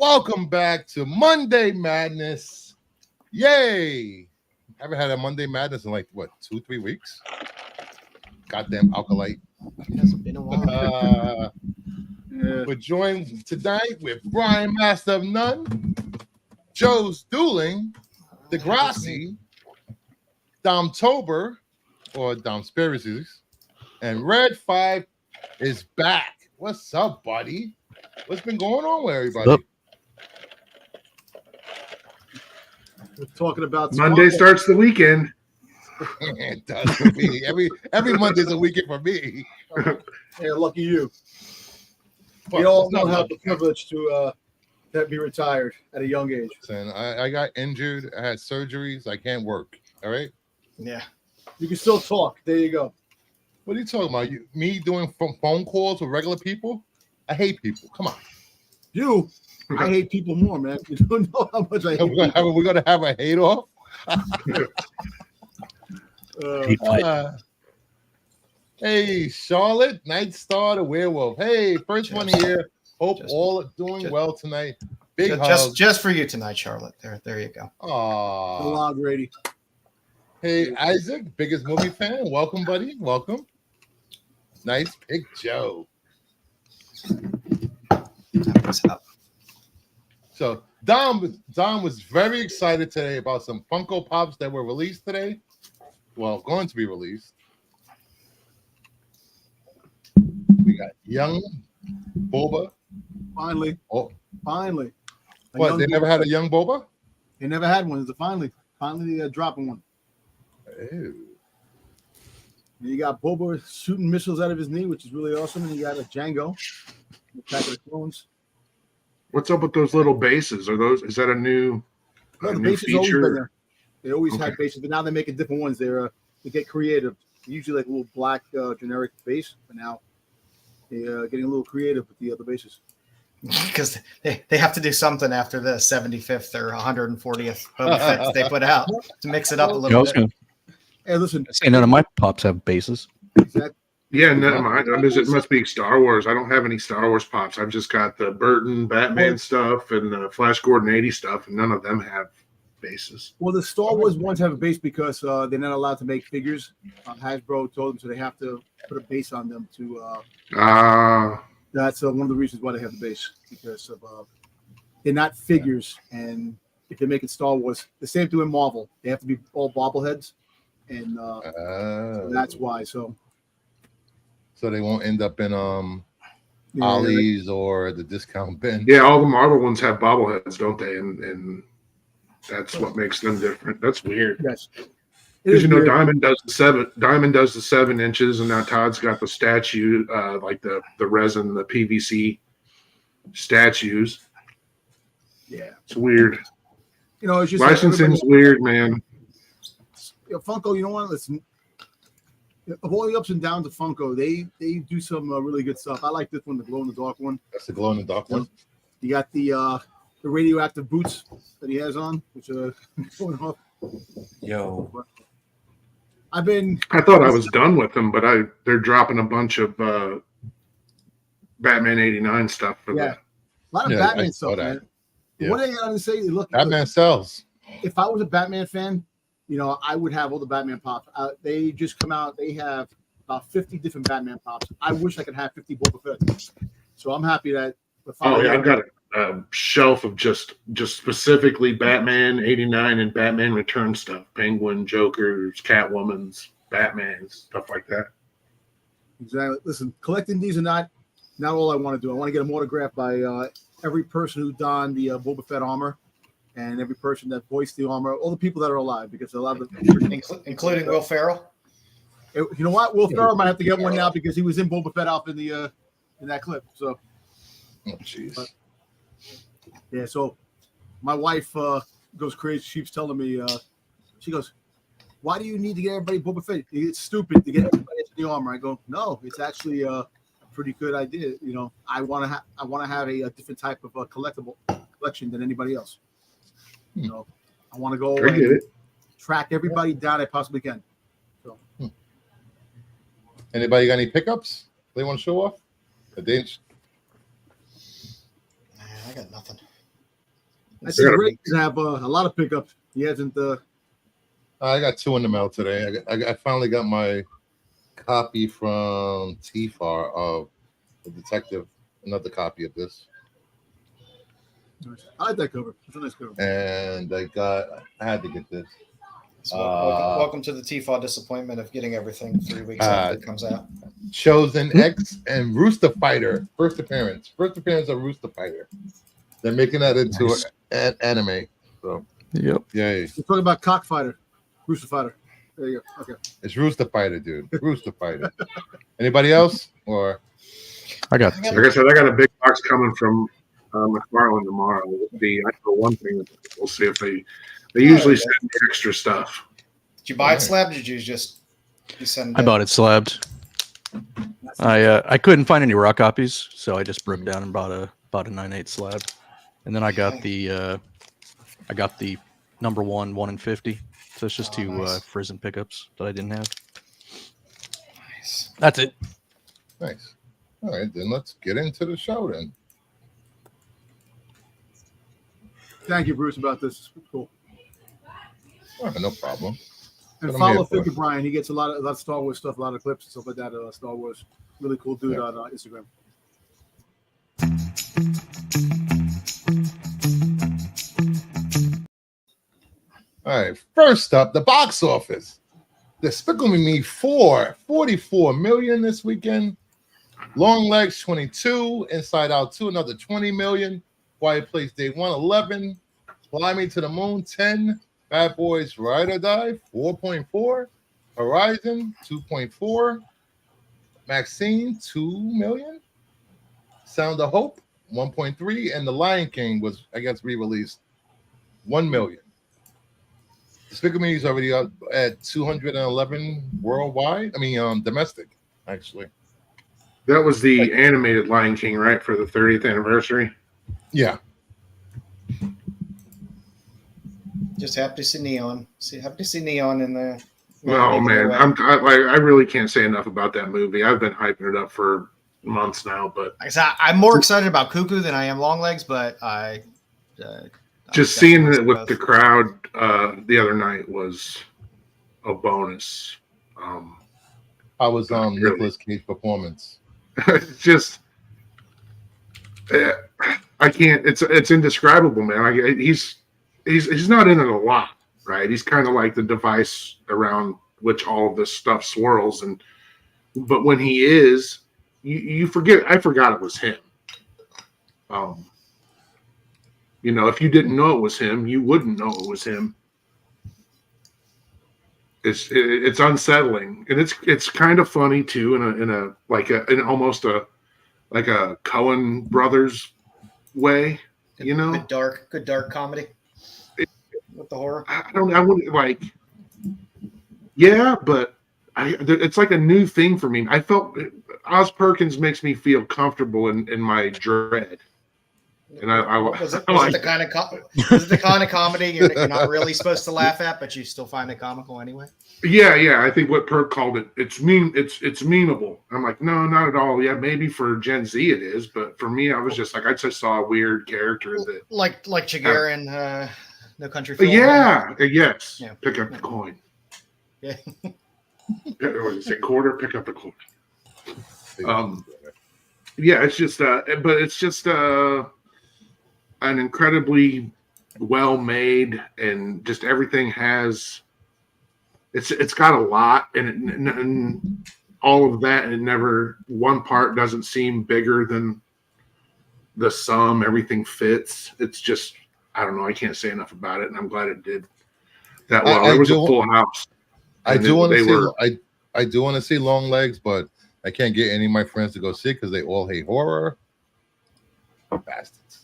Welcome back to Monday Madness. Yay! Haven't had a Monday Madness in like, 2-3 weeks? Goddamn Acolyte. It hasn't been a while. We're joined tonight with Brian, Master of None, Joe's Dueling, Degrassi, Dom Tober, or Dom Spiracies, and Red 5 is back. What's up, buddy? What's been going on with everybody? We're talking about Monday starts the weekend. It does for me. Every Monday's a weekend for me. Hey, lucky you. Well, We all it's not don't have lucky. the privilege to be retired at a young age. Listen, I got injured. I had surgeries. I can't work. All right. Yeah. You can still talk. There you go. What are you talking about? Me doing phone calls with regular people? I hate people. Come on. I hate people more, man. You don't know how much I hate people. We're gonna have a hate off. Hey, Charlotte, Night Star, the werewolf. Hey, first one here. Hope all are doing well tonight. Big hug. Just for you tonight, Charlotte. There you go. Aww. Long Grady. Hey, Isaac, biggest movie fan. Welcome, buddy. Welcome. Nice pick, Joe. What's up? So Dom was very excited today about some Funko Pops that were released today. Well, going to be released. We got young Boba. Finally. Oh, Finally. what? They never had a young Boba? They never had one. It's a finally dropping one. Ew. You got Boba shooting missiles out of his knee, which is really awesome. And you got a Django, Attack of the Clones. What's up with those little bases? Is that a new, No, the new bases always feature? been there. They always had bases, but now they're making different ones. They get creative. Usually like a little black generic base, but now they're getting a little creative with the other bases. Because they have to do something after the 75th or 140th Boba Fett they put out to mix it up a little bit. Hey, listen. I say none of my pops have bases. Yeah, never mind. It must be Star Wars. I don't have any Star Wars pops. I've just got the Burton Batman stuff and the Flash Gordon 80 stuff, and none of them have bases. Well, the Star Wars ones have a base because they're not allowed to make figures. Hasbro told them so they have to put a base on them to. That's one of the reasons why they have the base, because of they're not figures, and if they're making Star Wars, the same thing with Marvel. They have to be all bobbleheads, and so that's why. So they won't end up in Ollie's or the discount bin. Yeah, all the Marvel ones have bobbleheads, don't they? And that's what makes them different. That's weird. Yes. Because Diamond does the 7 inches, and now Todd's got the statue, like the resin, the PVC statues. Yeah, it's weird. It's just licensing's weird, man. Funko, you know what? Listen, of all the ups and downs of Funko, they do some really good stuff. I like this one, the glow in the dark one. That's the glow in the dark one. You got the radioactive boots that he has on, which are going off. Yo. I thought I was done with them, but they're dropping a bunch of Batman 89 stuff for a lot of Batman stuff, man. Yeah. What I gotta say, look, Batman sells. If I was a Batman fan, I would have all the Batman pops. They just come out. They have about 50 different Batman pops. I wish I could have 50 Boba Fett. So I'm happy that. I've got a shelf of just specifically Batman 89 and Batman Return stuff. Penguin, Jokers, Catwoman's, Batman's, stuff like that. Exactly. Listen, collecting these are not all I want to do. I want to get them autographed by every person who donned the Boba Fett armor and every person that voiced the armor, all the people that are alive, because a lot of them, including Will Ferrell. You know what? Will Ferrell might have to get one now because he was in Boba Fett out in that clip. So, oh jeez. Yeah, so my wife goes crazy. She's telling me, she goes, "Why do you need to get everybody Boba Fett? It's stupid to get everybody into the armor." I go, "No, it's actually a pretty good idea. I want to have a different type of collection than anybody else. I want to go and track everybody down I possibly can." So, anybody got any pickups they want to show off? I got nothing. I think Ray can have a lot of pickups. He hasn't. I got 2 in the mail today. I finally got my copy from TFAR of the detective, another copy of this. I like that cover. It's a nice cover. And I had to get this. So welcome to the TFAW disappointment of getting everything 3 weeks after it comes out. Chosen X and Rooster Fighter. First appearance of Rooster Fighter. They're making that into an anime. So Yep. yay. We're talking about Cockfighter, Rooster Fighter. There you go. Okay. It's Rooster Fighter, dude. Rooster Fighter. Anybody else? Or I got Like I said, I got a big box coming from McFarlane tomorrow. I know one thing. We'll see if they usually send me extra stuff. Did you buy it slabbed? Or did you send? I bought it slabbed. I couldn't find any raw copies, so I just broke down and bought a 9/8 slab, and then I got the number 1 in 50. So it's just 2 Frizzen pickups that I didn't have. Nice. That's it. nice. All right, then let's get into the show then. Thank you, Bruce, about this. It's cool. All right, no problem. And What I'm follow here for. Figure Brian. He gets a lot of Star Wars stuff, a lot of clips and stuff like that. Star Wars, really cool dude on Instagram. All right, first up, the box office. Despicable Me 4, 44 million this weekend. Long Legs 22, Inside Out 2, another 20 million. Quiet Place Day 1, 11. Fly Me to the Moon 10. Bad Boys Ride or Die 4.4. Horizon 2.4. Maxine 2 million. Sound of Hope 1.3, and The Lion King was, I guess, re-released 1 million. Despicable Me is already up at 211 worldwide. I mean, domestic, actually. That was the animated Lion King, right, for the 30th anniversary? Yeah. Just happy to see Neon. Happy to see Neon in there. Oh man, I really can't say enough about that movie. I've been hyping it up for months now, but I'm more excited about Cuckoo than I am Longlegs, but just seeing it with the crowd the other night was a bonus. How was Nicolas Cage performance? It's just I can't. It's indescribable, man. He's not in it a lot, right? He's kind of like the device around which all of this stuff swirls, but when he is, you forget. I forgot it was him. If you didn't know it was him, you wouldn't know it was him. It's unsettling, and it's kind of funny too, in almost a Coen Brothers way, Good dark comedy with the horror. I wouldn't like. Yeah, but it's like a new thing for me. I felt Oz Perkins makes me feel comfortable in my dread. And Was it the kind of comedy you're not really supposed to laugh at, but you still find it comical anyway? Yeah. I think what Perk called it, it's memeable. I'm like, no, not at all. Yeah, maybe for Gen Z it is, but for me, I was just like, I just saw a weird character that like Chigurh in No Country for Old Men. Yeah. Pick up the coin. Yeah. Or is it quarter? Pick up the coin. Yeah, it's just but it's just an incredibly well made, and just everything has it's got a lot, and all of that, and never one part doesn't seem bigger than the sum. Everything fits. It's just, I don't know, I can't say enough about it, and I'm glad it did that well. It was a full house. I do want to see Long Legs, but I can't get any of my friends to go see it because they all hate horror. Bastards.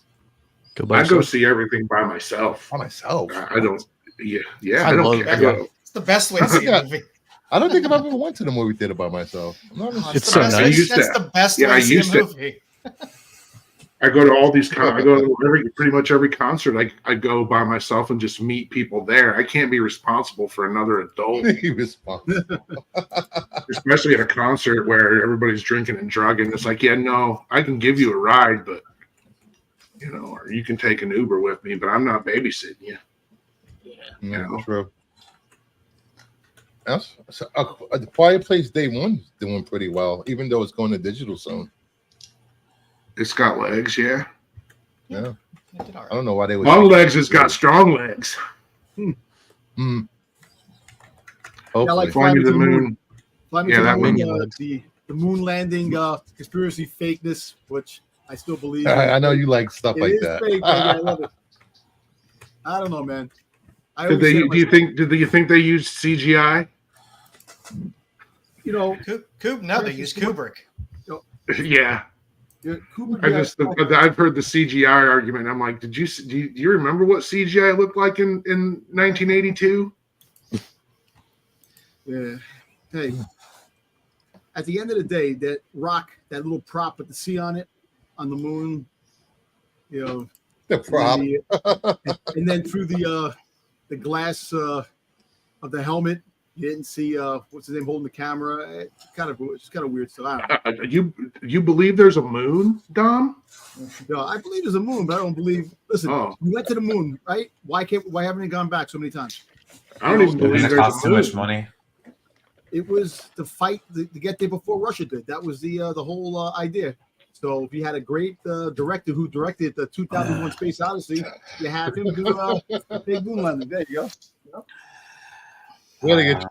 I go see everything by myself. By myself. I don't. Yeah. I don't care. It's the best way to see a movie. I don't think I've ever went to the movie theater by myself. It's so nice. That's the best way to see a movie. I go to all these. I go to pretty much every concert. I go by myself and just meet people there. I can't be responsible for another adult. Especially at a concert where everybody's drinking and drugging. It's like, yeah, no, I can give you a ride, but you know, or you can take an Uber with me, but I'm not babysitting you. Yeah, true. The Quiet Place Day 1's doing pretty well, even though it's going to digital soon. It's got legs, yeah. Yeah. I don't know why they would. Long legs has got strong legs. Hopefully. Yeah, like Fly Me to the Moon. Fly Me Yeah, to the that Moon, one. the moon landing conspiracy fakeness, which I still believe. I know you like stuff It like is that. fake, but yeah, I love it. I don't know, man. Did you think they used CGI? You know, No, they use Kubrick. Yeah. Kubrick. I've heard the CGI argument. I'm like, do you remember what CGI looked like in 1982? Yeah. Hey, at the end of the day, that rock, that little prop with the C on it, on the moon, you know, The prop. and then through the glass of the helmet, you didn't see what's his name holding the camera. It's kind of weird stuff. You believe there's a moon, Dom? No, I believe there's a moon, but I don't believe. Listen, we went to the moon, right? Why haven't we gone back so many times? I don't even believe It there's costs a too moon. much money. It was the fight to get there before Russia did. That was the whole idea. So if you had a great director who directed the 2001 Space Odyssey, you have him do a big moon landing. There you go. We're gonna get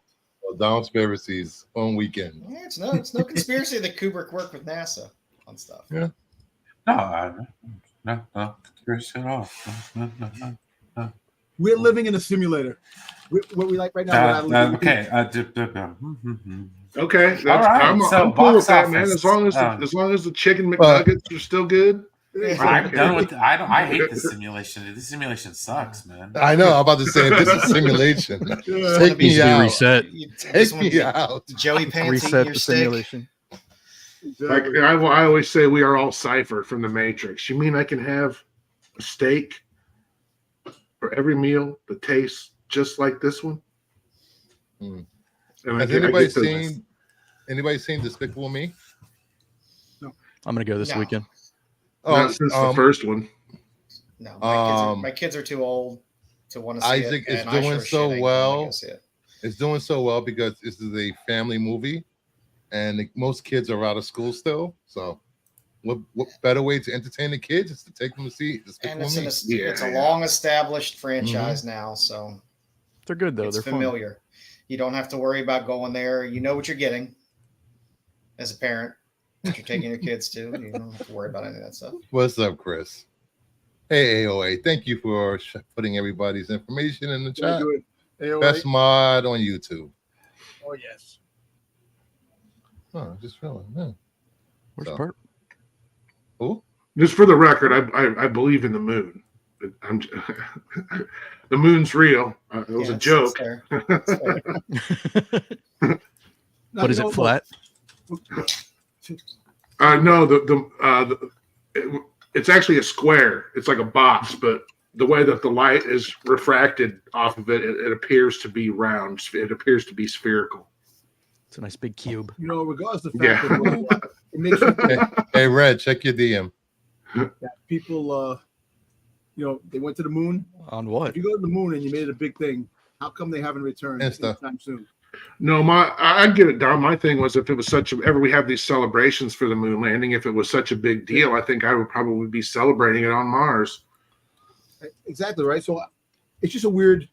Conspiracies on weekend. Yeah, it's no conspiracy that Kubrick worked with NASA on stuff. Yeah. No, conspiracy at all. No. We're living in a simulator. What we like right now. Okay. Okay, that's, All right, I'm so cool with box that, man. office. As long as the chicken McNuggets are still good. I'm done with. I hate the simulation. This simulation sucks, man. I know. I'm about to say this is simulation. Take Needs me to be out. reset. Take me out. Joey Pants Reset eating your the steak. simulation. Like I always say, we are all Cypher from the Matrix. You mean I can have a steak for every meal that tastes just like this one? Hmm. And Has anybody seen Despicable Me? I'm gonna go this No. weekend. Not since the first one. No, my kids are too old to want to see Isaac it. is and I doing sure so shit ain't well. gonna go see it. It's doing so well because this is a family movie, and most kids are out of school still. So, what better way to entertain the kids is to take them to see And Despicable it's, Me? it's a long established franchise now, so They're good though. it's They're familiar. You don't have to worry about going there. You know what you're getting as a parent. What you're taking your kids to. You don't have to worry about any of that stuff. What's up, Chris? Hey, AOA. Thank you for putting everybody's information in the chat. Best mod on YouTube. Oh yes. Oh, just feeling. Yeah. Where's So. Bert? Who? Just for the record, I believe in the moon. The moon's real. It was a joke. It's fair. It's fair. What is it? Flat? No, it's actually a square. It's like a box, but the way that the light is refracted off of it, it appears to be round. It appears to be spherical. It's a nice big cube. You know, regardless of the fact that it makes you think Hey, Red, check your DM. that people, they went to the moon. On what? If you go to the moon and you made it a big thing, how come they haven't returned Insta. anytime soon? No, I get it, Don. My thing was if it was ever we have these celebrations for the moon landing, if it was such a big deal, I think I would probably be celebrating it on Mars. Exactly right. So it's just a weird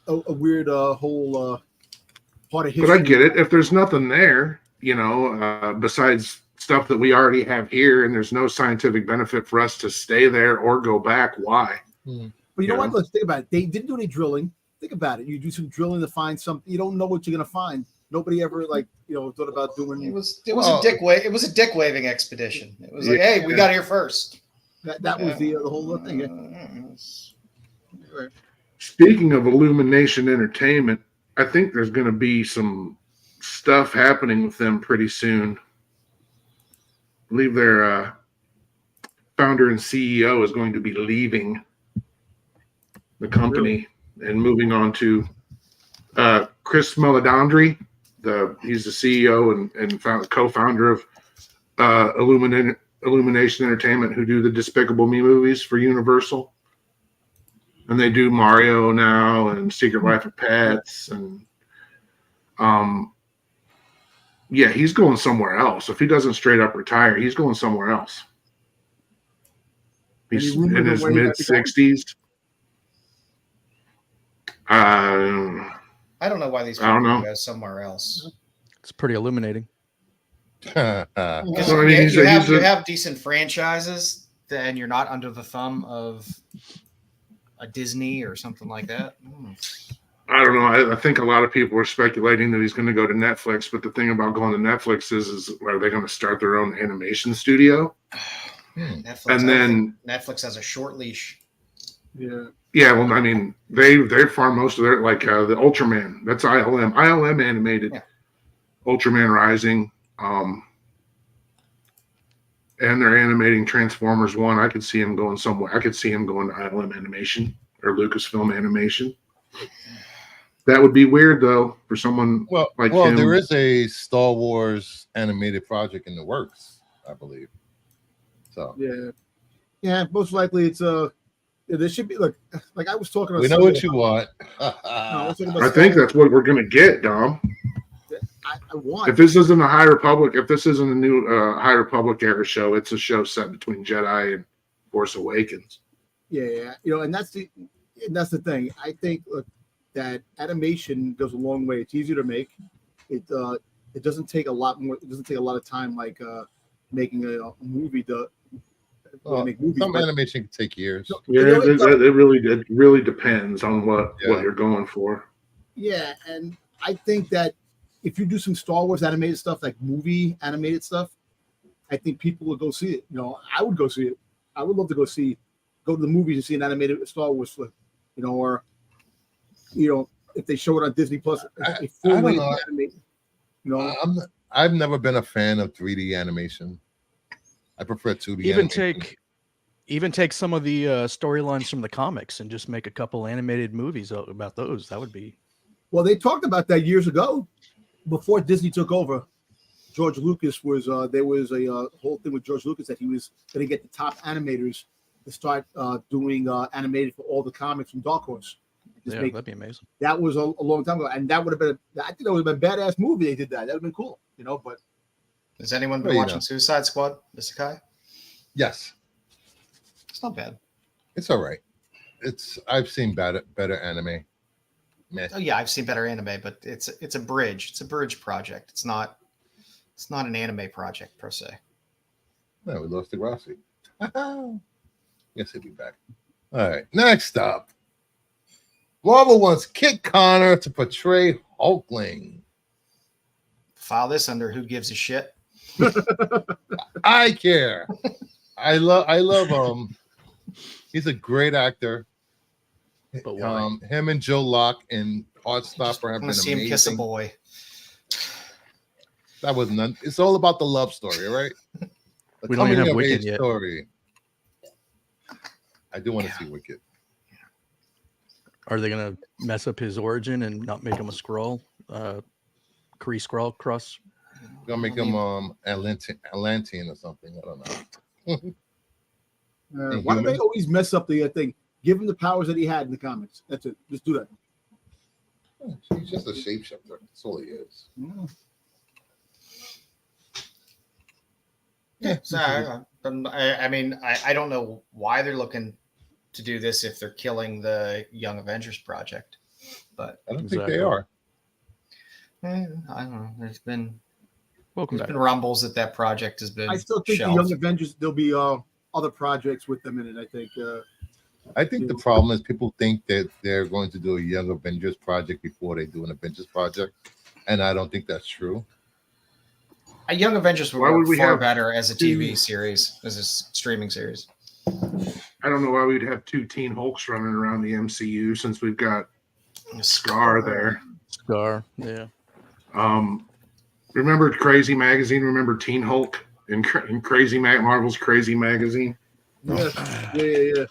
whole part of history. But I get it. If there's nothing there, besides stuff that we already have here, and there's no scientific benefit for us to stay there or go back, why? But you know what? Let's think about it. They didn't do any drilling. Think about it. You do some drilling to find something. You don't know what you're gonna find. Nobody ever thought about doing. It was a dick waving expedition. It was like, hey, we got here first. That was the whole thing. Yeah. Speaking of Illumination Entertainment, I think there's going to be some stuff happening with them pretty soon. I believe their founder and CEO is going to be leaving the company and moving on to Chris Meledandri. He's the CEO and co-founder of Illumination Entertainment, who do the Despicable Me movies for Universal, and they do Mario now and Secret Life of Pets, and yeah, he's going somewhere else. If he doesn't straight up retire, he's going somewhere else. He's Any rumors in of his where he might mid be going? 60s. I don't know why these I don't people know. go somewhere else. It's pretty illuminating. Because So, I mean, you he's a- have decent franchises, and you're not under the thumb of a Disney or something like that. I don't know. I think a lot of people are speculating that he's going to go to Netflix, but the thing about going to Netflix is are they going to start their own animation studio? Netflix, And then Netflix has a short leash. Yeah. yeah, well, I mean, they farm most of their the Ultraman. That's ILM. ILM animated Ultraman Rising, and they're animating Transformers 1. I could see him going somewhere. I could see him going to ILM Animation or Lucasfilm Animation. That would be weird though for someone like him. There is a Star Wars animated project in the works, I believe. So yeah, most likely it's there should be like I was talking about. We know what you want. I think that's what we're gonna get, Dom. I want. If this isn't a High Republic, if this isn't a new High Republic era show, it's a show set between Jedi and Force Awakens. Yeah, and that's the thing. I think that animation goes a long way. It's easier to make. It doesn't take a lot more. It doesn't take a lot of time like making a movie. Make movies, some animation can take years. Yeah, it really depends on what you're going for. Yeah, and I think that if you do some Star Wars animated stuff, like movie animated stuff, I think people will go see it. I would go see it. I would love to go to the movies and see an animated Star Wars flick, or if they show it on Disney Plus, I don't know. I've never been a fan of 3D animation. I prefer 2D. Even take some of the storylines from the comics and just make a couple animated movies about those. That would be. Well, they talked about that years ago, before Disney took over. George Lucas was there was a whole thing with George Lucas that he was going to get the top animators to start doing animated for all the comics from Dark Horse. That'd be amazing. That was a long time ago, and that would have been. I think that would have been a badass movie. They did that. That would have been cool, But has anyone been watching Suicide Squad, Mr. Kai? Yes, it's not bad. It's all right. I've seen better anime. Meh. Oh yeah, I've seen better anime, but it's a bridge. It's a bridge project. It's not an anime project per se. No, we lost to Rossi. Yes, he'll be back. All right, next up. Marvel wants Kit Connor to portray Hulkling. File this under Who Gives a Shit. I care. I love him. He's a great actor. But why? Him and Joe Locke in Heartstopper have been see amazing. him kiss a boy. That was none. It's all about the love story, right? The We don't even have coming of Wicked age yet. story. I do want to see Wicked. Are they going to mess up his origin and not make him a Skrull? Kree Skrull cross? Gonna make him Atlantean or something. I don't know. why do they always mess up the thing? Give him the powers that he had in the comics. That's it. Just do that. He's just a shapeshifter. That's all he is. Yeah. So I mean, I don't know why they're looking to do this if they're killing the Young Avengers project, but I don't think they are. I don't know. There's been rumbles that project has been. I still think shelved. the Young Avengers. There'll be other projects with them in it. I think the problem is people think that they're going to do a Young Avengers project before they do an Avengers project, and I don't think that's true. A Young Avengers would work far better as a TV series, as a streaming series. I don't know why we'd have two Teen Hulks running around the MCU since we've got Scar there. Scar, yeah. Remember Crazy Magazine? Remember Teen Hulk in Crazy Marvel's Crazy Magazine? Yeah.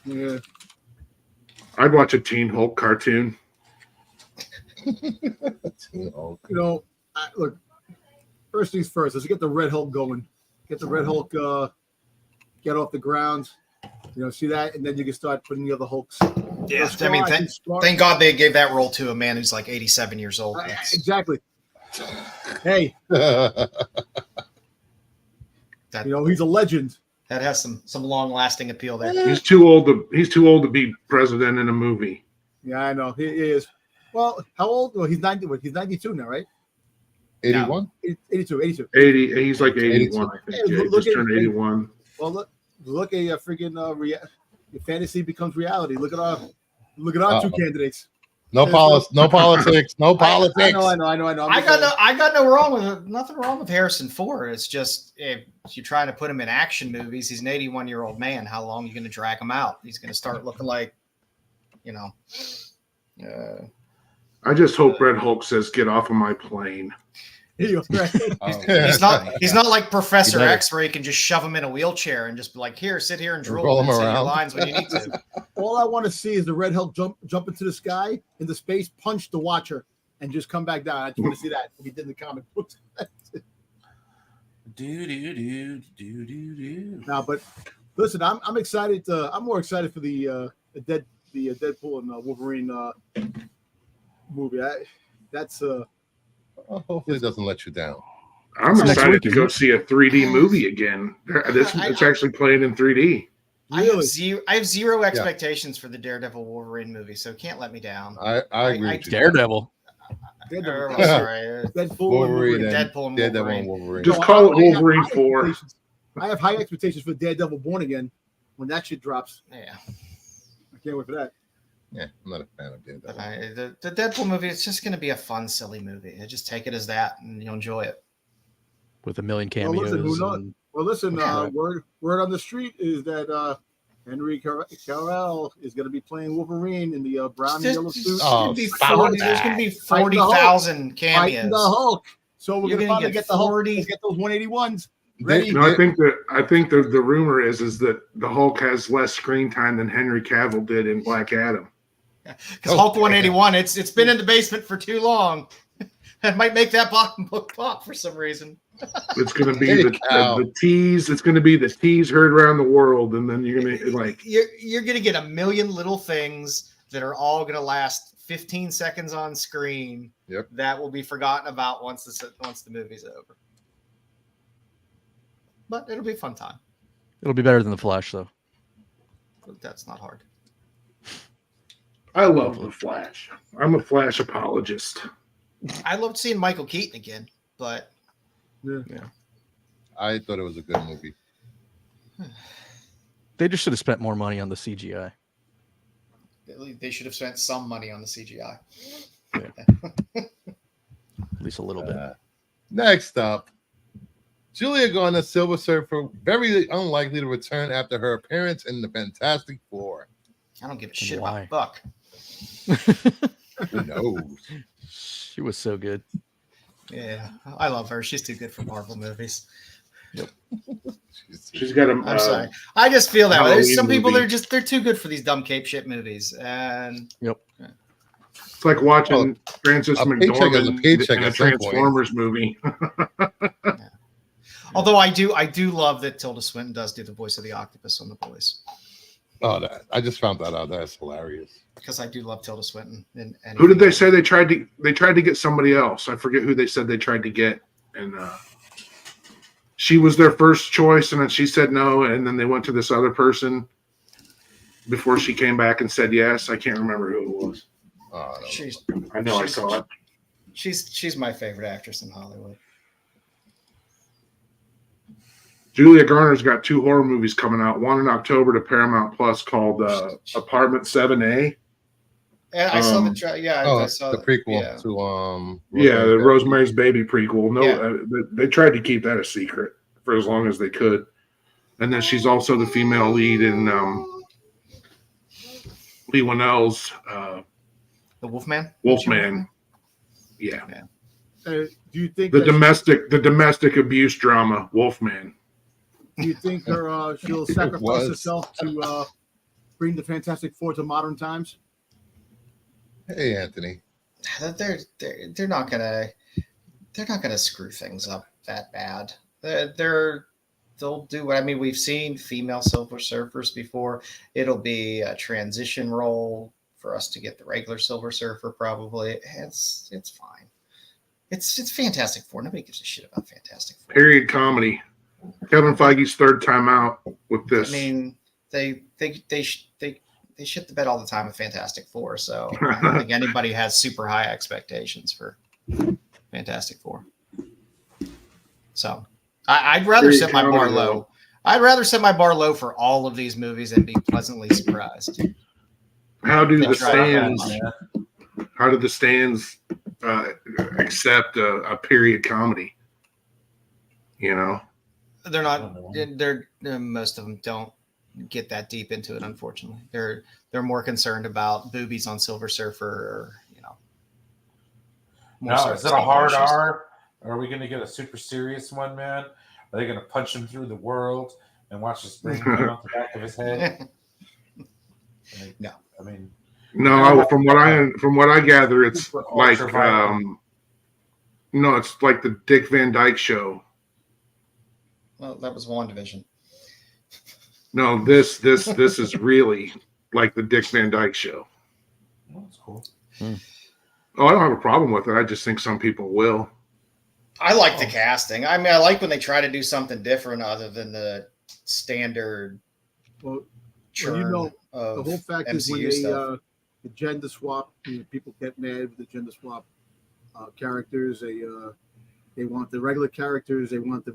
Yeah. I'd watch a Teen Hulk cartoon. Teen Hulk. Look. First things first. Let's get the Red Hulk going. get the Red Hulk, get off the ground. See that, and then you can start putting the other Hulks. Yeah, I mean, thank God they gave that role to a man who's like 87 years old. Exactly. Hey, he's a legend. That has some long-lasting appeal there. He's too old to be president in a movie. Yeah, I know he is. Well, how old? Well, he's 90. He's 92 now, right? 81? 82. 80. He's like 81. I think. Yeah, he just turned 81. Well, look at freaking fantasy becomes reality. Look at our two candidates. No politics. No politics. I know. I got nothing wrong with Harrison Ford. It's just if you're trying to put him in action movies, he's an 81-year-old man. How long are you going to drag him out? He's going to start looking like, I just hope Red Hulk says, "Get off of my plane." He's not like Professor X, where you can just shove him in a wheelchair and just be like, "Here, sit here and drool and say your lines when you need to." All I want to see is the Red Hulk jump into the sky, into space, punch the Watcher, and just come back down. I just want to see that. He did in the comic books. Do. Now, but listen, I'm excited. I'm more excited for the Deadpool and Wolverine movie. Hopefully it doesn't let you down. I'm excited to go see a 3D movie again. It's actually playing in 3D. Really? I have zero expectations for the Daredevil Wolverine movie, so it can't let me down. I agree with you. Daredevil. Deadpool, Wolverine, Deadpool and Wolverine. Just call it Wolverine 4. I have high expectations for Daredevil Born Again when that shit drops. Yeah. I can't wait for that. Yeah, I'm not a fan of Daredevil. The Deadpool movie, it's just going to be a fun, silly movie. Just take it as that, and you'll enjoy it. With a million cameos. Listen, word on the street is that Henry Cavill is going to be playing Wolverine in the brown and yellow suit. There's going to be 40,000 cameos. The Hulk. So we're going to get the Hulk. Get those 181s ready. No, I think the rumor is that the Hulk has less screen time than Henry Cavill did in Black Adam. Because Hulk 181, it's been in the basement for too long. That might make that bottom book pop for some reason. It's going to be the tease. It's going to be the tease heard around the world, and then you're going to you're going to get a million little things that are all going to last 15 seconds on screen. Yep. That will be forgotten about once the movie's over. But it'll be a fun time. It'll be better than the Flash, though. That's not hard. I love the Flash. I'm a Flash apologist. I loved seeing Michael Keaton again, but yeah. I thought it was a good movie. They just should have spent more money on the CGI. They should have spent some money on the CGI. Yeah. At least a little bit. Next up, Julia Garner Silver Surfer, very unlikely to return after her appearance in the Fantastic Four. I don't give a shit about Buck. Who knows? She was so good. Yeah, I love her. She's too good for Marvel movies. Yep. She's got a. I'm sorry. I just feel that way. There's some people movie. they're too good for these dumb cape shit movies. And Yep. It's like watching Frances a paycheck is a McDormand paycheck in a at some point. Transformers movie. although I do love that Tilda Swinton does do the voice of the octopus on The Boys. Oh, I just found that out. That's hilarious. Because I do love Tilda Swinton. And Who did they say they tried to get somebody else? I forget who they said they tried to get, and she was their first choice, and then she said no, and then they went to this other person before she came back and said yes. I can't remember who it was. I saw it. She's my favorite actress in Hollywood. Julia Garner's got 2 horror movies coming out. One in October to Paramount Plus called Apartment 7A. And I saw the I saw the prequel to the Rosemary's Baby prequel. They tried to keep that a secret for as long as they could. And then she's also the female lead in Lee Winnell's The Wolfman. Wolfman. Yeah. Do you think the domestic abuse drama Wolfman? Do you think she'll sacrifice herself to bring the Fantastic Four to modern times? Hey, Anthony. They're not gonna screw things up that bad. They're they'll do. I mean, we've seen female Silver Surfers before. It'll be a transition role for us to get the regular Silver Surfer. Probably it's fine. It's Fantastic Four. Nobody gives a shit about Fantastic Four. Period comedy. Kevin Feige's third time out with this. I mean, they shit the bed all the time with Fantastic Four, so I don't think anybody has super high expectations for Fantastic Four. So I'd rather set my bar low. I'd rather set my bar low for all of these movies and be pleasantly surprised. How do the stands accept a period comedy? You know, They're not. They're most of them don't get that deep into it. Unfortunately, they're more concerned about boobies on Silver Surfer, or No, is it a hard R? Or are we going to get a super serious one, man? Are they going to punch him through the world and watch his brain come off the back of his head? No, I mean, no. From what I gather, it's like no, it's like the Dick Van Dyke Show. well, that was WandaVision. No, this is really like the Dick Van Dyke Show. that's cool. Oh, I don't have a problem with it. I just think some people will. I like the casting. I mean, I like when they try to do something different other than the standard. Well, churn the of whole fact is when MCU they stuff. the gender swap, people get mad with the gender swap characters. They want the regular characters. They want the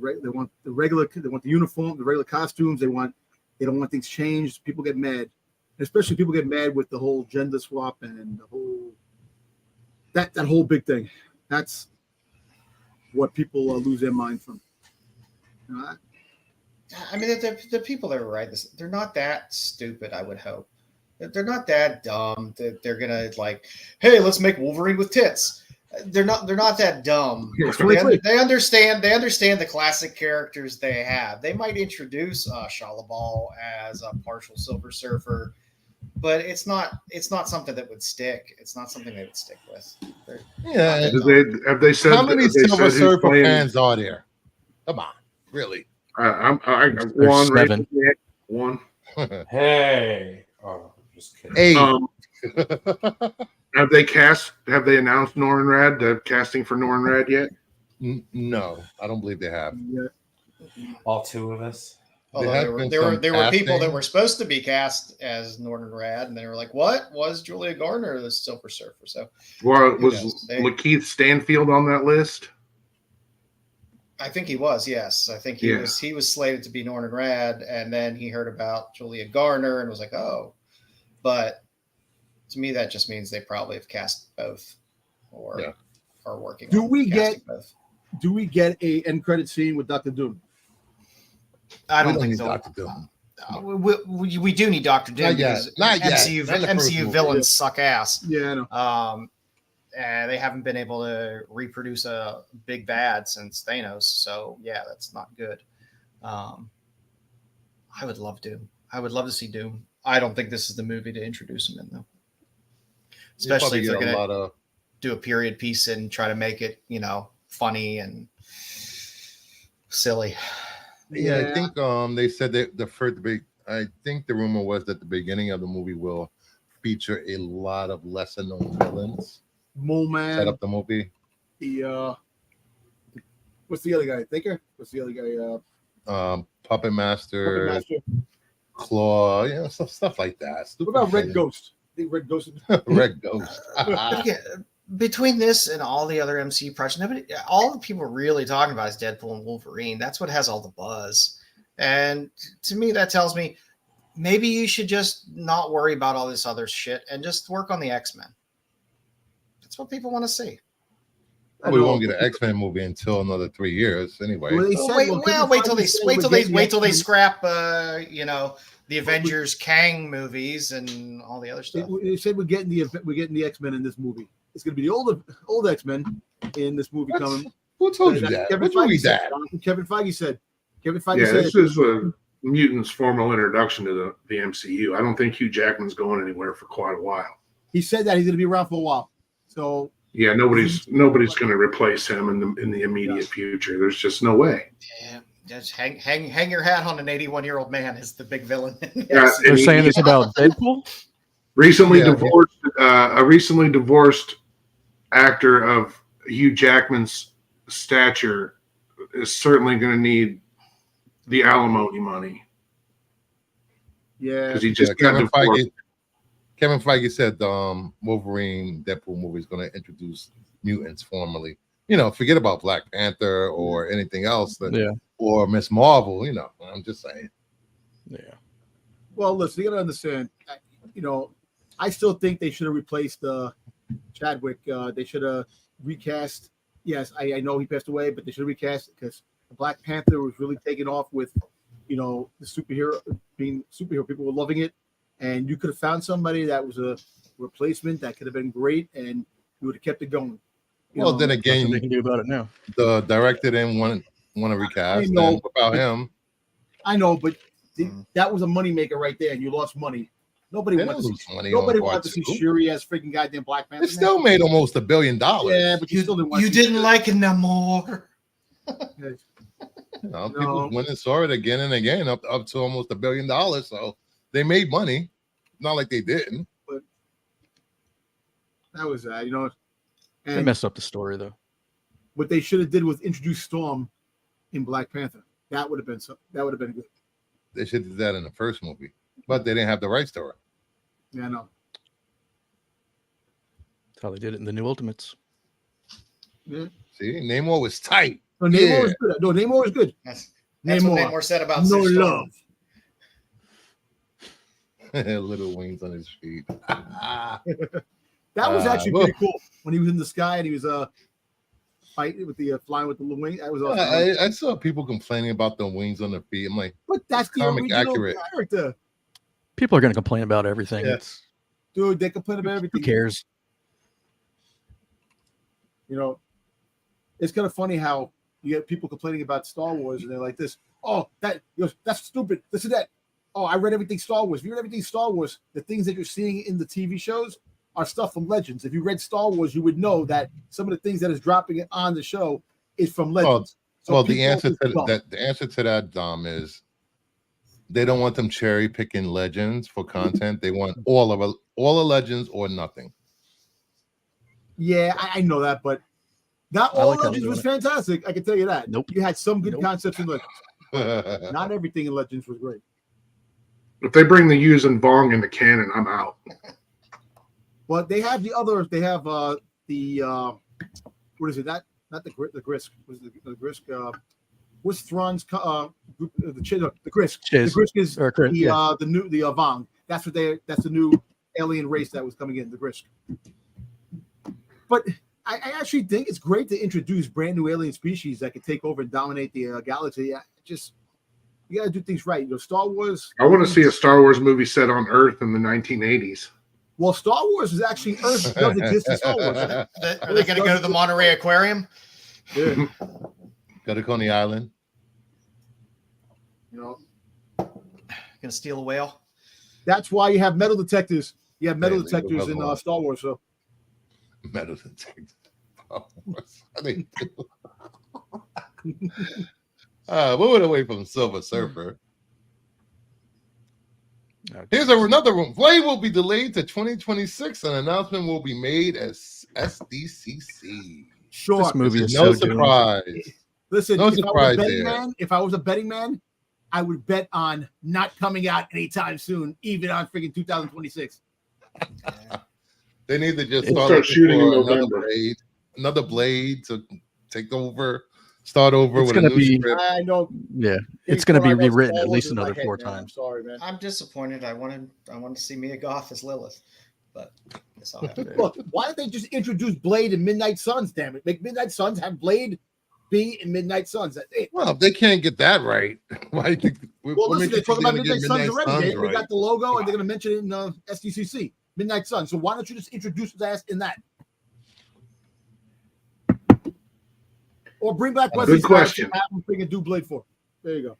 uniform, the regular costumes. They don't want things changed. People get mad, especially people get mad with the whole gender swap and the whole that whole big thing. That's what people lose their mind from. I mean, the people that write this, they're not that stupid. I would hope they're not that dumb that they're gonna like, hey, let's make Wolverine with tits. They're not that dumb. They understand the classic characters they have. They might introduce Shalabal as a partial Silver Surfer, but it's not something that would stick. It's not something they would stick with. Yeah. Have they said How many Silver Surfer fans are there? Come on, really? I'm There's 7. One. Hey. Oh, just kidding. 8. Have they announced Norrin Rad, the casting for Norrin Rad yet? No, I don't believe they have. All 2 of us. Although there were people that were supposed to be cast as Norrin Rad, and they were like, "What was Julia Garner the Silver Surfer?" So, well, was Lakeith Stanfield on that list? I think he was. Yes, I think he was. He was slated to be Norrin Rad, and then he heard about Julia Garner and was like, "Oh," but to me, that just means they probably have cast both, or are working. Do we get a end credit scene with Dr. Doom? I don't think so. Dr. Doom. We do need Dr. Doom because MCU villains suck ass. Yeah, I know. They haven't been able to reproduce a big bad since Thanos, so yeah, that's not good. I would love Doom. I would love to see Doom. I don't think this is the movie to introduce him in, though. Especially if they're going to do a period piece and try to make it, funny and silly. Yeah, I think they said that I think the rumor was that the beginning of the movie will feature a lot of lesser known villains. Mole Man. Set up the movie. What's the other guy? Thinker? What's the other guy? Puppet Master. Claw, stuff like that. What about Red Ghost? I think Red Ghost. Red Ghost. Yeah, between this and all the other MCU projects, all the people are really talking about is Deadpool and Wolverine. That's what has all the buzz. And to me, that tells me maybe you should just not worry about all this other shit and just work on the X-Men. That's what people want to see. We won't get an X-Men movie until another 3 years, anyway. Wait till they scrap, the Avengers Kang movies and all the other stuff. They said we're getting the X-Men in this movie. It's going to be the old X-Men in this movie coming. Who told you that? Kevin Feige said. This is a mutant's formal introduction to the MCU. I don't think Hugh Jackman's going anywhere for quite a while. He said that he's going to be around for a while. So yeah, nobody's going to replace him in the immediate future. There's just no way. Yeah, Just hang your hat on an 81-year-old man is the big villain. Yeah, They're saying this about Deadpool. Recently Yeah. divorced, a recently divorced actor of Hugh Jackman's stature is certainly going to need the alimony money Yeah. because he just got Kevin divorced. Kevin Feige said Wolverine Deadpool movie is going to introduce mutants formally. You know, forget about Black Panther or anything else, or Miss Marvel. You know, I'm just saying. Yeah. Well, listen, you got to understand. You know, I still think they should have replaced Chadwick. They should have recast. Yes, I know he passed away, but they should have recast because Black Panther was really taking off with, you know, the superhero being superhero. People were loving it, and you could have found somebody that was a replacement that could have been great, and you would have kept it going. You Well, know, then Nothing they again, can do about it now. the director didn't want to recast. I know, And about him, I know, but that was a moneymaker right there, and you lost money. Nobody they wanted don't to lose see. money. Nobody on wanted part to see two. Shuri as freaking goddamn Black Panther. It still made almost $1 billion. Yeah, but you still didn't want. You to see didn't like it no more. You know, No. people went and saw it again and again, up to almost $1 billion. So they made money. Not like they didn't. That was you know. They And messed up the story though. what they should have did was introduce Storm in Black Panther. That would have been good. They should do that in the first movie, but they didn't have the rights to her. Yeah, I know. That's how they did it in the New Ultimates. Yeah. See, Namor was tight. No, Namor Yeah. was good. No, Namor was good. That's what Namor said about No Sue Storm. love. Little wings on his feet. That was actually well- pretty cool when he was in the sky and he was fighting with the flying with the little wing. That was awesome. I saw people complaining about the wings on their feet. I'm like, But that's the comic original accurate. character, People are going to complain about everything. Yeah. It's, dude. They complain about who everything. cares? You know, it's kind of funny how you get people complaining about Star Wars and they're like this. Oh, that's stupid. This and that. Oh, I read everything Star Wars. If you read everything Star Wars, the things that you're seeing in the TV shows are stuff from Legends. If you read Star Wars, you would know that some of the things that is dropping on the show is from Legends. well, people the answer just to dumb. that, Dom, is they don't want them cherry picking Legends for content. They want all the Legends or nothing. Yeah, I know that, but not I all like how Legends they're was fantastic. I can tell you that. Nope. You had some good Nope. concepts in Legends. Not everything in Legends was great. If they bring the Yuz and Bong into canon, I'm out. Well, they have the other. They have the what is it? Not the Grisk. Was the Grisk? What's Thrawn's group? The Grisk. Chiz. The Grisk is Or Chris, yeah. the new Vong. That's what they. That's the new alien race that was coming in. The Grisk. But I actually think it's great to introduce brand new alien species that could take over and dominate the galaxy. You got to do things right. You know, Star Wars. I want to see a Star Wars movie set on Earth in the 1980s. Well, Star Wars is actually Earth does exist in Star Wars. Are they going to go to the Monterey Aquarium? Yeah. Go to Coney Island. You know, Going to steal a whale? that's why you have metal detectors. You have metal Hey, leave it detectors in alone. Star Wars. So Metal detector. Oh, what's funny? Moving away from Silver Surfer. Here's another one. Blade will be delayed to 2026. An announcement will be made as SDCC. sure. This movie is No so doomed. surprise. Listen, No if I was a surprise betting there. man, if I was a betting man, I would bet on not coming out anytime soon, even on freaking 2026. They need to just We'll start, start looking shooting in for November. another blade to take over, start over It's with a gonna new be- script. I know. Yeah, it's going to be Before I watched rewritten Star at Wars least in my another head, 4 man. I'm times. sorry, man. I'm disappointed. I wanted to see Mia Goth as Lilith, but I guess I'll have to. Look, why don't they just introduce Blade and Midnight Suns? Damn it, make Midnight Suns have Blade be in Midnight Suns. That's it. Well, if they can't get that right, why do you think Well, listen, they're talking about Midnight Suns already. They right? got the logo and they're going to mention it in SDCC. Midnight Suns. So why don't you just introduce his ass in that? Or bring back Wesley Good question. Snipes and have him freaking do Blade 4. There you go.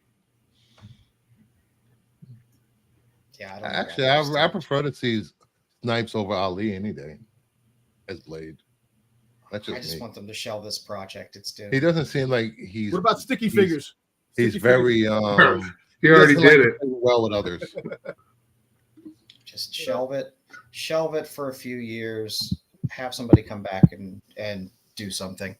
Yeah, I don't know Actually, about I this. prefer to see Snipes over Ali any day as Blade. That's I just just me. want them to shelve this project. It's due. He doesn't seem like he's. What about sticky he's- figures? He's very He already doesn't like did to it. play well with others. Just shelve it for a few years, have somebody come back and do something.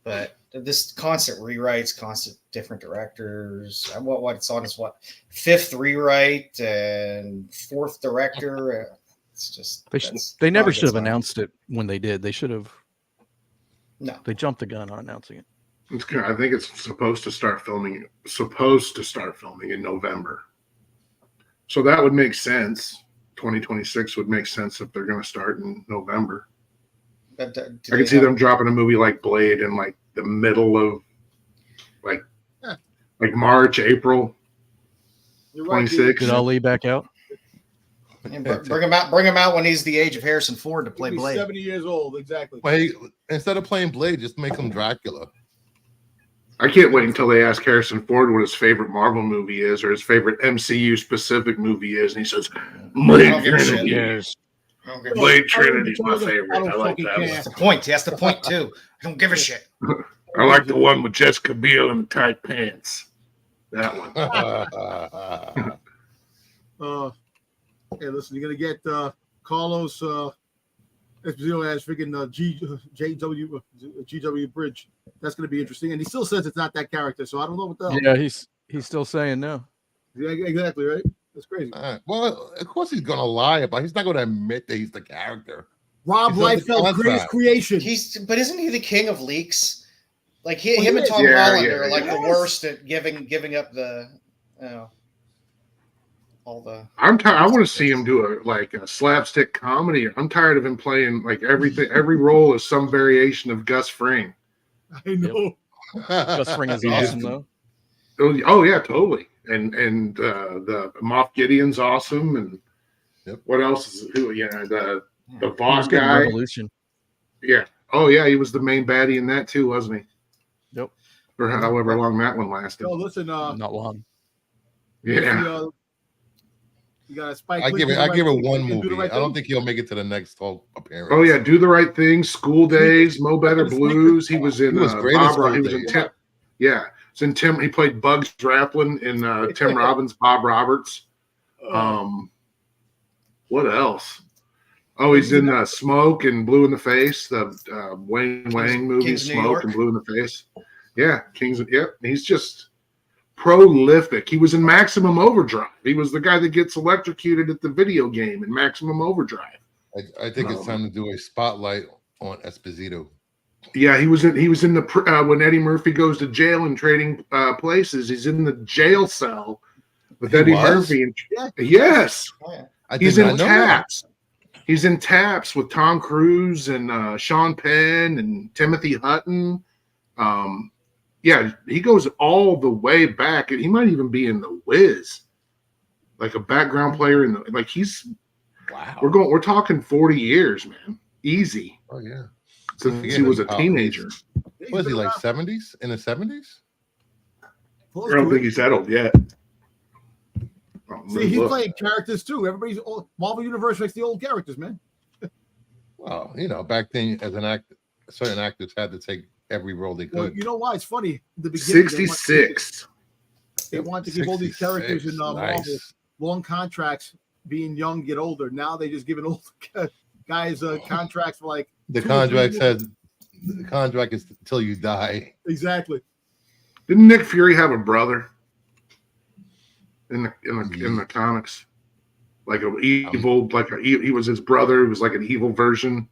But this constant rewrites, constant different directors. What it's on is what, fifth rewrite and fourth director. It's just They never not a should good have sign. announced it when they did. They should have. No. They jumped the gun on announcing it. I think it's supposed to start filming in November. So that would make sense. 2026 would make sense if they're going to start in November. But I can see them dropping a movie like Blade in like the middle of like March, April. You're right, 26. Did Ali back out? bring him out when he's the age of Harrison Ford to play He'll be Blade. 70 years old, exactly. Well, hey, instead of playing Blade, just make him Dracula. I can't wait until they ask Harrison Ford what his favorite Marvel movie is or his favorite MCU specific movie is, and he says Blade don't give a shit. Trinity. Yes. I don't give a Blade shit. Trinity's my I favorite. don't I like fucking that care. one. That's the point. He has the point too. I don't give a shit. I like the one with Jessica Biel in the tight pants. That one. Hey, listen, you're gonna get Carlos Esposito as freaking GW Bridge. That's gonna be interesting, and he still says it's not that character, so I don't know what the hell. Yeah, he's still saying no. Yeah, exactly right. That's crazy. Well, of course he's gonna lie about. He's not gonna admit that he's the character. Rob He's under Liefeld, greatest contract. creation. But isn't he the king of leaks? Like Well, him he and is. Tom Yeah, Holland yeah, are like yeah. the worst at giving up the, all the. I want to see him do a slapstick comedy. I'm tired of him playing like everything. Every role is some variation of Gus Fring. I know. Gus Fring is He awesome just- though. Oh yeah, totally. And the Moff Gideon's awesome. And Yep. what else is who? Yeah, the He was Vought good in guy. Revolution. Yeah. Oh yeah, he was the main baddie in that too, wasn't he? Yep. For however long that one lasted. No, listen. Not long. Yeah. You got a Spike. I Lee give do it. the I right give it thing, one and do the movie. right I don't thing. think he'll make it to the next whole appearance. Oh yeah, Do the Right Thing, School Days, Mo Better Blues. He was in He was great in Bob. School He was in Days. Tim. Yeah, it's in Tim. He played Bugs Draplin in Tim Robbins, Bob Roberts. What else? Oh, he's in Smoke and Blue in the Face, the Wayne Wang movie, Kings of New Smoke York. and Blue in the Face. Yeah, Kings. Yep, he's just prolific. He was in Maximum Overdrive. He was the guy that gets electrocuted at the video game in Maximum Overdrive. I think it's time to do a spotlight on Esposito. Yeah, he was in the when Eddie Murphy goes to jail and trading places. He's in the jail cell with He Eddie was? Murphy. And, Yeah. yes, Oh, yeah. I he's did in not know that. Taps. He's in Taps with Tom Cruise and Sean Penn and Timothy Hutton. Yeah, he goes all the way back, and he might even be in The Wiz, like a background player in the like. He's Wow. we're talking 40 years, man, easy Oh yeah. since Yeah, he was a he's- teenager. Was he like 70s? In the 70s? I don't think he's settled yet. Oh, See, he's look. playing characters too. Everybody's old. Marvel Universe makes the old characters, man. Well, back then, as an actor, certain actors had to take every role they Well, could. you know why? It's funny. In the beginning, 66. They wanted to give all these characters in 66, Marvel nice. long contracts, being young, get older. Now they just giving old guys contracts for like The 2 or 3 contract years. says the contract is until you die. Exactly. Didn't Nick Fury have a brother in the comics? Like a evil, he was his brother. He was like an evil version.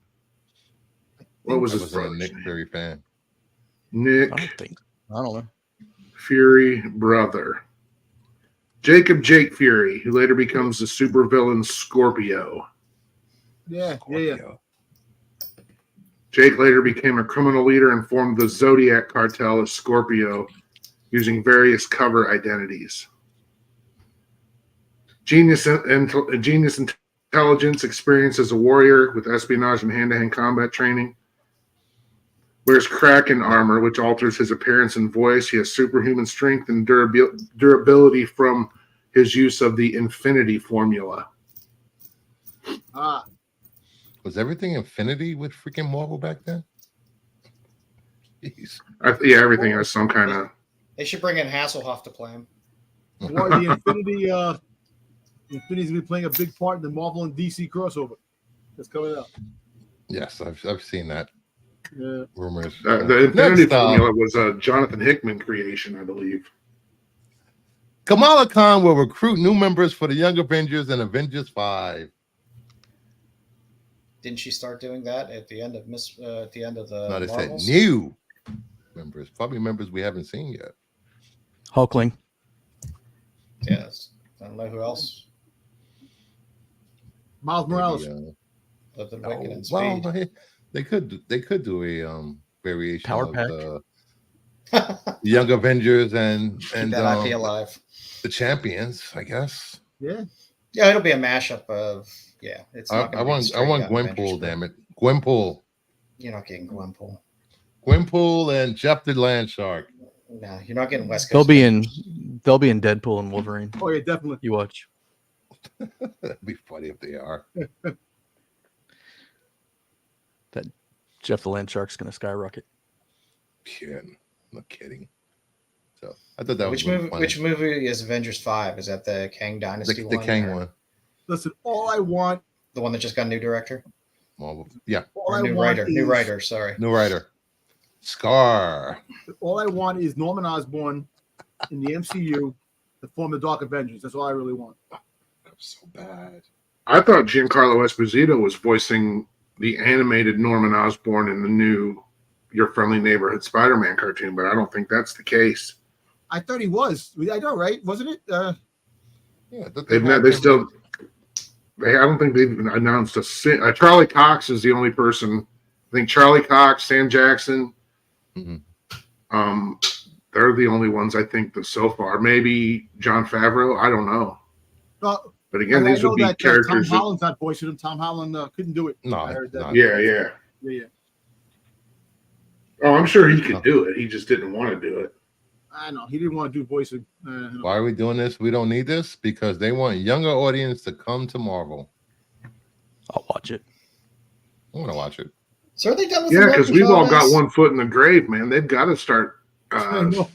What was I his wasn't a brother's Nick name? Fury fan. Nick I don't think. I don't know. Fury brother. Jacob Jake Fury, who later becomes the supervillain Scorpio. Yeah. Scorpio. Jake later became a criminal leader and formed the Zodiac cartel as Scorpio using various cover identities. Genius intelligence experience as a warrior with espionage and hand-to-hand combat training. Wears Kraken armor, which alters his appearance and voice. He has superhuman strength and durability from his use of the Infinity Formula. Ah, Was everything Infinity with freaking Marvel back then? Jeez. Yeah, everything has some kind of. They should bring in Hasselhoff to play him. Why the Infinity's gonna be playing a big part in the Marvel and DC crossover that's coming out. Yes, I've seen that. Yeah. Rumors. The Infinity Next, Formula was a Jonathan Hickman creation, I believe. Kamala Khan will recruit new members for the Young Avengers and Avengers 5. Didn't she start doing that at the end of the No, they said Marvels? new members, probably members we haven't seen yet. Hulkling. Yes. I don't know who else. Miles Morales. Maybe, Other than Wiccan and well, Speed. they could do a variation Power of pack. the Young Avengers and Keep that IP alive. the Champions, I guess. Yeah. Yeah, it'll be a mashup of It's not I gonna be want straight Young Gwenpool, Avengers, damn it, Gwenpool, You're not getting Gwenpool. and Jeff the Land Shark. No, you're not getting West Coast. They'll be in Deadpool and Wolverine. Oh yeah, definitely. You watch. That'd be funny if they are. That Jeff the Land Shark's gonna skyrocket. Kidding, no kidding. So I thought that Which was really movie? funny. Which movie is Avengers 5? Is that the Kang Dynasty the one? Kang or one? Listen, all I want, The one that just got a new director? Marvel. Yeah, all Or I new want writer. is, New writer, sorry. new writer. Scar. all I want is Norman Osborn in the MCU to form the Dark Avengers. That's all I really want. So bad. I thought Giancarlo Esposito was voicing the animated Norman Osborn in the new Your Friendly Neighborhood Spider-Man cartoon, but I don't think that's the case. I thought he was. I know, right? Wasn't it? Yeah, I thought I don't think they've announced Charlie Cox is the only person. I think Charlie Cox, Sam Jackson, Mhm. they're the only ones I think that so far. Maybe John Favreau, I don't know. But again, I these would know be that, characters. Tom Holland's not voicing him. Tom Holland couldn't do it. No, I heard that. no. Yeah. Yeah. Oh, I'm sure he could do it. He just didn't want to do it. I know. He didn't want to do voicing. Why are we doing this? We don't need this because they want younger audience to come to Marvel. I'll watch it. I'm gonna watch it. So are they done with Yeah, because American we've all got Chavez? one foot in the grave, man. They've got to start. I know.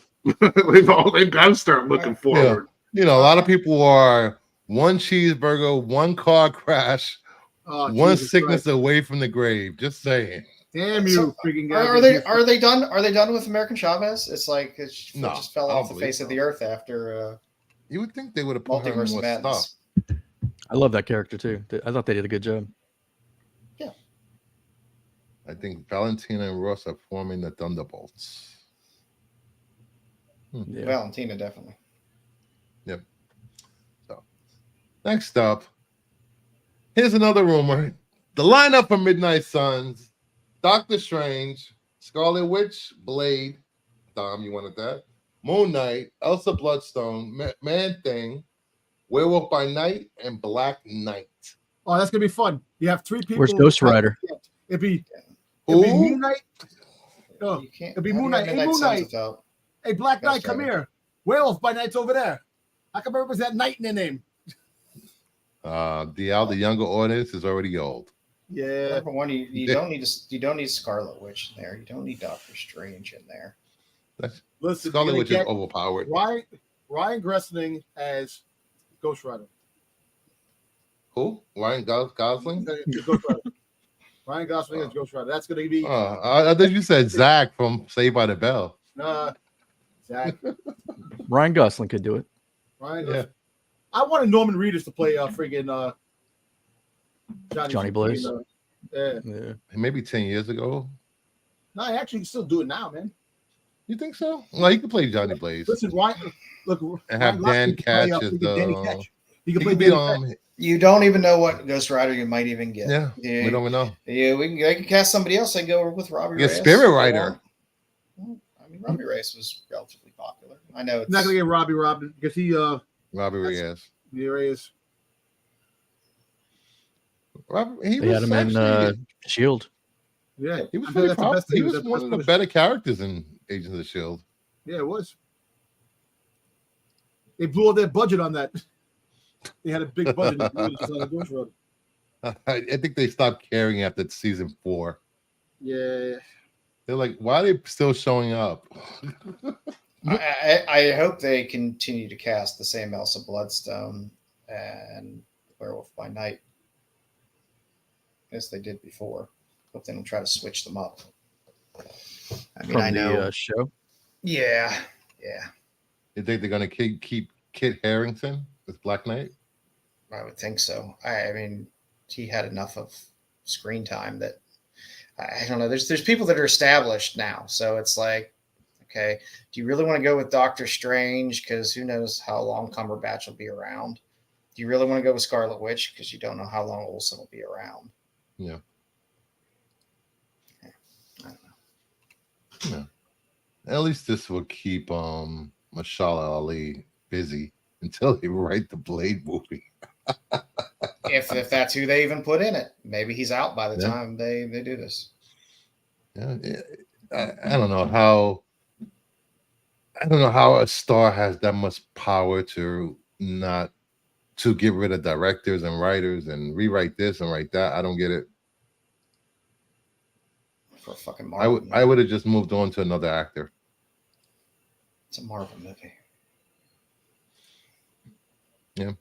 they've got to start looking forward. You know, a lot of people are one cheeseburger, one car crash, Oh, one Jesus sickness Christ. away from the grave. Just saying. Damn So, you, freaking guy. Are they done? Are they done with American Chavez? It's like it No, just fell I off don't the face believe of the earth after You would think they would have put her in Multiverse more of Madness. stuff. I love that character too. I thought they did a good job. I think Valentina and Ross are forming the Thunderbolts. Yeah. Valentina, definitely. Next up, here's another rumor. The lineup for Midnight Suns, Doctor Strange, Scarlet Witch, Blade, Dom, you wanted that? Moon Knight, Elsa Bloodstone, Man-Thing, Werewolf by Night, and Black Knight. Oh, that's gonna be fun. You have three people. Where's Ghost Rider? It'd be Who? Moon Knight. Oh, You can't. it'd be how do Moon you have Knight. Hey, Midnight Moon Suns Knight. without- hey, Black Ghost Knight, come Rider. here. Werewolf by Night's over there. How come everybody's that Knight in their name? The younger audience is already old. Yeah. Number one, you don't need Scarlet Witch in there. You don't need Doctor Strange in there. Listen, Scarlet you're Witch gonna is get overpowered. Ryan Gosling as Ghost Rider. Who? Ryan Gosling? Ghost Rider. Ryan Gosling as Ghost Rider. That's gonna be I thought you said Zach from Saved by the Bell. Zach. Ryan Gosling could do it. Ryan Yeah. Gosling. I wanted Norman Reedus to play friggin' Johnny Blaze. Yeah. Yeah. Maybe 10 years ago. No, I actually can still do it now, man. You think so? No, you can play Johnny Blaze. Listen, Ryan, look, And have Ryan Gosling Dan can play, Catch as friggin' Danny the- Ketch. He He can play could be Danny Ketch. You don't even know what Ghost Rider you might even get. Yeah, we don't even know. Yeah, they can cast somebody else. They go with Robbie Get Reyes. Spirit Rider. Well, I mean, Robbie Reyes was relatively popular. I know it's He's not gonna get Robbie Robin because he Robbie Reyes. here he is. He They was had him in actually- Shield. Yeah, he was I think pretty that's the pop- best He thing. was That's one of the best better characters in Agents of the Shield. Yeah, it was. They blew all their budget on that. They had a big budget. I think they stopped caring after season 4. Yeah. They're like, why are they still showing up? I hope they continue to cast the same Elsa Bloodstone and Werewolf by Night as they did before. Hope they don't try to switch them up. I mean, From I know. the show. Yeah. You think they're gonna keep Kit Harington with Black Knight? I would think so. I mean, he had enough of screen time that I don't know. There's people that are established now, so it's like, okay, do you really want to go with Doctor Strange? Because who knows how long Cumberbatch will be around? Do you really want to go with Scarlet Witch? Because you don't know how long Olsen will be around. Yeah. I don't know. Yeah. At least this will keep Mashallah Ali busy until they write the Blade movie. If that's who they even put in it, maybe he's out by the Yeah. time they do this. Yeah, I don't know how. I don't know how a star has that much power to get rid of directors and writers and rewrite this and write that. I don't get it. For a fucking Marvel movie. I would have just moved on to another actor. It's a Marvel movie. Yeah.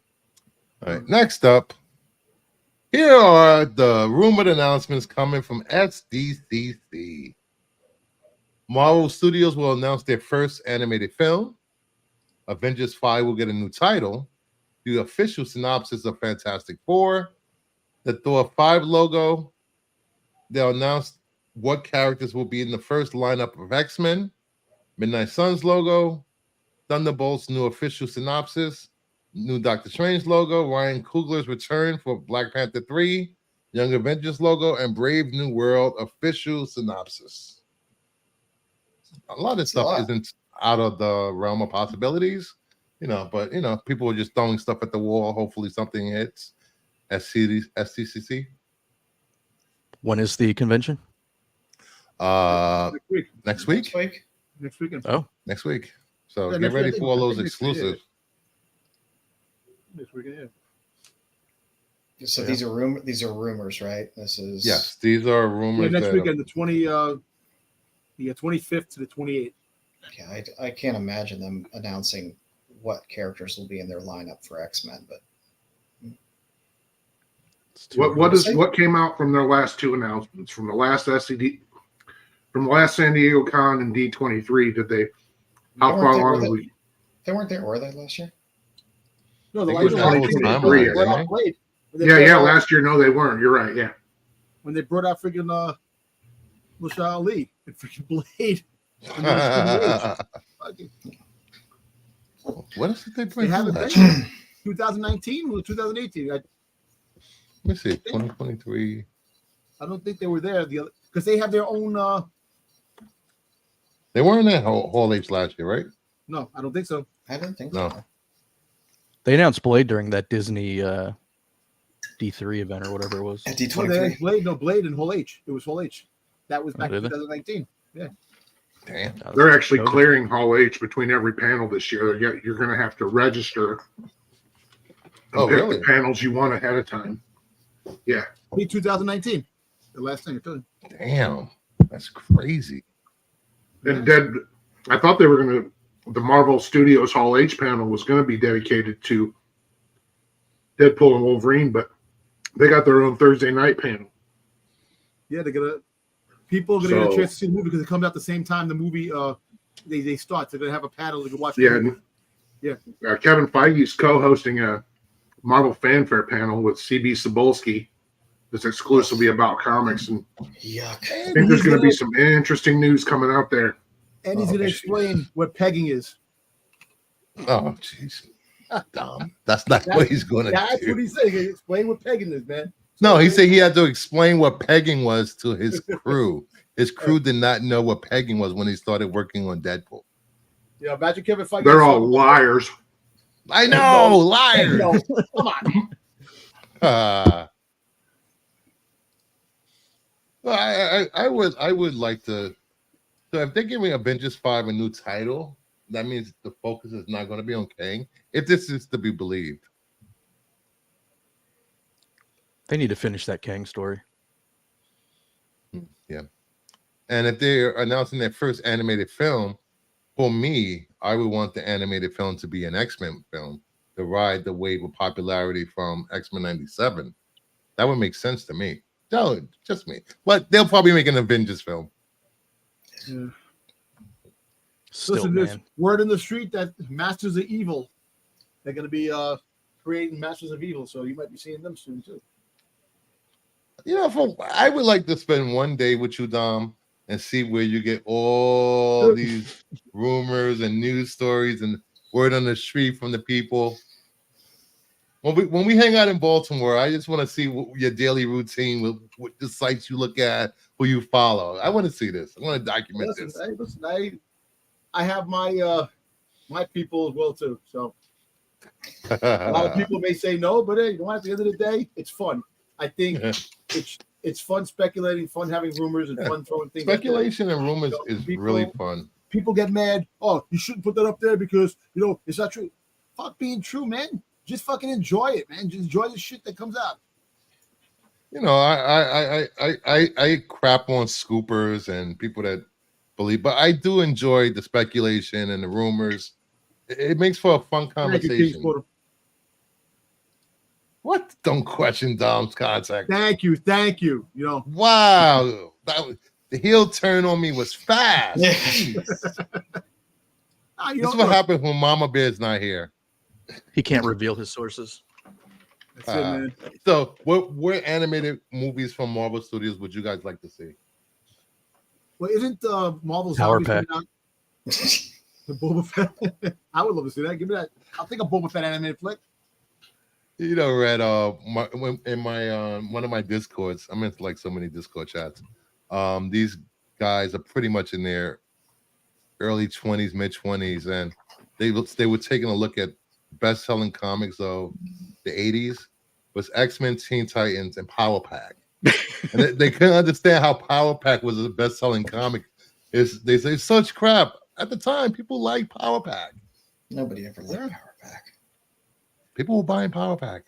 All right. Next up, here are the rumored announcements coming from SDCC. Marvel Studios will announce their first animated film. Avengers 5 will get a new title. The official synopsis of Fantastic Four. The Thor 5 logo. They'll announce what characters will be in the first lineup of X-Men. Midnight Suns logo. Thunderbolts new official synopsis. New Doctor Strange logo. Ryan Coogler's return for Black Panther 3. Young Avengers logo. And Brave New World official synopsis. A lot of stuff isn't out of the realm of possibilities, but people are just throwing stuff at the wall. Hopefully something hits. SCCC. When is the convention? Next week. Next weekend. Oh, Next week. So Yeah, get ready week, for all those next week, exclusives. Next weekend, yeah. So these are rumors, right? This is Yes, these are rumors. Next weekend, the 25th to the 28th. Yeah, I can't imagine them announcing what characters will be in their lineup for X-Men, but what came out from their last two announcements from the last from the last San Diego Con and D23? Did they? How far along are we? They weren't there, were they, last year? No, the I think last it was year. 2023, Yeah, last year. No, they weren't. You're right. Yeah. When they brought out freaking Muhammad Ali and freaking Blade. What else did they They bring? haven't Let been 2019 or 2018. me see. 2023. I don't think they were there because they have their own. They weren't at Hall H last year, right? No, I don't think so. I don't think No. so. they announced Blade during that Disney D3 event or whatever it was. At No, they D23. had Blade and Hall H. It was Hall H. That was back in did they? 2019. Damn. They're actually clearing Hall H between every panel this year. You're going to have to register. Oh, pick really? The panels you want ahead of time. Yeah. 2019. The last thing I told you. Damn. That's crazy. And then I thought they were going to. The Marvel Studios Hall H panel was going to be dedicated to Deadpool and Wolverine, but they got their own Thursday night panel. Yeah, people are gonna get a chance to see the movie because it comes out the same time the movie they start. They're gonna have a panel to watch. Yeah, Kevin Feige's co-hosting a Marvel fanfare panel with CB Cebulski. That's exclusively about comics, and Yuck. I think there's going to be some interesting news coming out there. And he's gonna explain what pegging is. Oh, jeez. Dumb. That's not what he's going to That's do. what he's saying. Explain what pegging is, man. No, he said he had to explain what pegging was to his crew. His crew did not know what pegging was when he started working on Deadpool. Yeah, imagine Kevin Feige. They're all liars. I know, liars. No, come on. I would like to. So if they're giving Avengers 5 a new title, that means the focus is not going to be on Kang. If this is to be believed, They need to finish that Kang story. yeah. And if they're announcing their first animated film, for me, I would want the animated film to be an X-Men film to ride the wave of popularity from X-Men 97. That would make sense to me. No, just me. But they'll probably make an Avengers film. Yeah. Still, Listen, there's man. word in the street that Masters of Evil, they're going to be creating Masters of Evil, so you might be seeing them soon too. You know, I would like to spend one day with you, Dom, and see where you get all these rumors and news stories and word on the street from the people. When we hang out in Baltimore, I just want to see your daily routine with what the sites you look at, who you follow. I want to see this. I want to document this. I have my my people as well too. So a lot of people may say no, but hey, you know what? At the end of the day, it's fun. I think it's fun speculating, fun having rumors, and fun throwing things. Speculation and rumors is really fun. People get mad. Oh, you shouldn't put that up there because it's not true. Fuck being true, man. Just fucking enjoy it, man. Just enjoy the shit that comes out. I crap on scoopers and people that believe, but I do enjoy the speculation and the rumors. It makes for a fun conversation. What? Don't question Dom's contact. Thank you. Wow, the heel turn on me was fast. This is what happens when Mama Bear's not here. He can't reveal his sources. That's it, man. So, what animated movies from Marvel Studios would you guys like to see? Well, isn't Marvel's Power Zombies Pack? coming out? The Boba Fett. I would love to see that. Give me that. I'll think a Boba Fett animated flick. Red. In my one of my Discords, I'm into like so many Discord chats. These guys are pretty much in their early 20s, mid 20s, and they were taking a look at best-selling comics of the 80s was X-Men, Teen Titans, and Power Pack. And they couldn't understand how Power Pack was the best-selling comic. They say such crap. At the time, people liked Power Pack. Nobody ever liked Power Pack. People were buying Power Pack.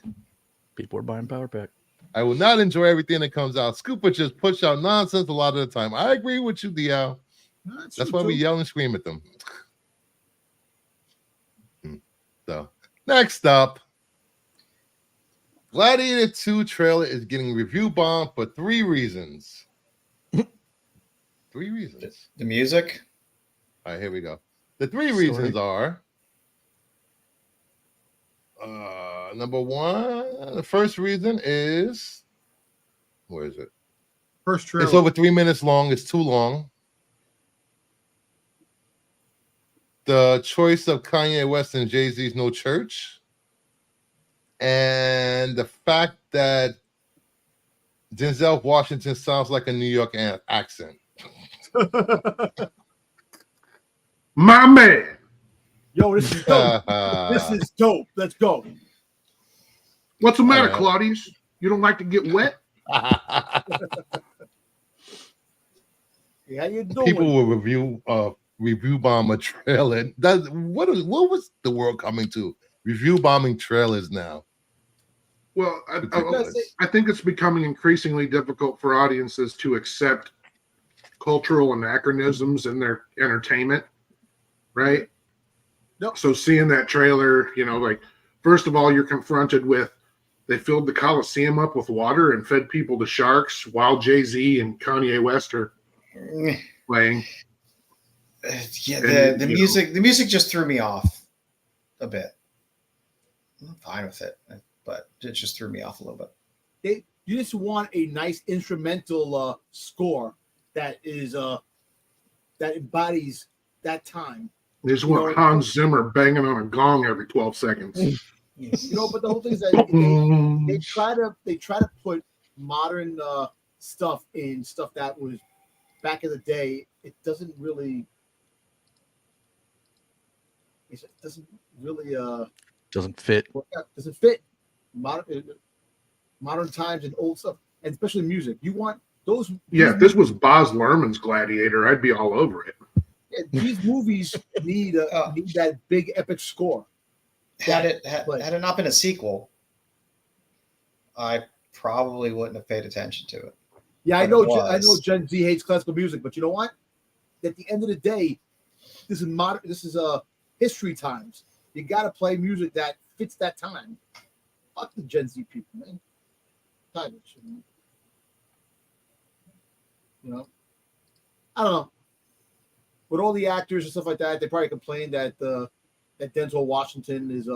People are buying Power Pack. I will not enjoy everything that comes out. Scooper just push out nonsense a lot of the time. I agree with you, DL. That's why we yell and scream at them. So, next up, Gladiator 2 trailer is getting review bombed for 3 reasons. 3 reasons. The music. All right, here we go. The 3 reasons are number 1. The first reason is where is it? First trailer. It's over 3 minutes long. It's too long. The choice of Kanye West and Jay-Z's No Church. And the fact that Denzel Washington sounds like a New York accent. My man. Yo, this is dope. This is dope. Let's go. What's the matter, Claudius? You don't like to get wet? How you doing? People will review bomb a trailer. What was the world coming to? Review bombing trailers now. Well, I think it's becoming increasingly difficult for audiences to accept cultural anachronisms in their entertainment, right? Nope. So seeing that trailer, like, first of all, you're confronted with they filled the Coliseum up with water and fed people to sharks while Jay-Z and Kanye West are playing. The music just threw me off a bit. I'm fine with it, but it just threw me off a little bit. You just want a nice instrumental score that is that embodies that time. They just want Hans Zimmer banging on a gong every 12 seconds. But the whole thing is that they try to put modern stuff in stuff that was back in the day. It doesn't really Doesn't fit. Doesn't fit modern times and old stuff, and especially music. You want those. Yeah, if this was Baz Luhrmann's Gladiator, I'd be all over it. Yeah, these movies need that big epic score. Had it not been a sequel, I probably wouldn't have paid attention to it. Yeah, I know Gen Z hates classical music, but you know what? At the end of the day, This is modern. This is history times. You got to play music that fits that time. Fuck the Gen Z people, man. Tired of that shit, man. You know, I don't know. With all the actors and stuff like that, they probably complain that that Denzel Washington is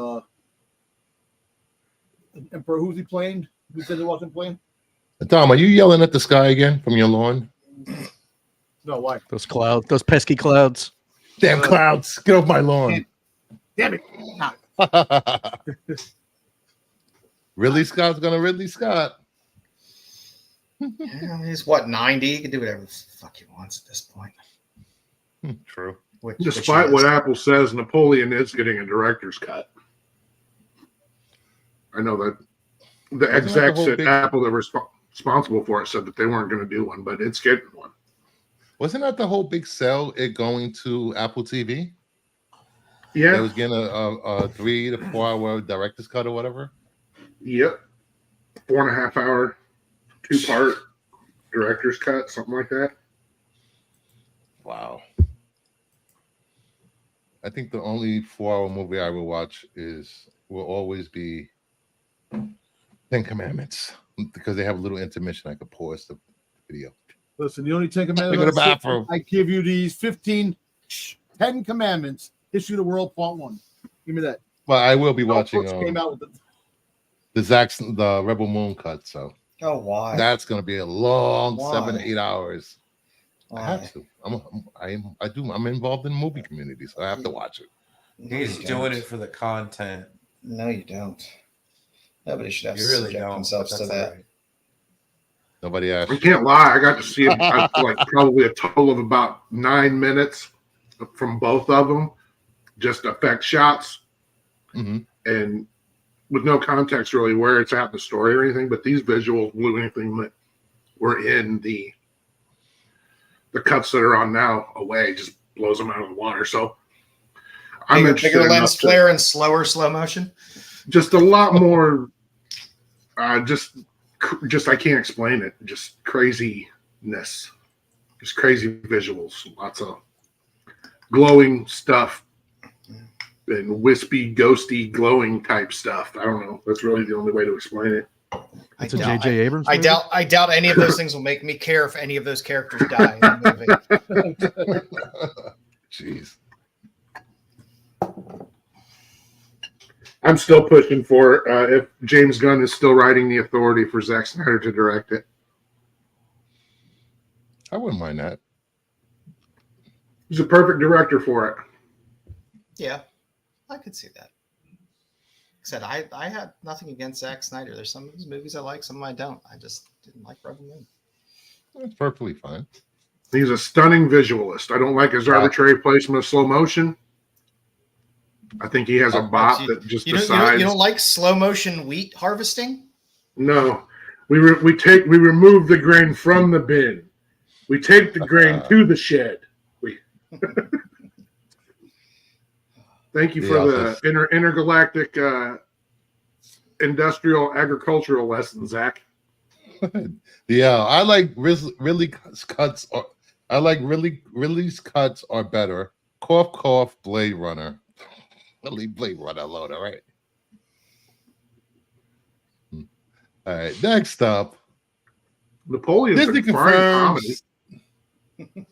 Emperor. Who's he playing? Who's Denzel Washington playing? Tom, are you yelling at the sky again from your lawn? No, why? Those clouds, those pesky clouds. Damn clouds! Get off my lawn! Damn it! Nah. Ridley Scott's gonna Ridley Scott. Yeah, he's what, 90? He can do whatever the fuck he wants at this point. True. Despite what Apple says, Napoleon is getting a director's cut. I know that the execs at Apple that were responsible for it said that they weren't going to do one, but it's getting one. Wasn't that the whole big sell? It going to Apple TV? Yeah, it was getting a 3 to 4 hour director's cut or whatever. Yep, 4.5 hour, 2-part director's cut, something like that. Wow. I think the only 4-hour movie I will watch will always be 10 Commandments, because they have a little intermission. I could pause the video. Listen, the only 10 Go to the commandments bathroom. I give you these 10 commandments. History of the world, part 1. Give me that. Well, I will be watching Came out with the Rebel Moon cut. So Oh, why? that's going to be a long Why? 7 to 8 hours. Why? I have to. I'm involved in the movie community, so I have to watch it. No, He's you doing don't. it for the content. No, you don't. Nobody should have You to really subject don't. themselves but to that's that. all right. Nobody asked. I can't lie. I got to see like probably a total of about 9 minutes from both of them, just effect shots, Mhm. and with no context really where it's at in the story or anything. But these visuals blew anything that were in the cuts that are on now away. Just blows them out of the water. So I'm interested Bigger lens enough to- flare and slower slow motion. just a lot more. Just I can't explain it. Just craziness, just crazy visuals. Lots of glowing stuff and wispy, ghosty, glowing type stuff. I don't know. That's really the only way to explain it. It's a J.J. Abrams I movie? doubt any of those things will make me care if any of those characters die in the movie. Jeez. I'm still pushing for if James Gunn is still writing The Authority for Zack Snyder to direct it. I wouldn't mind that. He's a perfect director for it. Yeah, I could see that. Said I had nothing against Zack Snyder. There's some of his movies I like, some I don't. I just didn't like Rebel Moon. That's perfectly fine. He's a stunning visualist. I don't like his arbitrary placement of slow motion. I think he has a bot that just decides. You don't like slow motion wheat harvesting? No, we remove the grain from the bin. We take the grain to the shed. Thank you for the intergalactic industrial agricultural lesson, Zach. Yeah, I like Ridley's cuts. Ridley's cuts are better. Cough, cough. Blade Runner. Leave Blade Runner alone. All right. All right. Next up, Napoleon's Disney a fine comedy.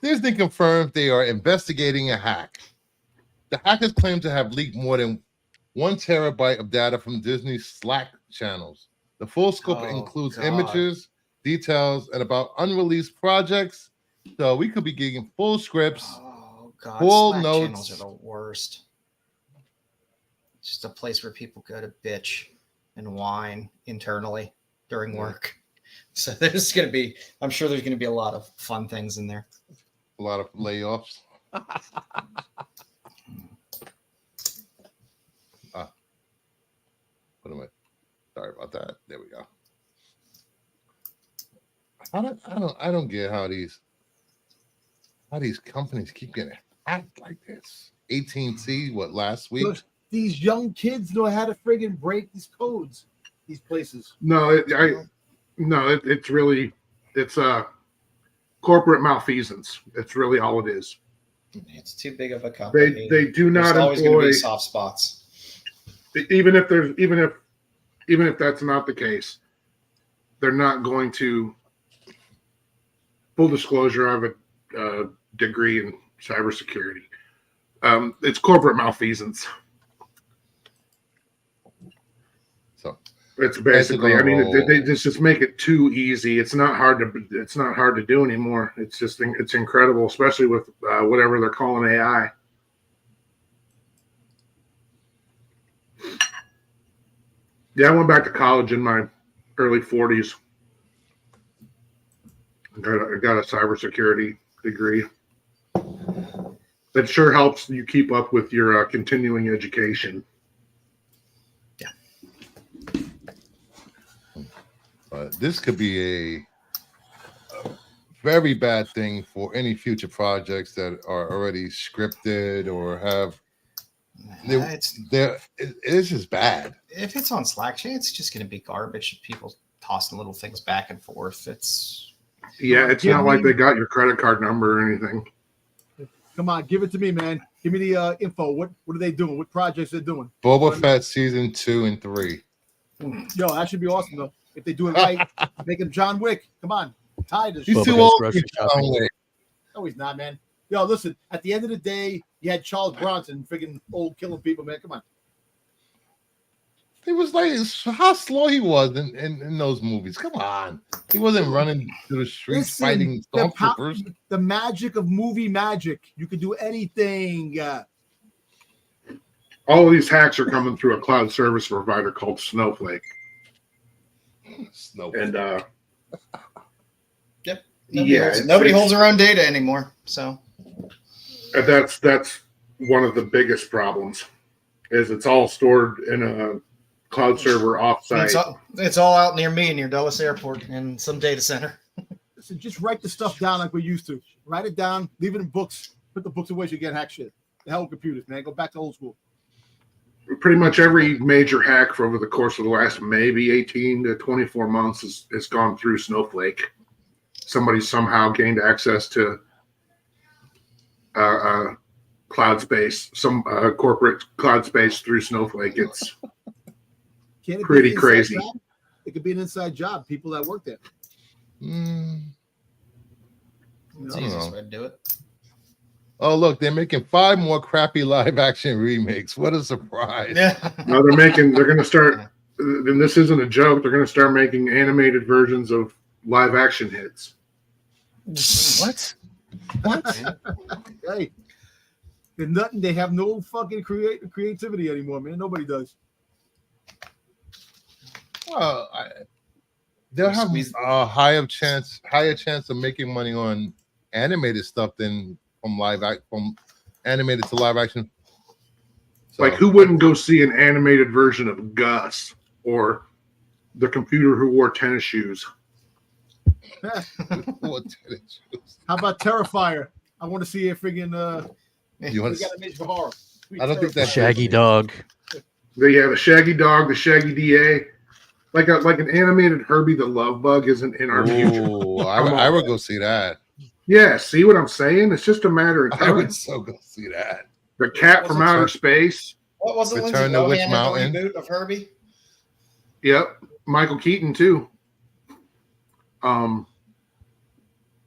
Disney confirms they are investigating a hack. The hackers claim to have leaked more than 1 terabyte of data from Disney's Slack channels. The full scope includes images, details, and about unreleased projects. So we could be getting full scripts, Oh God, full Slack notes. channels are the worst. It's just a place where people go to bitch and whine internally during work. So I'm sure there's gonna be a lot of fun things in there. a lot of layoffs. What am I? Sorry about that. There we go. I don't get how these companies keep getting hacked like this. AT&T, what, last week? Look, these young kids know how to friggin' break these codes, these places. It's really corporate malfeasance. It's really all it is. It's too big of a company. They do not There's always going to employ, be soft spots. even if that's not the case, they're not going to. Full disclosure, I have a degree in cybersecurity. It's corporate malfeasance. So it's basically, I mean, they just make it too easy. It's not hard to do anymore. It's incredible, especially with whatever they're calling AI. Yeah, I went back to college in my early 40s. I got a cybersecurity degree. That sure helps you keep up with your continuing education. Yeah. But this could be a very bad thing for any future projects that are already scripted or have. It's just bad. If it's on Slack, it's just going to be garbage. People tossing little things back and forth. It's not like they got your credit card number or anything. Come on, give it to me, man. Give me the info. What are they doing? What projects they're doing? Boba Fett season 2 and 3. Yo, that should be awesome though. If they do it right, make him John Wick. Come on, tired of He's shit. too old to be John Wick. No, he's not, man. Yo, listen. At the end of the day, you had Charles Bronson, freaking old killing people, man. Come on. He was like how slow he was in those movies. Come on, he wasn't running through the streets fighting stormtroopers. The magic of movie magic. You could do anything. All of these hacks are coming through a cloud service provider called Snowflake. And yep. Nobody Nobody holds their own data anymore. So that's one of the biggest problems. Is it's all stored in a cloud server offsite. It's all out near me near Dulles Airport in some data center. Listen, just write the stuff down like we used to. Write it down, leave it in books, put the books away so you get hack shit. The hell with computers, man. Go back to old school. Pretty much every major hack for over the course of the last maybe 18 to 24 months has gone through Snowflake. Somebody somehow gained access to cloud space, some corporate cloud space through Snowflake. It's pretty crazy. Job? It could be an inside job. People that work there. It's the easiest way to do it. Oh, look, they're making 5 more crappy live action remakes. What a surprise. Yeah. No, they're going to start, and this isn't a joke, they're going to start making animated versions of live action hits. What? Hey, they're nothing. They have no fucking creativity anymore, man. Nobody does. Well, they'll have a higher chance of making money on animated stuff than from animated to live action. So, like, who wouldn't go see an animated version of Gus or the computer who wore tennis shoes? How about Terrifier? I want to see a friggin' you want to make for horror. I don't think that's Shaggy Dog. They have a Shaggy Dog, the Shaggy DA. Like an animated Herbie the Love Bug isn't in our future. I would go see that. Yeah, see what I'm saying? It's just a matter of time. I would so go see that. The Cat from Outer Space. What was it? Return to Witch Mountain. Reboot of Herbie. Yep, Michael Keaton too.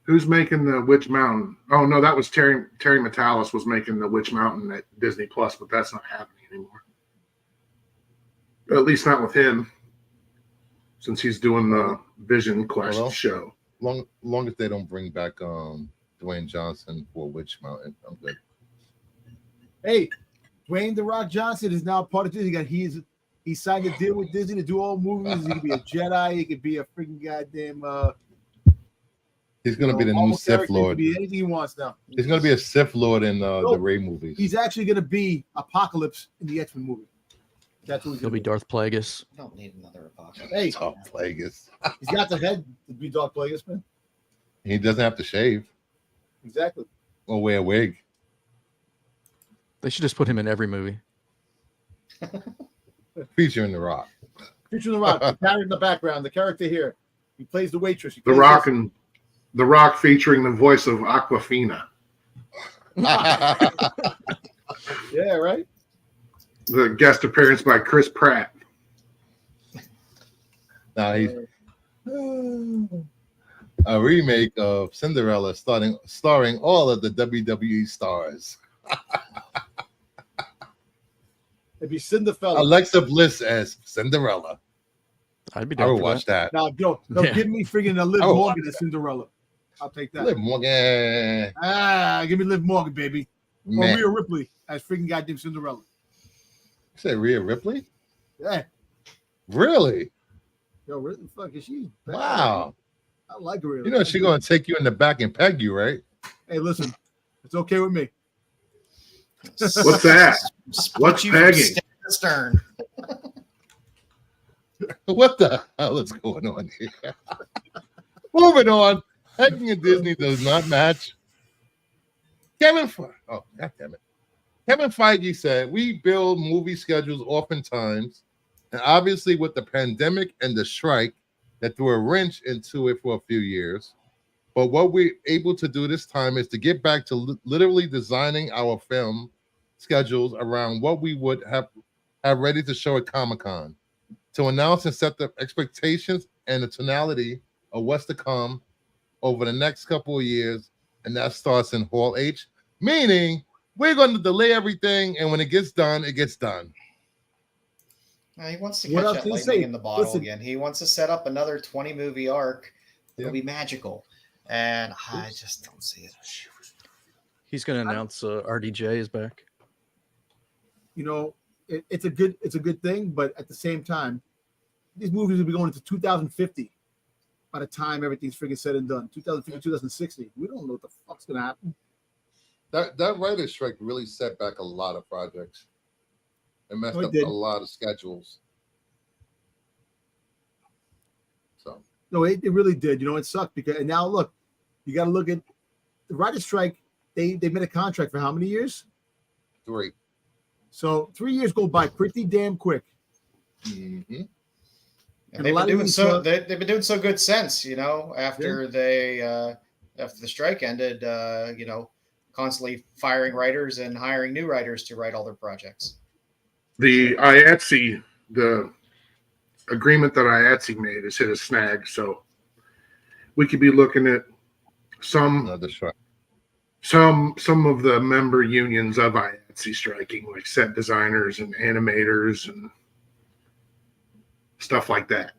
Who's making the Witch Mountain? Oh no, that was Terry Matalas was making the Witch Mountain at Disney Plus, but that's not happening anymore. At least not with him, since he's doing the Vision Quest show. Long as they don't bring back Dwayne Johnson for Witch Mountain, I'm good. Hey, Dwayne The Rock Johnson is now part of Disney. He signed a deal with Disney to do all movies. He could be a Jedi. He could be a freaking goddamn. He's gonna be the new Sith Lord. Be anything he wants now. He's gonna be a Sith Lord in the Rey movies. He's actually gonna be Apocalypse in the X-Men movie. That's what He'll be Darth Plagueis. I don't need another Apocalypse. Hey, Darth Plagueis. He's got the head to be Darth Plagueis, man. He doesn't have to shave Exactly. or wear a wig. They should just put him in every movie. Featuring The Rock. Featuring The Rock. The character in the background. The character here. He plays the waitress. The Rock featuring the voice of Aquafina. Yeah, right. The guest appearance by Chris Pratt. Now he's a remake of Cinderella, starring all of the WWE stars. It'd be Cinderella. Alexa Bliss as Cinderella. I'd be I down would for watch that. Now, no, Yeah. give me freaking a Liv I would Morgan as Cinderella. I'll take that. Liv Morgan. Give me Liv Morgan, baby. Or Man. Rhea Ripley as freaking goddamn Cinderella. You say Rhea Ripley? Yeah. Really? Yo, really? Fuck, is she? bad? Wow. I like her. You know she's gonna take you in the back and peg you, right? Hey, listen, it's okay with me. What's that? What's You from pegging? stem to stern. What the hell is going on here? Moving on. Pegging and Disney does not match. Kevin Feige said we build movie schedules oftentimes, and obviously with the pandemic and the strike that threw a wrench into it for a few years. But what we're able to do this time is to get back to literally designing our film schedules around what we would have ready to show at Comic-Con, to announce and set the expectations and the tonality of what's to come over the next couple of years. And that starts in Hall H, meaning we're going to delay everything. And when it gets done, it gets done. He wants to What catch else that did he lightning say? in the bottle Listen. again. He wants to set up another 20-movie arc. It'll Yep. be magical. And I just don't see it. He's going to announce RDJ is back. You know, it's a good thing, but at the same time, these movies will be going into 2050 by the time everything's freaking said and done. 2050, 2060. We don't know what the fuck's gonna happen. That writer's strike really set back a lot of projects and messed Oh, it up did. a lot of schedules. So No, it really did. You know, it sucked because and now look, you got to look at the writer's strike. They made a contract for how many years? 3. So 3 years go by pretty damn quick. Mm-hmm. And And a lot of these, they've been doing so good since, you know, after after the strike ended, you know, constantly firing writers and hiring new writers to write all their projects. The IATSE, the agreement that IATSE made has hit a snag. So we could be looking at Another strike. some of the member unions of IATSE striking, like set designers and animators and stuff like that.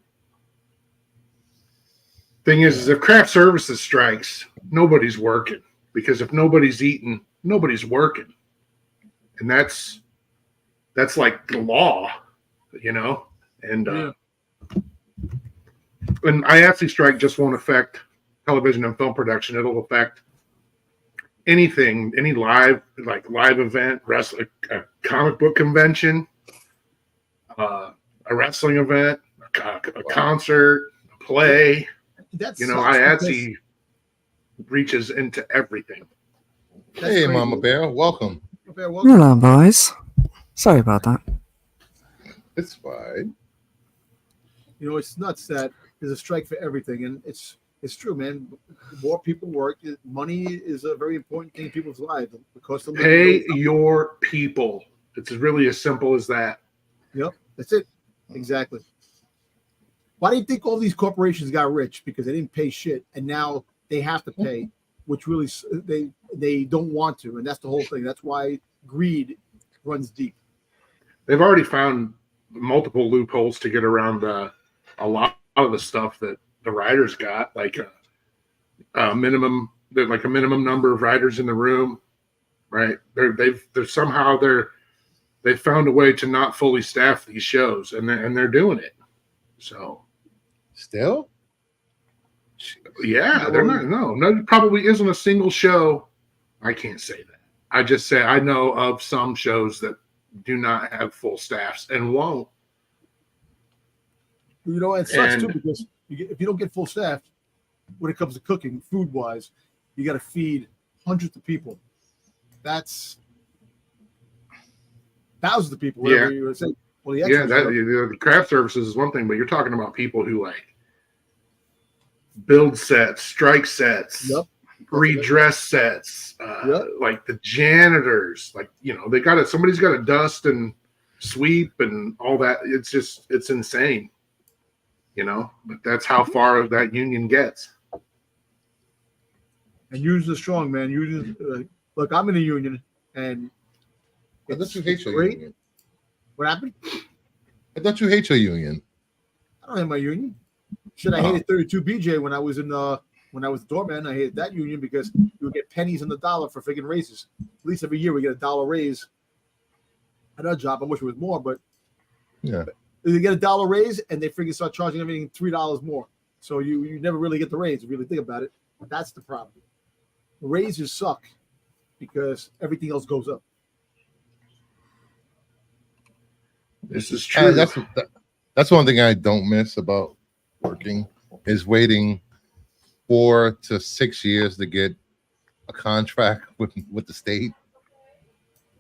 Thing is if craft services strikes, nobody's working, because if nobody's eating, nobody's working, and that's like the law, you know. And and IATSE strike just won't affect television and film production. It'll affect anything, any live event, wrestling, a comic book convention, a wrestling event, a concert, a play. That's You know, IATSE reaches into everything. Hey, Mama Bear, welcome. Hello, boys. Sorry about that. It's fine. You know, it's nuts that there's a strike for everything, and it's true, man. More people work. Money is a very important thing in people's lives. The cost of living Pay goes up. your people. It's really as simple as that. Yep, that's it. Exactly. Why do you think all these corporations got rich? Because they didn't pay shit, and now they have to pay, which really they don't want to, and that's the whole thing. That's why greed runs deep. They've already found multiple loopholes to get around a lot of the stuff that the writers got, like a minimum number of writers in the room, right? They've found a way to not fully staff these shows, and they're doing it. So Still? yeah, they're not. No, probably isn't a single show. I can't say that. I just say I know of some shows that do not have full staffs and won't. You know, it sucks And- too because if you don't get full staff, when it comes to cooking, food wise, you got to feed hundreds of people. That's thousands of people. Whatever you were saying. Well, the Yeah, extras, the craft services is one thing, but you're talking about people who like build sets, strike sets, Yep. redress sets, like the janitors, like they got somebody's got to dust and sweep and all that. It's insane, But that's how far that union gets. And unions are strong, man. Unions, look, I'm in a union, and I thought you hate your union. What happened? I thought you hate your union. I don't hate my union. Shit, I hated 32 BJ when I was when I was doorman. I hated that union because you would get pennies on the dollar for freaking raises. At least every year we get $1 raise. At our job, I wish it was more, but yeah, they get $1 raise and they freaking start charging everything $3 more. So you never really get the raise if you really think about it. That's the problem. Raises suck because everything else goes up. This is true. That's one thing I don't miss about working is waiting 4 to 6 years to get a contract with the state.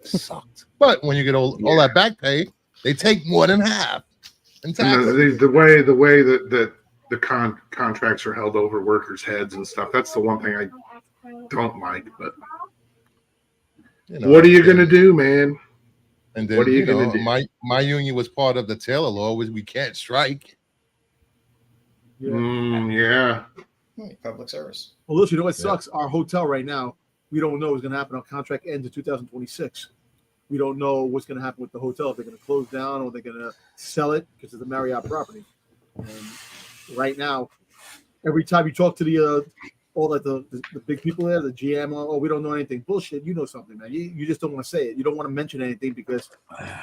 Sucked. But when you get all that back pay, they take more than half in taxes. The way that the contracts are held over workers' heads and stuff. That's the one thing I don't like. But what are you gonna do, man? And then what are you gonna do? My union was part of the Taylor law, was we can't strike. Yeah. Public service. Well, listen, you know what sucks? Our hotel right now, we don't know what's going to happen. Our contract ends in 2026. We don't know what's going to happen with the hotel. If they're going to close down or they're going to sell it because it's a Marriott property. And right now, every time you talk to the big people there, the GM, we don't know anything. Bullshit. You know something, man. You just don't want to say it. You don't want to mention anything because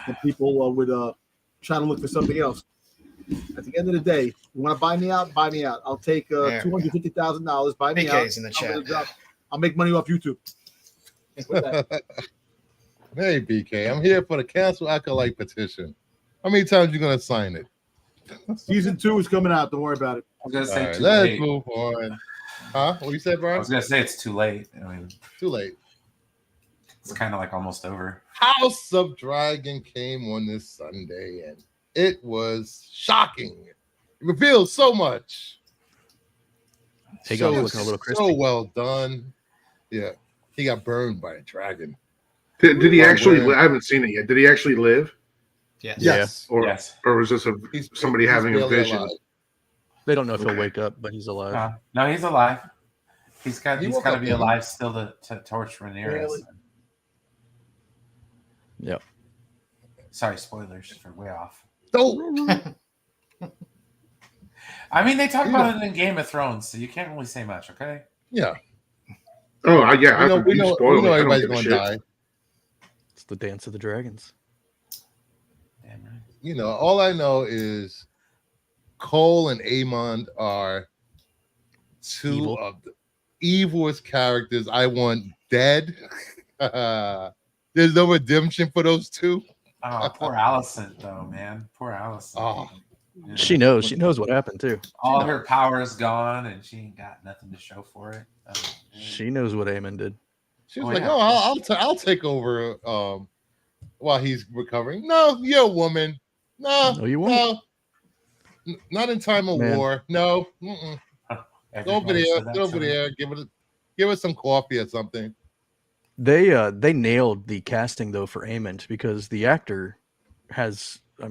the people would try to look for something else. At the end of the day, you want to buy me out? Buy me out. I'll take $250,000. Buy me out. BK's in the chat. I'll make money off YouTube. Hey, BK, I'm here for the cancel Acolyte petition. How many times you gonna sign it? Season 2 is coming out. Don't worry about it. I was gonna say right, let's move on. Huh? What you said, Brian? I was gonna say it's too late. I mean, too late. It's kind of like almost over. House of Dragon came on this Sunday, and it was shocking. It revealed so much. He got looking a little crispy. So well done. Yeah, he got burned by a dragon. Did he actually? I haven't seen it yet. Did he actually live? Yes. Yes. Or was this somebody having a vision? Alive. They don't know if he'll wake up, but he's alive. No, he's alive. He's got to be alive still to torch Rhaenyra. Really? Yep. Sorry, spoilers for way off. Don't. I mean, they talk about it in Game of Thrones, so you can't really say much, okay? Yeah. Oh, yeah. We know everybody's going to die. It's the Dance of the Dragons. Damn right. You know, all I know is Cole and Aemond are two of the evilest characters I want dead. There's no redemption for those two. Oh, poor Alicent, though, man. Poor Alicent. Oh. You know, she knows what happened too. All her power is gone, and she ain't got nothing to show for it. She knows what Aemon did. She was I'll take over while he's recovering. No, you're a woman. No, you won't. No, not in time of war. No. Go over there. Give it some coffee or something. They nailed the casting though for Aemon because the actor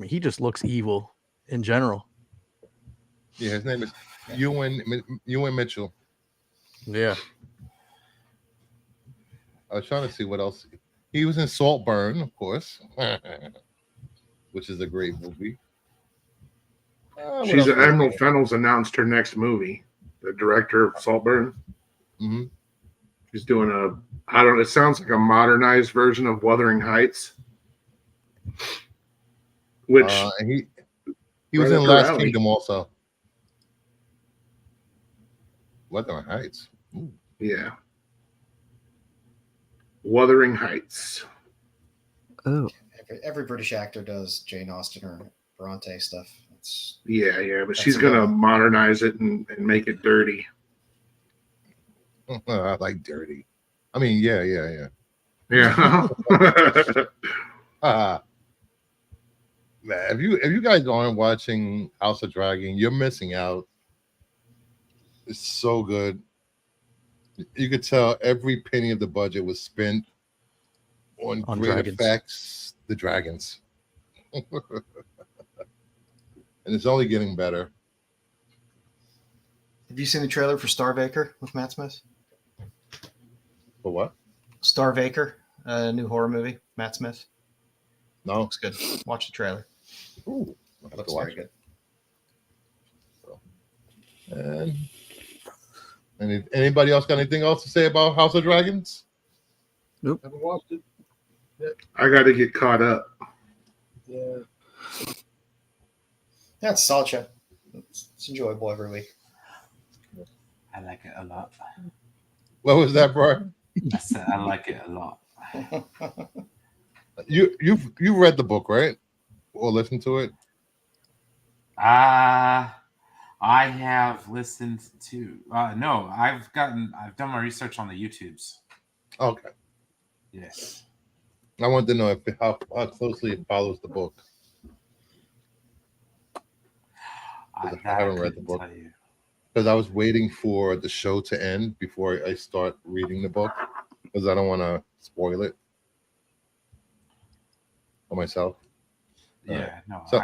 he just looks evil in general. Yeah, his name is Ewan Mitchell. Yeah. I was trying to see what else. He was in Saltburn, of course, which is a great movie. Admiral Fennell's announced her next movie. The director of Saltburn. Mm-hmm. She's doing it sounds like a modernized version of Wuthering Heights. Which he was in Last Kingdom also. Wuthering Heights. Ooh. Yeah. Wuthering Heights. Oh. Every British actor does Jane Austen or Bronte stuff. But she's gonna modernize it and make it dirty. I like dirty. I mean, yeah. Yeah. Man, if you guys aren't watching House of Dragon, you're missing out. It's so good. You could tell every penny of the budget was spent on great dragons. effects, the dragons. And it's only getting better. Have you seen the trailer for Starvaker with Matt Smith? For what? Starvaker, a new horror movie. Matt Smith. No. Looks good. Watch the trailer. Ooh, I'll have Looks to watch very good. And anybody else got anything else to say about House of Dragons? Nope. Haven't watched it. I got to get caught up. Yeah. Yeah, it's a solid show. It's enjoyable every week. I like it a lot. What was that, Brian? I said I like it a lot. You read the book, right? Or listened to it? I have listened to no, I've done my research on the YouTubes. Okay. Yes. I wanted to know how closely it follows the book. I haven't read the book because I was waiting for the show to end before I start reading the book because I don't want to spoil it for myself. Yeah, no, So-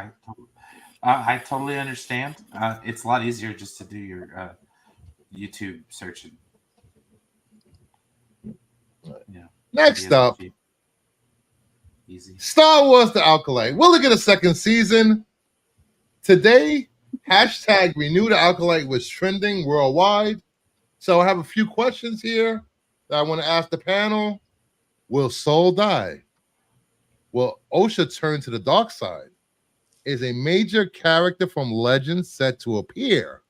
I totally understand. It's a lot easier just to do your YouTube searching. Yeah. Next up, Easy. Star Wars The Acolyte. Will it get a second season? Today, hashtag Renew the Acolyte was trending worldwide. So I have a few questions here that I want to ask the panel. Will Soul die? Will Osha turn to the dark side? Is a major character from Legends set to appear?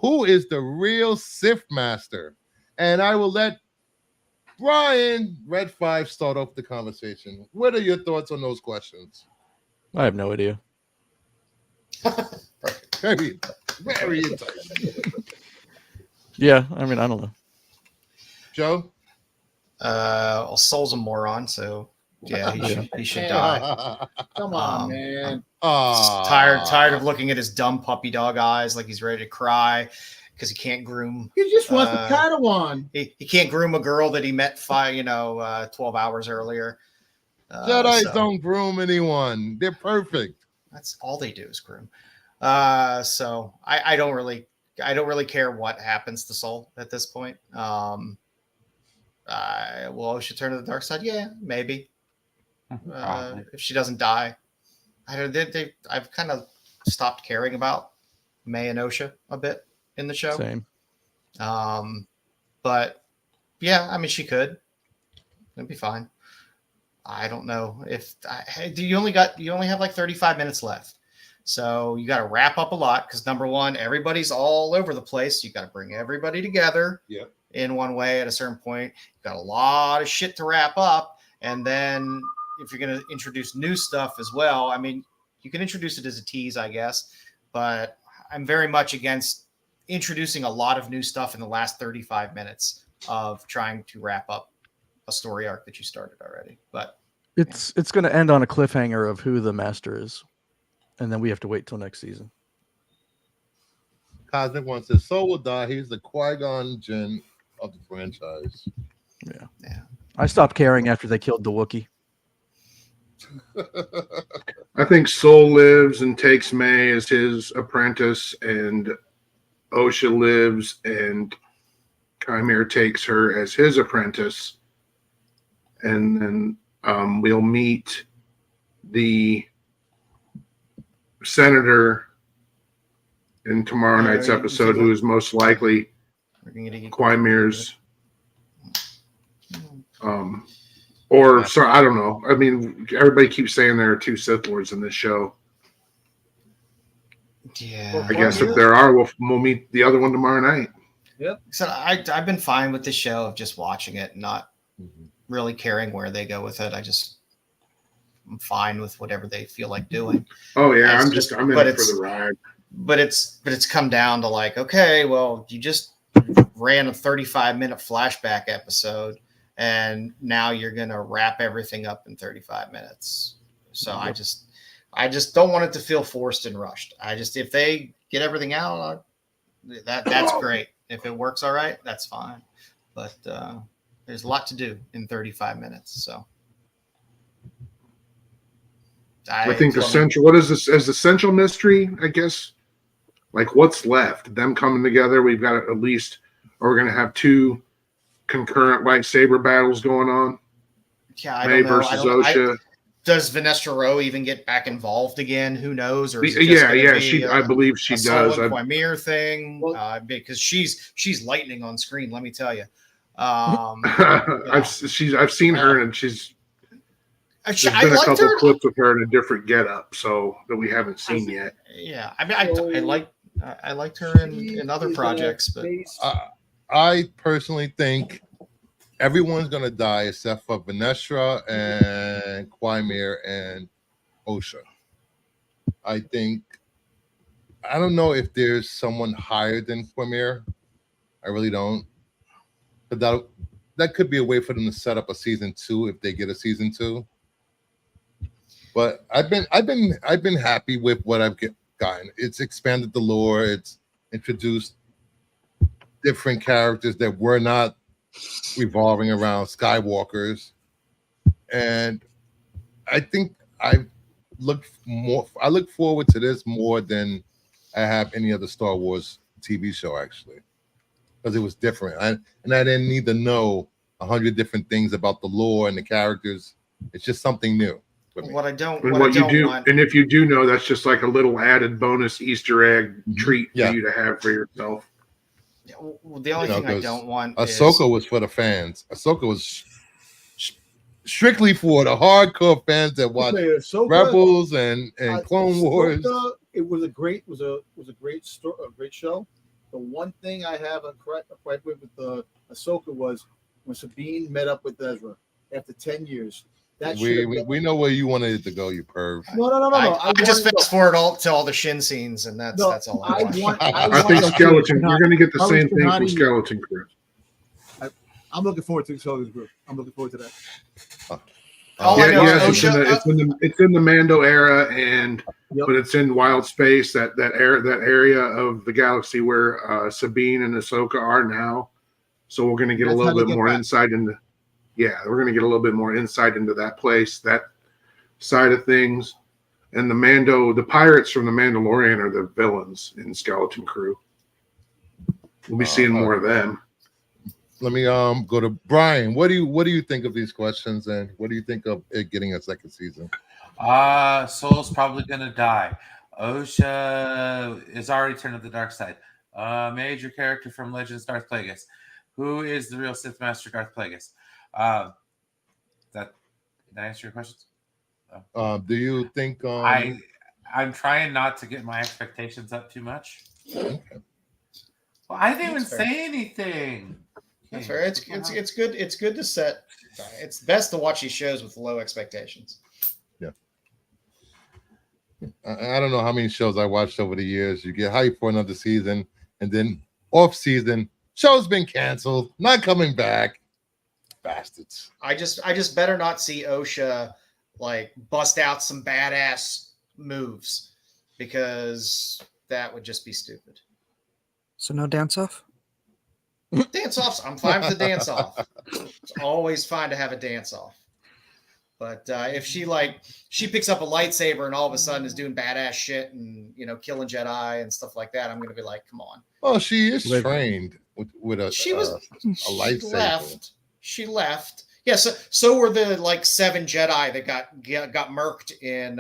Who is the real Sith Master? And I will let Brian, Red 5, start off the conversation. What are your thoughts on those questions? I have no idea. Very, very enticing. Yeah, I mean, I don't know. Joe? Well, Soul's a moron, so yeah, he should die. Come on, man. Tired of looking at his dumb puppy dog eyes like he's ready to cry because he can't groom. He just wants the Padawan. He can't groom a girl that he met 12 hours earlier. Jedi's don't groom anyone. They're perfect. That's all they do is groom. So I don't really care what happens to Soul at this point. Will Osha turn to the dark side? Yeah, maybe. If she doesn't die, I've kind of stopped caring about May and Osha a bit in the show. Same. But yeah, I mean, she could. It'd be fine. I don't know if you only have like 35 minutes left. So you got to wrap up a lot because number one, everybody's all over the place. You got to bring everybody together in one way at a certain point. You got a lot of shit to wrap up. And then if you're going to introduce new stuff as well, I mean, you can introduce it as a tease, I guess, but I'm very much against introducing a lot of new stuff in the last 35 minutes of trying to wrap up a story arc that you started already. But it's going to end on a cliffhanger of who the master is, and then we have to wait till next season. Cosmic One says Soul will die. He's the Qui-Gon Jinn of the franchise. Yeah. I stopped caring after they killed the Wookiee. I think Soul lives and takes May as his apprentice, and Osha lives and Chimera takes her as his apprentice. And then we'll meet the senator in tomorrow night's episode, who is most likely Chimera's sorry, I don't know. I mean, everybody keeps saying there are two Sith Lords in this show. Yeah, I guess if there are, we'll meet the other one tomorrow night. Yep. So I've been fine with this show of just watching it, and not really caring where they go with it. I'm fine with whatever they feel like doing. Oh yeah, I'm in it for the ride. But it's come down to like, okay, well, you just ran a 35-minute flashback episode, and now you're gonna wrap everything up in 35 minutes. So I just don't want it to feel forced and rushed. If they get everything out, that's great. If it works all right, that's fine. but there's a lot to do in 35 minutes. So I think the central, what is this as the central mystery, I guess, like what's left, them coming together. We've got at least, or we're going to have 2 concurrent lightsaber battles going on. Yeah, I May don't know. versus OSHA. Does Vanessa Rowe even get back involved again? Who knows? Or is it She, I believe she does. A Quimere thing, because she's lightning on screen. Let me tell you. I've seen her, and there's been a couple clips with her in a different getup, so that we haven't seen yet. Yeah, I mean, I liked her in other projects, but I personally think everyone's gonna die except for Vanessa and Quimere and OSHA. I don't know if there's someone higher than Quimere. I really don't. But that could be a way for them to set up a season 2 if they get a season 2. But I've been happy with what I've gotten. It's expanded the lore. It's introduced different characters that were not revolving around Skywalkers, and I think I look forward to this more than I have any other Star Wars TV show, actually, because it was different. I didn't need to know 100 different things about the lore and the characters. It's just something new. What I don't want, and if you do know, that's just like a little added bonus Easter egg treat for you to have for yourself. Well, the only thing I don't want Ahsoka was for the fans. Ahsoka was strictly for the hardcore fans that watch Rebels and Clone Wars. It was a great story, a great show. The one thing I have a gripe with Ahsoka was when Sabine met up with Ezra after 10 years. We know where you wanted it to go, you perv. No. I just fast forward to all the Shin scenes, and that's all I want. I think Skeleton. You're going to get the same thing from Skeleton Crew. I'm looking forward to Skeleton Crew. I'm looking forward to that. It's in the Mando era, but it's in wild space, that area of the galaxy where Sabine and Ahsoka are now. So we're going to get a little bit more insight into. Yeah, we're going to get a little bit more insight into that place, that side of things. And the pirates from the Mandalorian are the villains in Skeleton Crew. We'll be seeing more of them. Let me go to Brian. What do you think of these questions, and what do you think of it getting a second season? Soul's probably going to die. OSHA is already turned to the dark side. Major character from Legends, Darth Plagueis. Who is the real Sith Master, Darth Plagueis? Did I answer your questions? Do you think I'm trying not to get my expectations up too much? Okay. Well, I didn't even say anything. That's fair. It's good. It's good to set. It's best to watch these shows with low expectations. Yeah. I don't know how many shows I watched over the years. You get hyped for another season, and then off season, show's been canceled, not coming back. Bastards. I just better not see OSHA like bust out some badass moves, because that would just be stupid. So no dance off? Dance offs. I'm fine with the dance off. It's always fine to have a dance off. But if she picks up a lightsaber and all of a sudden is doing badass shit and killing Jedi and stuff like that, I'm gonna be like, come on. Well, she is trained with a lightsaber. She left. Yeah, so were the 7 Jedi that got murked in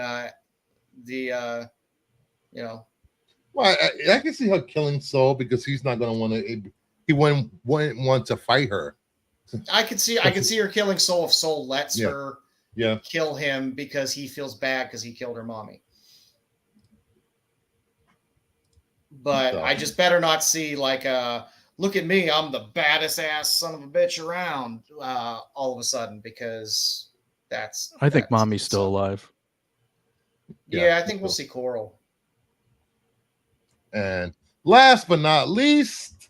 Well, I can see her killing Soul because he's not going to want to. He wouldn't want to fight her. I could see her killing Soul if Soul lets her kill him because he feels bad because he killed her mommy. But I just better not see look at me, I'm the baddest ass son of a bitch around all of a sudden, because I think mommy's still alive. Yeah, I think we'll see Coral. And last but not least,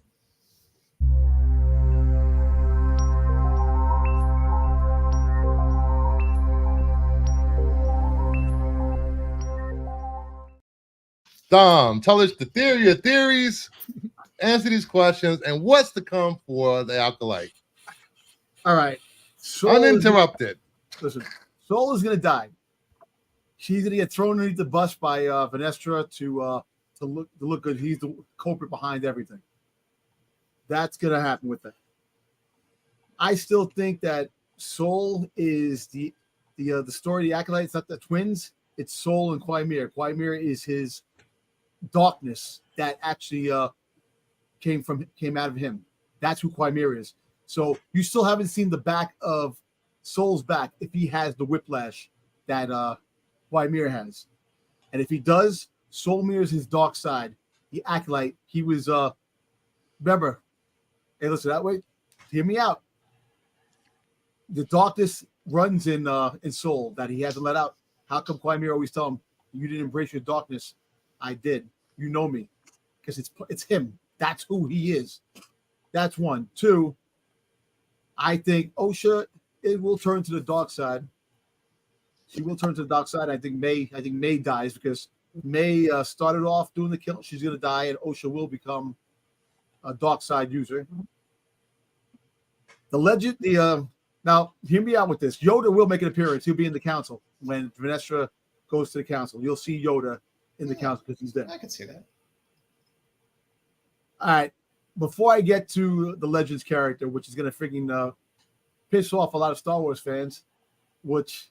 Dom, tell us your theories Answer these questions and what's to come for the Acolyte. All right. Uninterrupted. Listen, Soul is going to die. She's going to get thrown underneath the bus by Venestra to look good. He's the culprit behind everything. That's going to happen with that. I still think that Soul is the story of the Acolyte. It's not the twins. It's Soul and Quaimir. Quaimir is his darkness that actually came out of him. That's who Quaimir is. So you still haven't seen the back of Soul's back if he has the whiplash that Quaimir has. And if he does, Soulmir is his dark side. The Acolyte, he was remember, hey, listen, that way, hear me out. The darkness runs in Soul that he hasn't let out. How come Quaimir always tell him, you didn't embrace your darkness? I did. You know me. Because it's him. That's who he is. That's one. Two, I think Osha it will turn to the dark side. She will turn to the dark side. I think May dies because May started off doing the kill. She's gonna die, and Osha will become a dark side user. The legend, now hear me out with this. Yoda will make an appearance. He'll be in the council when Venestra goes to the council. You'll see Yoda in the council because he's there. I can see that. All right. Before I get to the Legends character, which is gonna freaking piss off a lot of Star Wars fans, which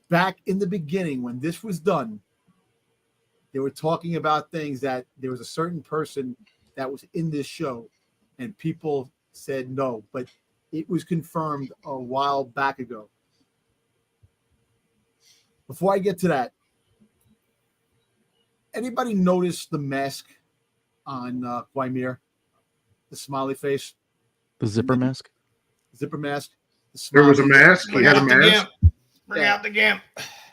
back in the beginning when this was done, they were talking about things that there was a certain person that was in this show, and people said no, but it was confirmed a while back ago. Before I get to that, anybody notice the mask on Quaimir? The smiley face? The zipper mask? Zipper mask? There was a mask? He had a mask? Bring out the Gimp.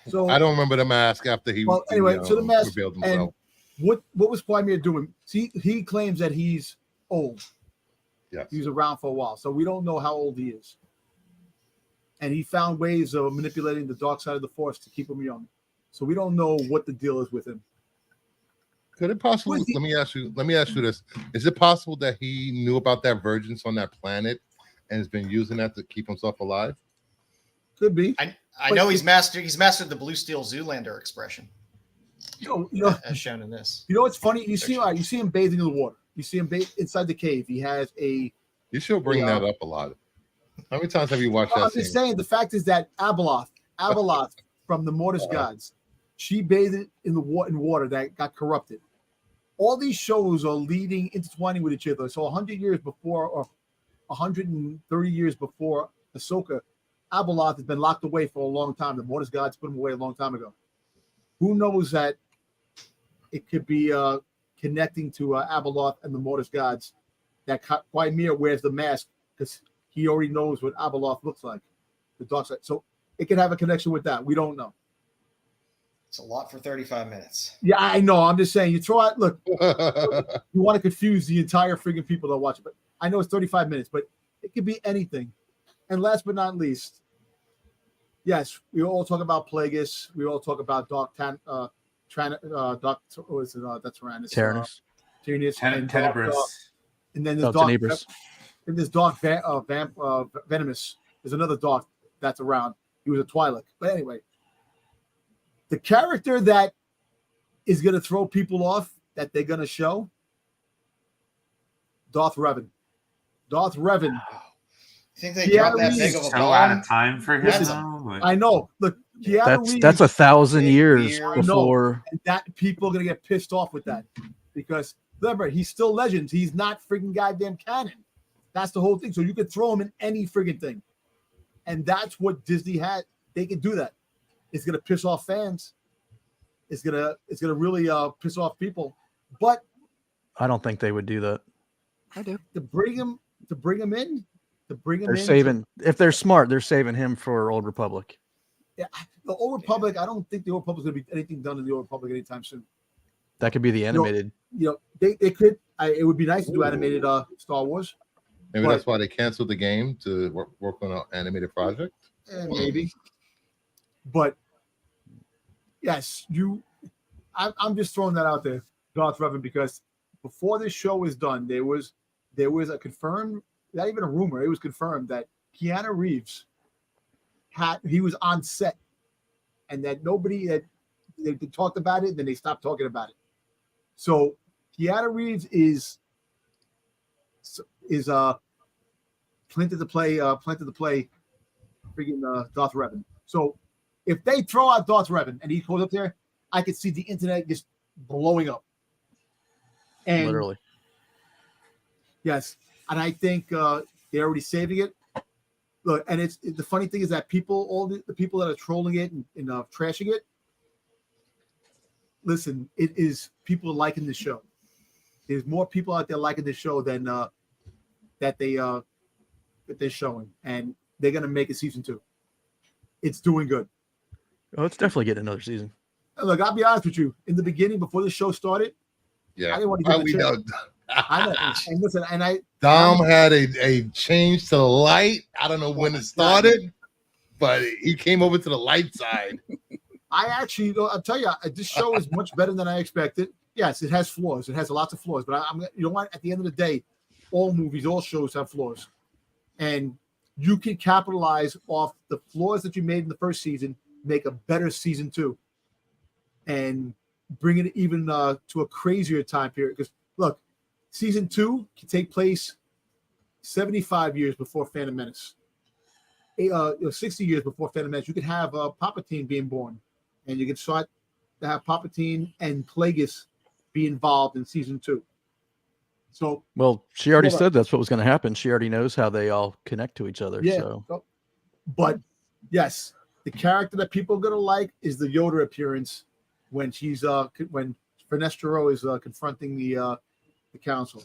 So I don't remember the mask after he so the mask revealed and himself. what was Quaimir doing? See, he claims that he's old. Yes. He was around for a while, so we don't know how old he is. And he found ways of manipulating the dark side of the Force to keep him young. So we don't know what the deal is with him. Could it possibly? Let me ask you this: is it possible that he knew about that vergence on that planet and has been using that to keep himself alive? Could be. I know he's mastered the Blue Steel Zoolander expression. You know, As shown in this. You know what's funny? You see him bathing in the water. You see him inside the cave. He has a. You should bring that up a lot. How many times have you watched that? I'm just saying. The fact is that Abeloth from the Mortis gods, she bathed in the water that got corrupted. All these shows are intertwining with each other. So 100 years before, or 130 years before Ahsoka, Abeloth has been locked away for a long time. The Mortis gods put him away a long time ago. Who knows that it could be connecting to Abeloth and the Mortis gods, that Quaimir wears the mask because he already knows what Abeloth looks like, the dark side. So it could have a connection with that. We don't know. It's a lot for 35 minutes. Yeah, I know. I'm just saying. You throw out. Look, you want to confuse the entire freaking people that watch it, but I know it's 35 minutes, but it could be anything. And last but not least, yes, we all talk about Plagueis. We all talk about Tyrannus. Tenebrous. And then there's Tenebrous. And there's Dark Venomous. There's another Dark that's around. He was a Twi'lek. But anyway, the character that is going to throw people off that they're going to show, Darth Revan. Darth Revan. You think they dropped that big of a so out of time for him? I know. Look, that's 1,000 years before. And that people are going to get pissed off with that because remember, he's still Legends. He's not freaking goddamn canon. That's the whole thing. So you could throw him in any freaking thing. And that's what Disney had. They can do that. It's gonna piss off fans. It's gonna really piss off people. But I don't think they would do that. I do. To bring him in. They're saving. If they're smart, they're saving him for Old Republic. Yeah, the Old Republic. I don't think the Old Republic's gonna be anything done in the Old Republic anytime soon. That could be the animated. They could. It would be nice to do animated Star Wars. Maybe that's why they canceled the game to work on an animated project. Maybe. But yes, I'm just throwing that out there, Darth Revan, because before this show was done, there was a confirmed, not even a rumor, it was confirmed that Keanu Reeves he was on set, and that nobody had they talked about it, then they stopped talking about it. So Keanu Reeves is planted to play freaking Darth Revan. So if they throw out Darth Revan and he goes up there, I could see the internet just blowing up. And Literally. yes, and I think they're already saving it. Look, and the funny thing is that all the people that are trolling it and trashing it, listen, it is people liking the show. There's more people out there liking the show than that they're showing, and they're gonna make a season 2. It's doing good. Oh, it's definitely getting another season. Look, I'll be honest with you. In the beginning, before the show started, Yeah, I didn't want to give it a chance. I know. And listen, Dom had a change to the light. I don't know when it started, but he came over to the light side. I actually, I'll tell you, this show is much better than I expected. Yes, it has flaws. It has lots of flaws, but you know what? At the end of the day, all movies, all shows have flaws, and you can capitalize off the flaws that you made in the first season, make a better season 2, and bring it even to a crazier time period. Because look, season 2 can take place 75 years before Phantom Menace. 60 years before Phantom Menace, you could have Palpatine being born, and you can start to have Palpatine and Plagueis be involved in season 2. So, well, she already said that's what was going to happen. She already knows how they all connect to each other. Yeah, so. But yes, the character that people are going to like is the Yoda appearance when when Sinestro is confronting the council.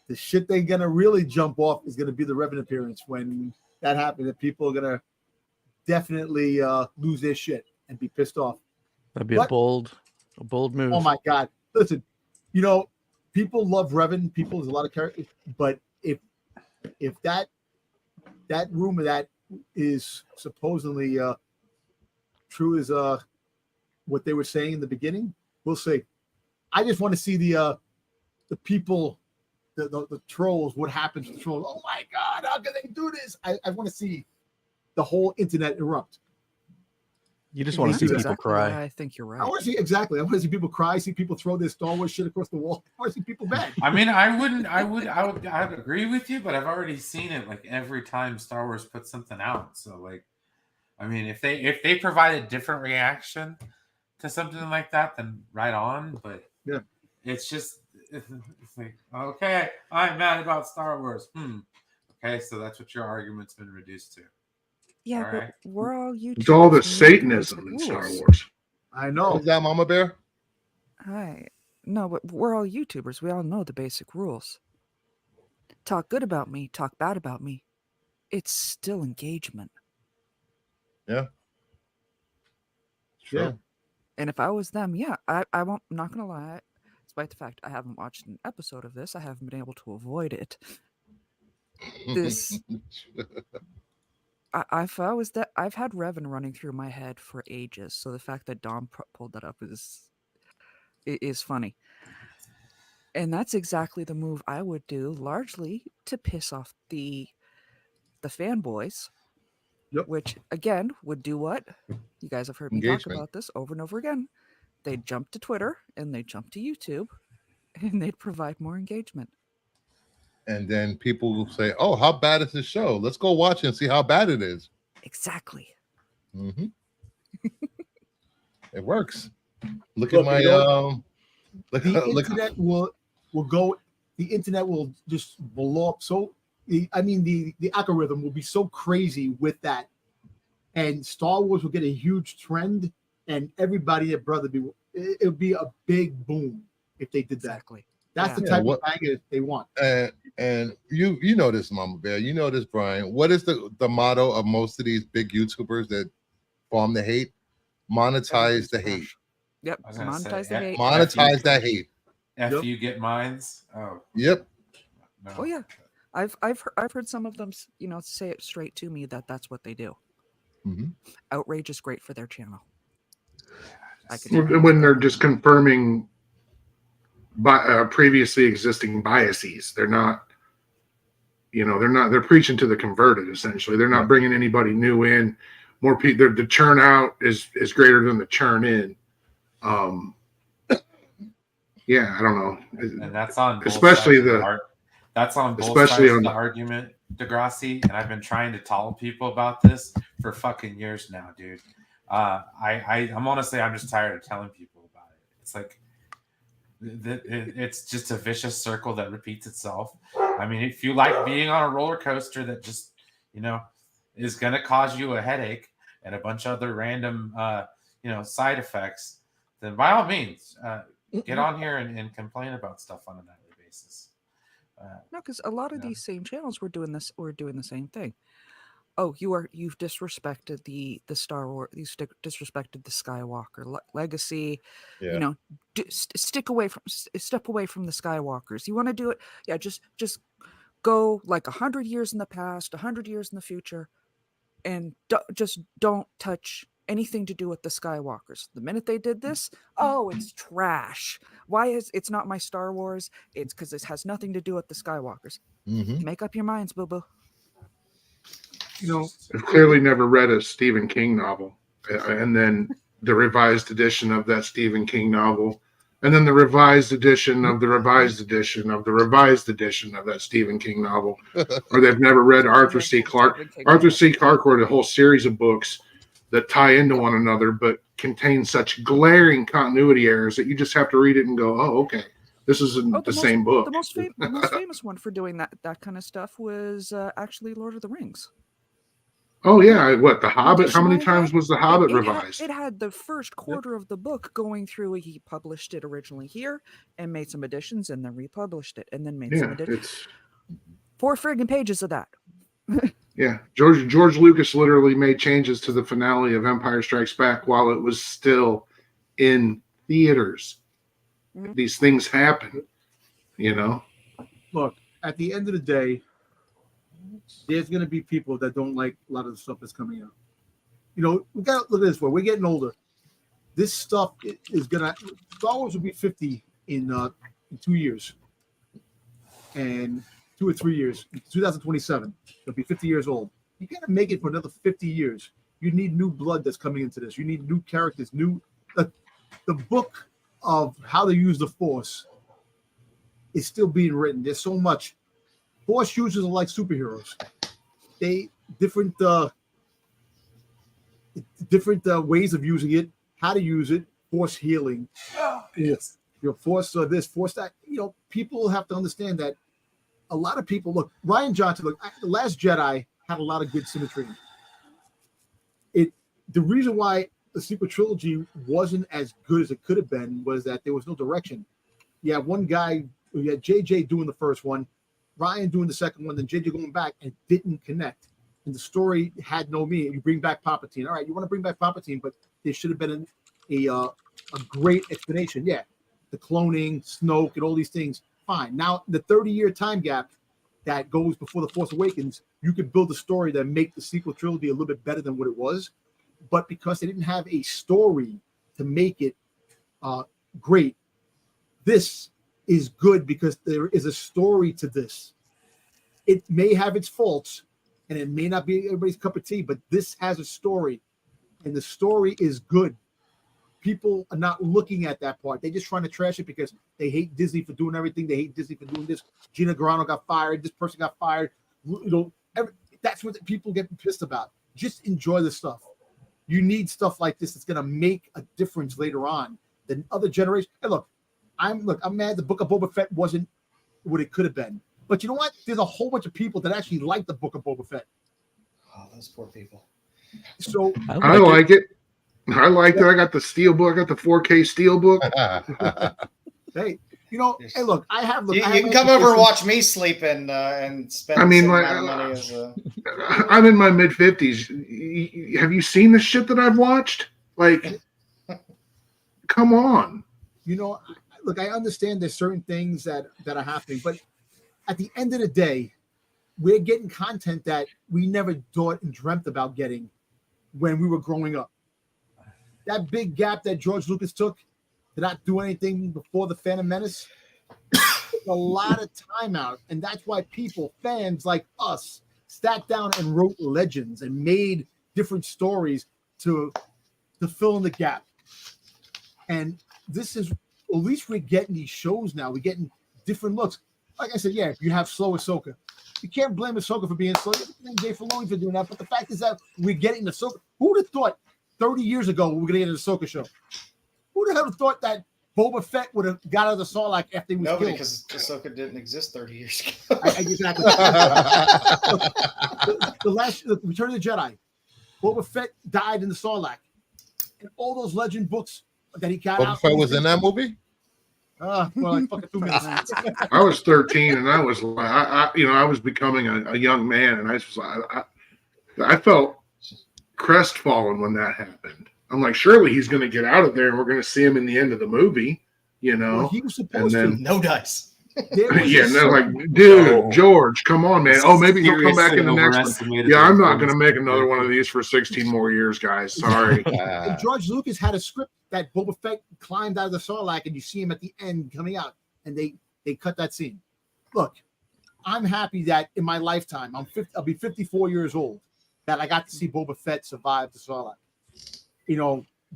The shit they're going to really jump off is going to be the Revan appearance when that happens. That people are going to definitely lose their shit and be pissed off. That'd be a bold move. Oh my God! Listen, people love Revan. There's a lot of characters, but if that rumor that is supposedly true as what they were saying in the beginning, we'll see. I just want to see the people, the trolls. What happens to the trolls? Oh my God! How can they do this? I want to see the whole internet erupt. You just want to see people cry. I think you're right. I want to see exactly. I want to see people cry. See people throw their Star Wars shit across the wall. I want to see people mad. I mean, I'd agree with you, but I've already seen it like every time Star Wars puts something out. So like, I mean, if they provide a different reaction to something like that, then right on. But yeah, it's just it's like, okay, I'm mad about Star Wars. Okay, so that's what your argument's been reduced to. Yeah, all but right. we're all YouTubers. It's all the Satanism in Star Wars. I know. Is that Mama Bear? Hi. No, but we're all YouTubers. We all know the basic rules. Talk good about me, talk bad about me. It's still engagement. Yeah. Sure. Yeah. And if I was them, I won't. I'm not gonna lie. Despite the fact I haven't watched an episode of this, I haven't been able to avoid it. This. If I was that, I've had Revan running through my head for ages. So the fact that Dom pulled that up is funny, and that's exactly the move I would do, largely to piss off the fanboys. Yep. Which again would do what? You guys have heard me talk Engagement. about this over and over again. They'd jump to Twitter and they'd jump to YouTube, and they'd provide more engagement. And then people will say, "Oh, how bad is this show? Let's go watch it and see how bad it is." Exactly. Mm-hmm. It works. Look at my the internet will go. The internet will just blow up. So the algorithm will be so crazy with that, and Star Wars will get a huge trend, and everybody at Brother it would be a big boom if they did that. Exactly. That's the type of banger they want. And you know this, Mama Bear. You know this, Brian. What is the motto of most of these big YouTubers that farm the hate? Monetize the hate. Yep. Monetize the hate. Monetize that hate. If you get mines. Oh. Yep. No. Oh yeah. I've heard some of them, say it straight to me that's what they do. Mm-hmm. Outrage is great for their channel. When they're just confirming previously existing biases. They're not, they're preaching to the converted, essentially. They're not bringing anybody new in. More people, the churn out is greater than the churn in. Yeah, I don't know. And that's on both especially sides the that's on both especially sides on of the argument, Degrassi. And I've been trying to tell people about this for fucking years now, dude. I'm honestly, I'm just tired of telling people about it. It's like it's just a vicious circle that repeats itself. I mean, if you like being on a roller coaster that just, is going to cause you a headache and a bunch of other random, side effects, then by all means, get on here and complain about stuff on a nightly basis. No, because a lot of these same channels were doing this. Were doing the same thing. Oh, you've disrespected the Star Wars. You disrespected the Skywalker legacy. Yeah. Step away from the Skywalkers. You want to do it? Yeah, just go like 100 years in the past, 100 years in the future, and just don't touch anything to do with the Skywalkers. The minute they did this, oh, it's trash. Why is it's not my Star Wars? It's because this has nothing to do with the Skywalkers. Mm-hmm. Make up your minds, boo boo. I've clearly never read a Stephen King novel, and then the revised edition of that Stephen King novel, and then the revised edition of the revised edition of the revised edition of that Stephen King novel, or they've never read Arthur C. Clarke. Arthur C. Clarke wrote a whole series of books that tie into one another, but contain such glaring continuity errors that you just have to read it and go, "Oh, okay, this isn't the same book." The most famous one for doing that kind of stuff was actually Lord of the Rings. Oh yeah, what, The Hobbit? How many times was The Hobbit revised? It had the first quarter of the book going through. He published it originally here and made some additions, and then republished it, and then made some additions. It's 4 friggin' pages of that. yeah. George Lucas literally made changes to the finale of Empire Strikes Back while it was still in theaters. Mm-hmm. These things happen, Look, at the end of the day, there's going to be people that don't like a lot of the stuff that's coming out. We got to look at this way. We're getting older. This stuff is going to... Star Wars will be 50 in 2 years. And 2 or 3 years. In 2027, it'll be 50 years old. You got to make it for another 50 years. You need new blood that's coming into this. You need new characters, the book of how to use the Force is still being written. There's so much. Force users are like superheroes. They different ways of using it, how to use it, Force healing. Yes. Force this, Force that. People have to understand that a lot of people look. Rian Johnson, The Last Jedi had a lot of good symmetry. The reason why the sequel trilogy wasn't as good as it could have been was that there was no direction. You had one guy, you had JJ doing the first one, Ryan doing the second one, then JJ going back, and didn't connect. And the story had no meaning. You bring back Palpatine. All right, you want to bring back Palpatine, but there should have been a great explanation. Yeah, the cloning, Snoke, and all these things. Fine. Now, the 30-year time gap that goes before The Force Awakens, you could build a story that make the sequel trilogy a little bit better than what it was. But because they didn't have a story to make it great, this is good because there is a story to this. It may have its faults, and it may not be everybody's cup of tea, but this has a story, and the story is good. People are not looking at that part. They're just trying to trash it because they hate Disney for doing everything. They hate Disney for doing this. Gina Carano got fired. This person got fired. That's what people get pissed about. Just enjoy the stuff. You need stuff like this that's going to make a difference later on than other generations. And look, I'm mad the Book of Boba Fett wasn't what it could have been. But you know what? There's a whole bunch of people that actually like the Book of Boba Fett. Oh, those poor people. So I like it. I like it. I got the steel book. I got the 4K steel book. Hey, hey, look, I have. You can come over and watch me sleep and spend. I mean, the same amount of money as, I'm in my mid-50s. Have you seen the shit that I've watched? Like, come on. Look, I understand there's certain things that are happening, but at the end of the day, we're getting content that we never thought and dreamt about getting when we were growing up. That big gap that George Lucas took to not do anything before the Phantom Menace, a lot of time out, and that's why fans like us, sat down and wrote legends and made different stories to fill in the gap. And this is, at least we're getting these shows now. We're getting different looks. Like I said, yeah, you have slow Ahsoka. You can't blame Ahsoka for being slow. You can't blame Dave Filoni for doing that. But the fact is that we're getting Ahsoka. Who would have thought 30 years ago we were going to get an Ahsoka show? Who would have thought that Boba Fett would have got out of the Sarlacc after he was Nobody, killed? because Ahsoka didn't exist 30 years ago. Exactly. the Return of the Jedi. Boba Fett died in the Sarlacc. And all those legend books that he got out. Boba Fett was in that movie? For like fucking 2 minutes. I was 13, and I was becoming a young man, and I felt crestfallen when that happened. I'm like, surely he's going to get out of there, and we're going to see him in the end of the movie, Well, he was supposed to. No dice. Yeah, and they're like, dude, George, come on, man. Oh, maybe he'll come back in the next one. Yeah, I'm not going to make another one of these for 16 more years, guys. Sorry. And George Lucas had a script that Boba Fett climbed out of the Sarlacc, and you see him at the end coming out, and they cut that scene. Look, I'm happy that in my lifetime, I'll be 54 years old, that I got to see Boba Fett survive the Sarlacc.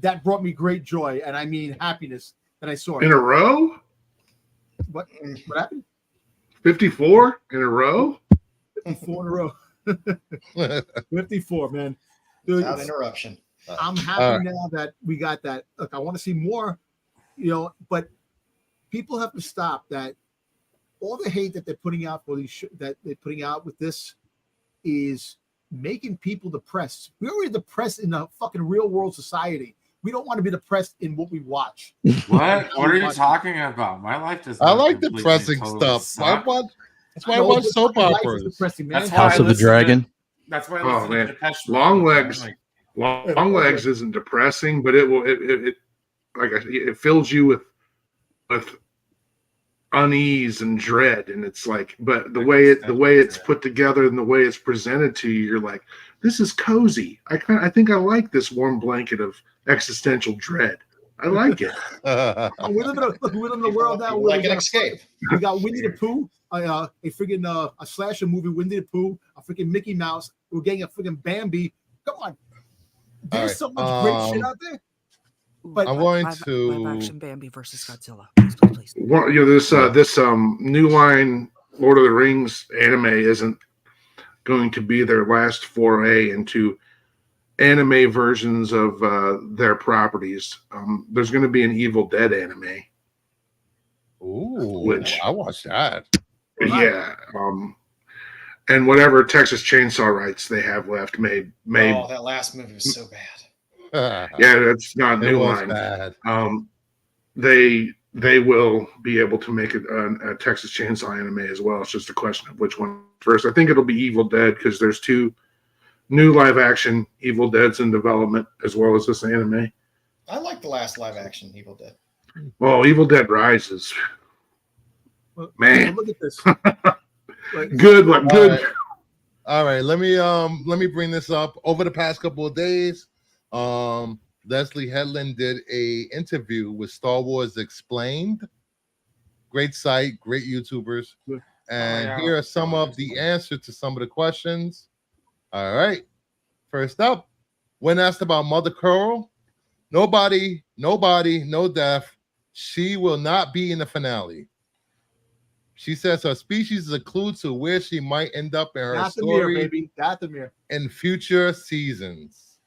That brought me great joy, and I mean happiness that I saw it. In a row? What happened? 54 in a row? 54 in a row. 54, man. Dude, Without interruption. I'm happy now that we got that. Look, I want to see more, but people have to stop that. All the hate that they're putting out for these that they're putting out with this is making people depressed. We're already depressed in a fucking real world society. We don't want to be depressed in what we watch. What are you talking about? My life does. I like depressing stuff. Suck. That's why I watch soap operas. That's why House of the Dragon. That's why I Oh, listen to man. Depeche Mode. Long Legs. Like, Long Legs isn't depressing, but it fills you with unease and dread, and it's like, but the way it's put together and the way it's presented to you, you're like, this is cozy. I think I like this warm blanket of existential dread. I like it. We live in a world now where Like an escape. we got Winnie the Pooh, a friggin' a slasher movie, Winnie the Pooh, a freaking Mickey Mouse. We're getting a friggin' Bambi. Come on, there's so much great shit out there. But I'm going live to action Bambi versus Godzilla. Please. Well, this new line Lord of the Rings anime isn't going to be their last foray into anime versions of their properties. There's going to be an Evil Dead anime. Ooh, I watched that. Yeah. And whatever Texas Chainsaw rights they have left may Oh, that last movie was so bad. yeah, that's not It New was Line. bad. They will be able to make a Texas Chainsaw anime as well. It's just a question of which one first. I think it'll be Evil Dead because there's 2 new live action Evil Deads in development as well as this anime. I like the last live action Evil Dead. Well, Evil Dead Rises. Man. look at this. Good. All right, let me bring this up. Over the past couple of days, Leslie Headland did a interview with Star Wars Explained. Great site, great YouTubers. And here are some of the answers to some of the questions. All right. First up, when asked about Mother Coral, nobody, no death. She will not be in the finale. She says her species is a clue to where she might end up in her Dathomir, story baby. Dathomir. in future seasons.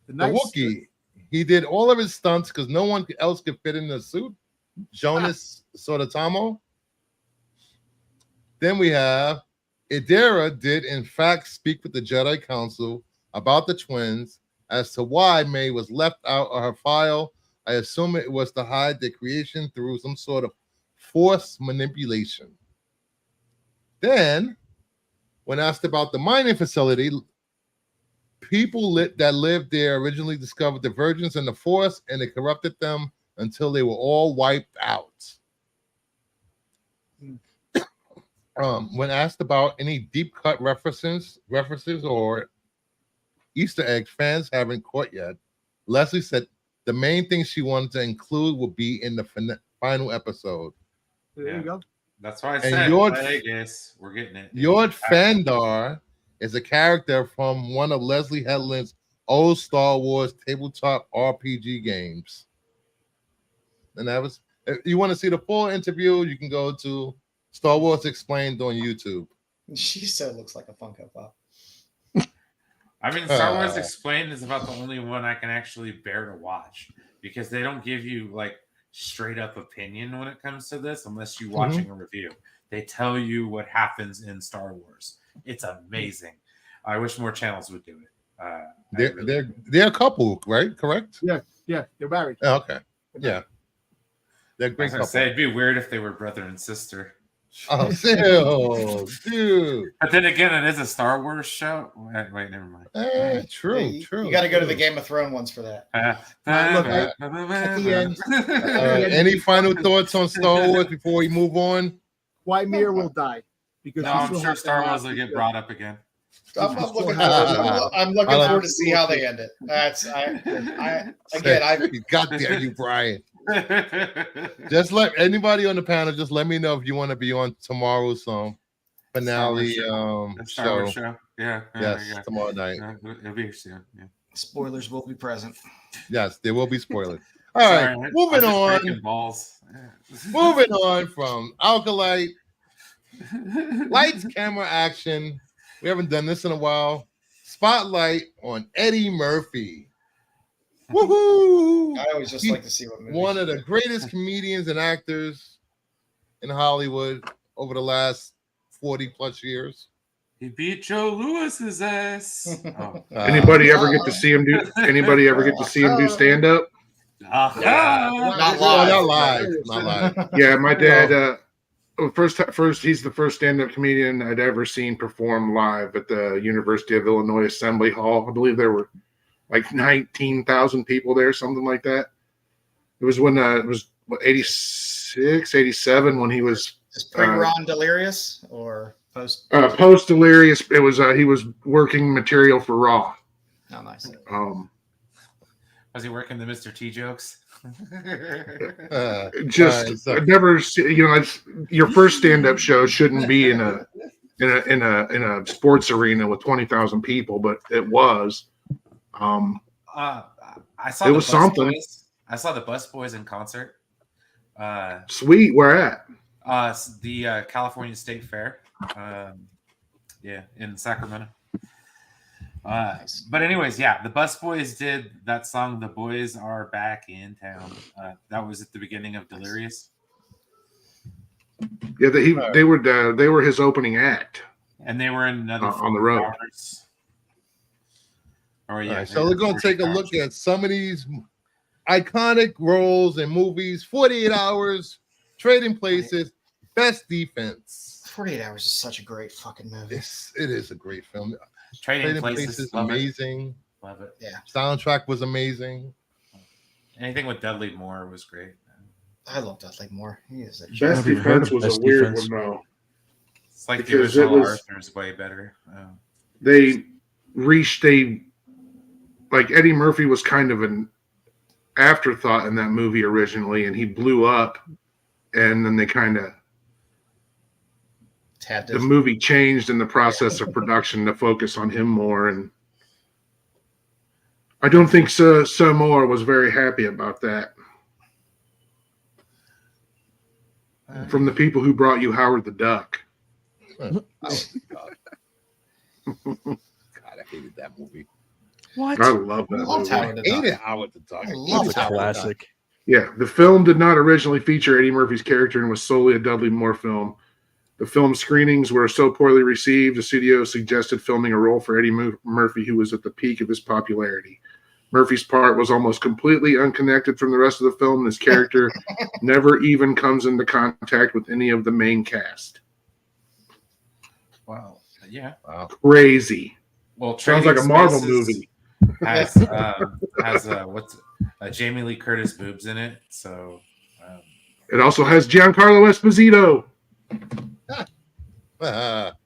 The nice- Wookiee, he did all of his stunts because no one else could fit in the suit. Jonas Sototamo. Then we have Idera did in fact speak with the Jedi Council about the twins as to why May was left out of her file. I assume it was to hide their creation through some sort of force manipulation. Then, when asked about the mining facility, people that lived there originally discovered divergence in the force and it corrupted them until they were all wiped out. When asked about any deep cut references or Easter eggs fans haven't caught yet, Leslie said the main thing she wanted to include would be in the final episode. There you go. That's why I And said Yord- Vegas. We're getting it. Yord Fandar is a character from one of Leslie Headland's old Star Wars tabletop RPG games. And that was, if you want to see the full interview, you can go to Star Wars Explained on YouTube. She said looks like a Funko Pop. I mean, Star Wars Explained is about the only one I can actually bear to watch because they don't give you like straight up opinion when it comes to this unless you're watching a review. They tell you what happens in Star Wars. It's amazing. I wish more channels would do it. They're a couple, right? Correct? Yeah, they're married. Oh, okay. Yeah. They're a I great was gonna couple. say it'd be weird if they were brother and sister. Oh, still, dude. But then again, it is a Star Wars show. Wait, never mind. True. You got to go to the Game of Thrones ones for that. Look, at the end, Any final thoughts on Star Wars before we move on? Wymere will die because No, he I'm still sure has to Star have Wars will get the- brought up again. I'm looking forward to see how they end it. God damn you, Brian. Just let anybody on the panel just let me know if you want to be on tomorrow's finale Star Wars show. Yeah. Yes, tomorrow night. It'll be soon. Yeah. Spoilers will be present. Yes, there will be spoilers. All right, moving on. Balls. Moving on from Acolyte. Lights, camera, action. We haven't done this in a while. Spotlight on Eddie Murphy. Woohoo! I always just like to see what movies. One of the greatest comedians and actors in Hollywood over the last 40 plus years. He beat Joe Lewis's ass. Oh. Anybody ever get to see him do? Anybody ever get to see him do stand up? Not live. Not live. Yeah, my dad. First, he's the first stand-up comedian I'd ever seen perform live at the University of Illinois Assembly Hall. I believe there were like 19,000 people there, something like that. It was when it was 86, 87 when he was pre-Ron Delirious or post post Delirious. It was he was working material for Raw. Oh, nice. Was he working the Mr. T jokes? I've never seen, your first stand-up show shouldn't be in a sports arena with 20,000 people, but it was. I saw it was something. I saw the Bus Boys in concert. Sweet, where at? The California State Fair. In Sacramento. But anyways, the Bus Boys did that song, "The Boys Are Back in Town." That was at the beginning of Delirious. Yeah, they were his opening act, and they were in another on the road. So we're going to take a look at some of these iconic roles in movies. 48 Hours, Trading Places, Best Defense. 48 Hours is such a great fucking movie. It is a great film. Trading Places is amazing. Love it. Yeah. Soundtrack was amazing. Anything with Dudley Moore was great. I love Dudley Moore. He is a Best Defense was a weird one though. It's like the original Arthur's way better. Like Eddie Murphy was kind of an afterthought in that movie originally, and he blew up, and then they kind of the movie changed in the process of production to focus on him more, and I don't think Moore was very happy about that. From the people who brought you Howard the Duck. God, I hated that movie. What? I love that movie. I hated Howard the Duck. It's a classic. Yeah, the film did not originally feature Eddie Murphy's character and was solely a Dudley Moore film. The film screenings were so poorly received, the studio suggested filming a role for Eddie Murphy, who was at the peak of his popularity. Murphy's part was almost completely unconnected from the rest of the film, and his character never even comes into contact with any of the main cast. Wow. Yeah. Wow. Crazy. Well, sounds like a Marvel movie. Has what's Jamie Lee Curtis boobs in it, so it also has Giancarlo Esposito. That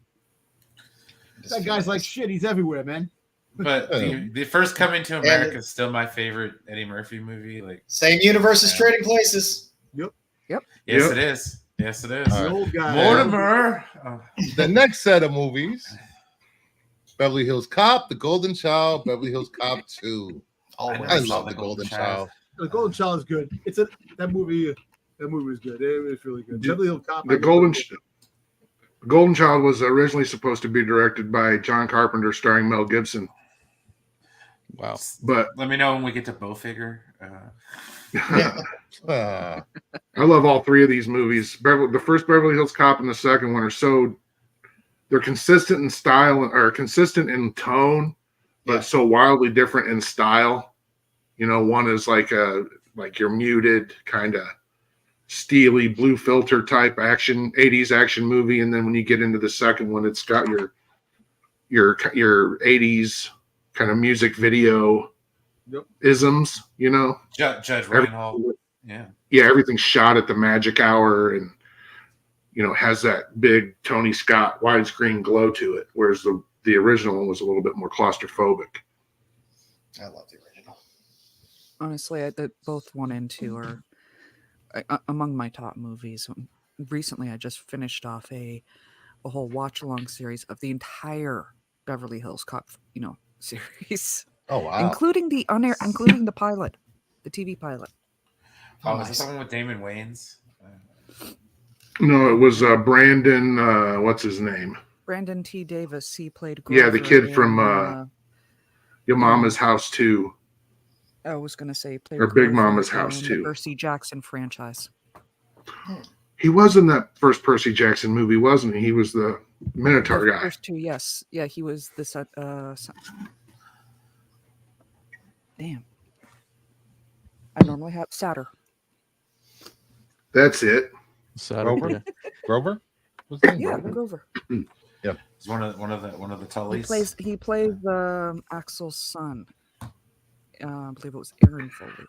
guy's like shit. He's everywhere, man. But the First Coming to America is still my favorite Eddie Murphy movie. Like same universe as Trading Places. Yep. Yep. Yes, Yep. it is. Yes, it is. All The right. old guy. Mortimer. Oh, The next set of movies: Beverly Hills Cop, The Golden Child, Beverly Hills Cop 2. All I never I right. saw love The Golden Child. Child. The Golden Child is good. That movie. That movie was good. It was really good. Beverly Hills Cop. The Golden Child was originally supposed to be directed by John Carpenter, starring Mel Gibson. Wow. But Let me know when we get to Bowfinger. Ah, I love all three of these movies. The first Beverly Hills Cop and the second one they're consistent in style or consistent in tone, but so wildly different in style. You know, one is like your muted kind of steely blue filter type 80s action movie, and then when you get into the second one, it's got your 80s kind of music video isms, you know. Judge Reinhold. Yeah. Yeah, everything's shot at the magic hour and, you know, has that big Tony Scott widescreen glow to it, whereas the original one was a little bit more claustrophobic. I love the original. Honestly, both 1 and 2 are among my top movies. Recently, I just finished off a whole watch-along series of the entire Beverly Hills Cop, series. oh wow! Including the pilot, the TV pilot. Oh, is this someone with Damon Wayans? No, it was Brandon. What's his name? Brandon T. Davis. He played. Yeah, the Grover kid from Your Mama's House 2. I was gonna say played. Or Big Grover Mama's House in 2. The Percy Jackson franchise. He was in that first Percy Jackson movie, wasn't he? He was the Minotaur The guy. first 2, yes, yeah, he was the damn. I normally have Satyr. That's it. Grover? Yeah. Grover? What's his name? Yeah, Grover? Grover. He's one of the Tullys. He plays Axel's son. I believe it was Aaron Foley.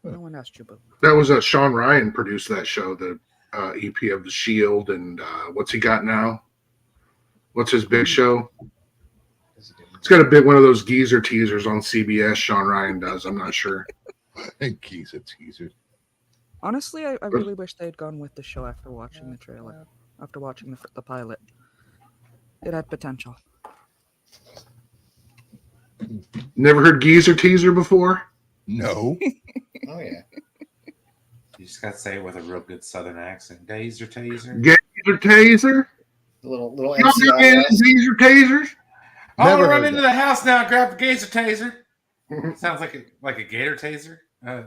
No one asked you, boo. That was Sean Ryan produced that show, the EP of The Shield, and what's he got now? What's his big show? It's got a big one of those geezer teasers on CBS. Sean Ryan does. I'm not sure. Geezer teaser. Honestly, I really wish they had gone with the show after watching the trailer, after watching the pilot. It had potential. Never heard geezer teaser before? No. Oh yeah. You just got to say it with a real good Southern accent. Gazer taser. Geezer taser? The little Y'all got any NCIS. geezer tasers? I'm Never gonna run heard into that. the house now and grab the gazer taser. Sounds like a gator taser.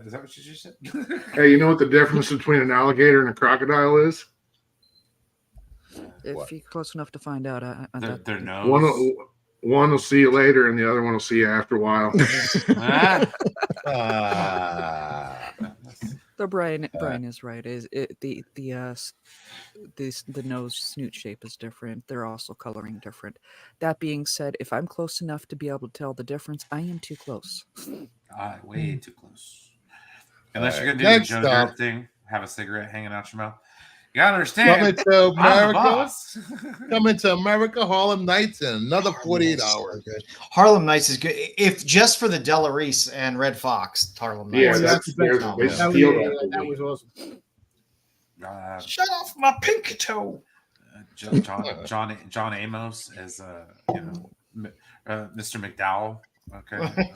Is that what you just said? Hey, you know what the difference between an alligator and a crocodile is? If What? you're close enough to find out, Their nose. One will see you later, and the other one will see you after a while. Ah. Ah. the Brian is right. Is it the nose snoot shape is different. They're also coloring different. That being said, if I'm close enough to be able to tell the difference, I am too close. Way too close. Unless All you're right, gonna do the next Joan up. Dirt thing, have a cigarette hanging out your mouth. You gotta understand. Coming to I'm the America. boss. Coming to America, Harlem Nights in another 48 hours. Good. Harlem Nights is good. If just for the Della Reese and Red Fox, Harlem Nights. Yeah, is that's they phenomenal. steal that That movie. was awesome. Shut off my pinky toe. John Amos as Mr. McDowell. Okay.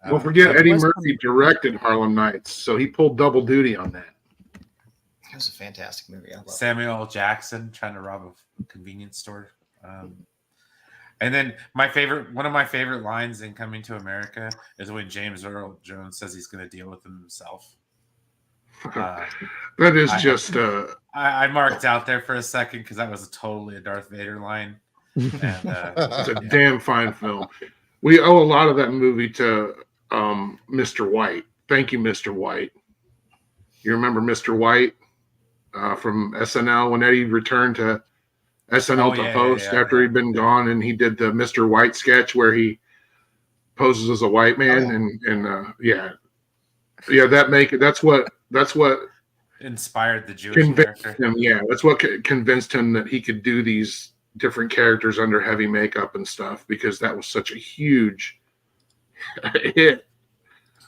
Don't forget, Eddie West Murphy directed Harlem Nights, so he pulled double duty on that. It was a fantastic movie. I love it. Samuel L. Jackson trying to rob a convenience store. And then one of my favorite lines in Coming to America is when James Earl Jones says he's going to deal with them himself. That is just I marked out there for a second because that was totally a Darth Vader line. And, it's a damn fine film. We owe a lot of that movie to Mr. White. Thank you, Mr. White. You remember Mr. White from SNL when Eddie returned to SNL to host after he'd been gone, and he did the Mr. White sketch where he poses as a white man, that's what inspired the Jewish convinced character. him. Yeah, that's what convinced him that he could do these different characters under heavy makeup and stuff, because that was such a huge hit.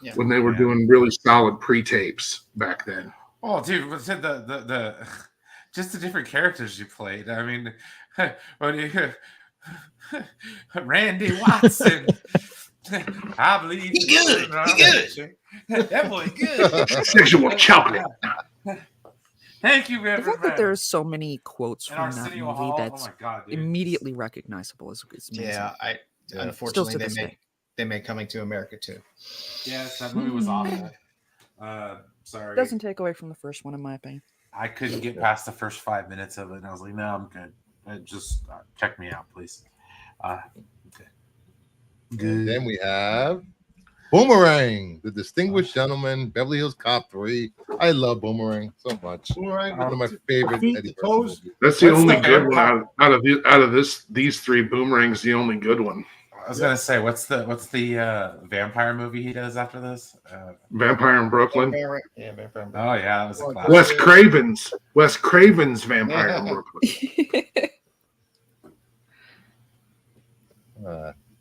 Yeah. when they were doing really solid pre-tapes back then. Oh, dude, but the just the different characters you played. I mean, when you Randy Watson. I believe He good. That boy good. Sexual chocolate. Thank you, The Reverend. fact that there's so many quotes In from our that City movie Hall. that's Oh my god, dude. immediately recognizable is amazing. Yeah, Yeah. unfortunately Still to this day. they made Coming to America too. Yes, that movie was awful. Sorry. Doesn't take away from the first one, in my opinion. I couldn't get past the first 5 minutes of it, and I was like, no, I'm good. Just check me out, please. Okay. And then we have Boomerang, the distinguished gentleman, Beverly Hills Cop 3. I love Boomerang so much. Boomerang, One of my favorite feet, Eddie the Murphy toes. movies. That's the What's only the good one vampire- out of these three. Boomerang's the only good one. I was gonna say, what's the vampire movie he does after this? Vampire in Brooklyn. Yeah, Vampire. Oh yeah, that was a classic. Wes Craven's Vampire in Brooklyn.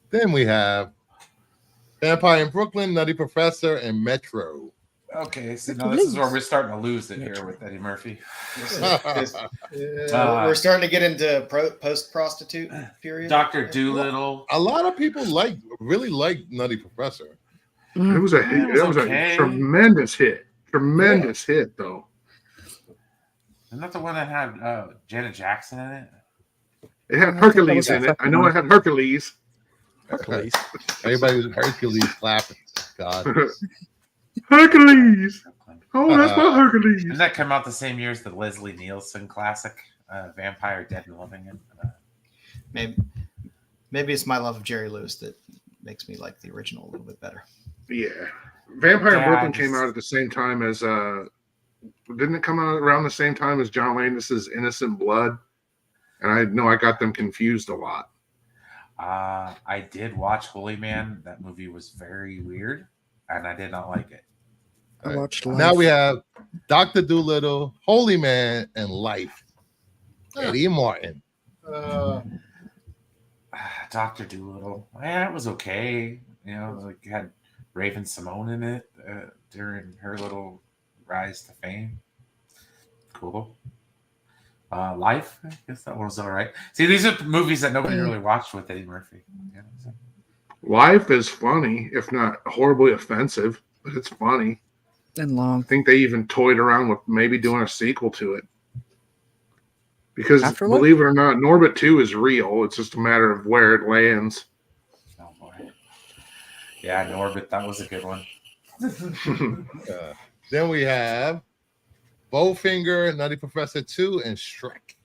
Then we have Vampire in Brooklyn, Nutty Professor, and Metro. Okay, so now this is where we're starting to lose it here with Eddie Murphy. We're starting to get into post-prostitute period. Dr. Doolittle. A lot of people really like Nutty Professor. It was a hit. That was okay. a tremendous hit. Tremendous hit, though. Isn't that the one that had Janet Jackson in it? It had Hercules in it. I know it had Hercules. Hercules. Everybody was Hercules clapping. God. Hercules. Oh, that's my Hercules. Didn't that come out the same year as the Leslie Nielsen classic, Vampire Dead and Living? Maybe it's my love of Jerry Lewis that makes me like the original a little bit better. Yeah. Vampire in Yeah, Brooklyn I came just- out at the same time as didn't it come out around the same time as John Landis's Innocent Blood? And I know I got them confused a lot. I did watch Holy Man. That movie was very weird, and I did not like it. I watched Now we have Dr. Doolittle, Holy Man, and Life. Eddie Martin. Dr. Doolittle. Yeah, it was okay. You know, like it had Raven Simone in it during her little rise to fame. Cool. Life, I guess that one was all right. See, these are movies that nobody really watched with Eddie Murphy. You know, so. Life is funny, if not horribly offensive, but it's funny. and long. I think they even toyed around with maybe doing a sequel to it. Because Afterlife? believe it or not, Norbit 2 is real. It's just a matter of where it lands. Oh boy. Yeah, Norbit, that was a good one. Then we have Bowfinger, Nutty Professor 2, and Shrek.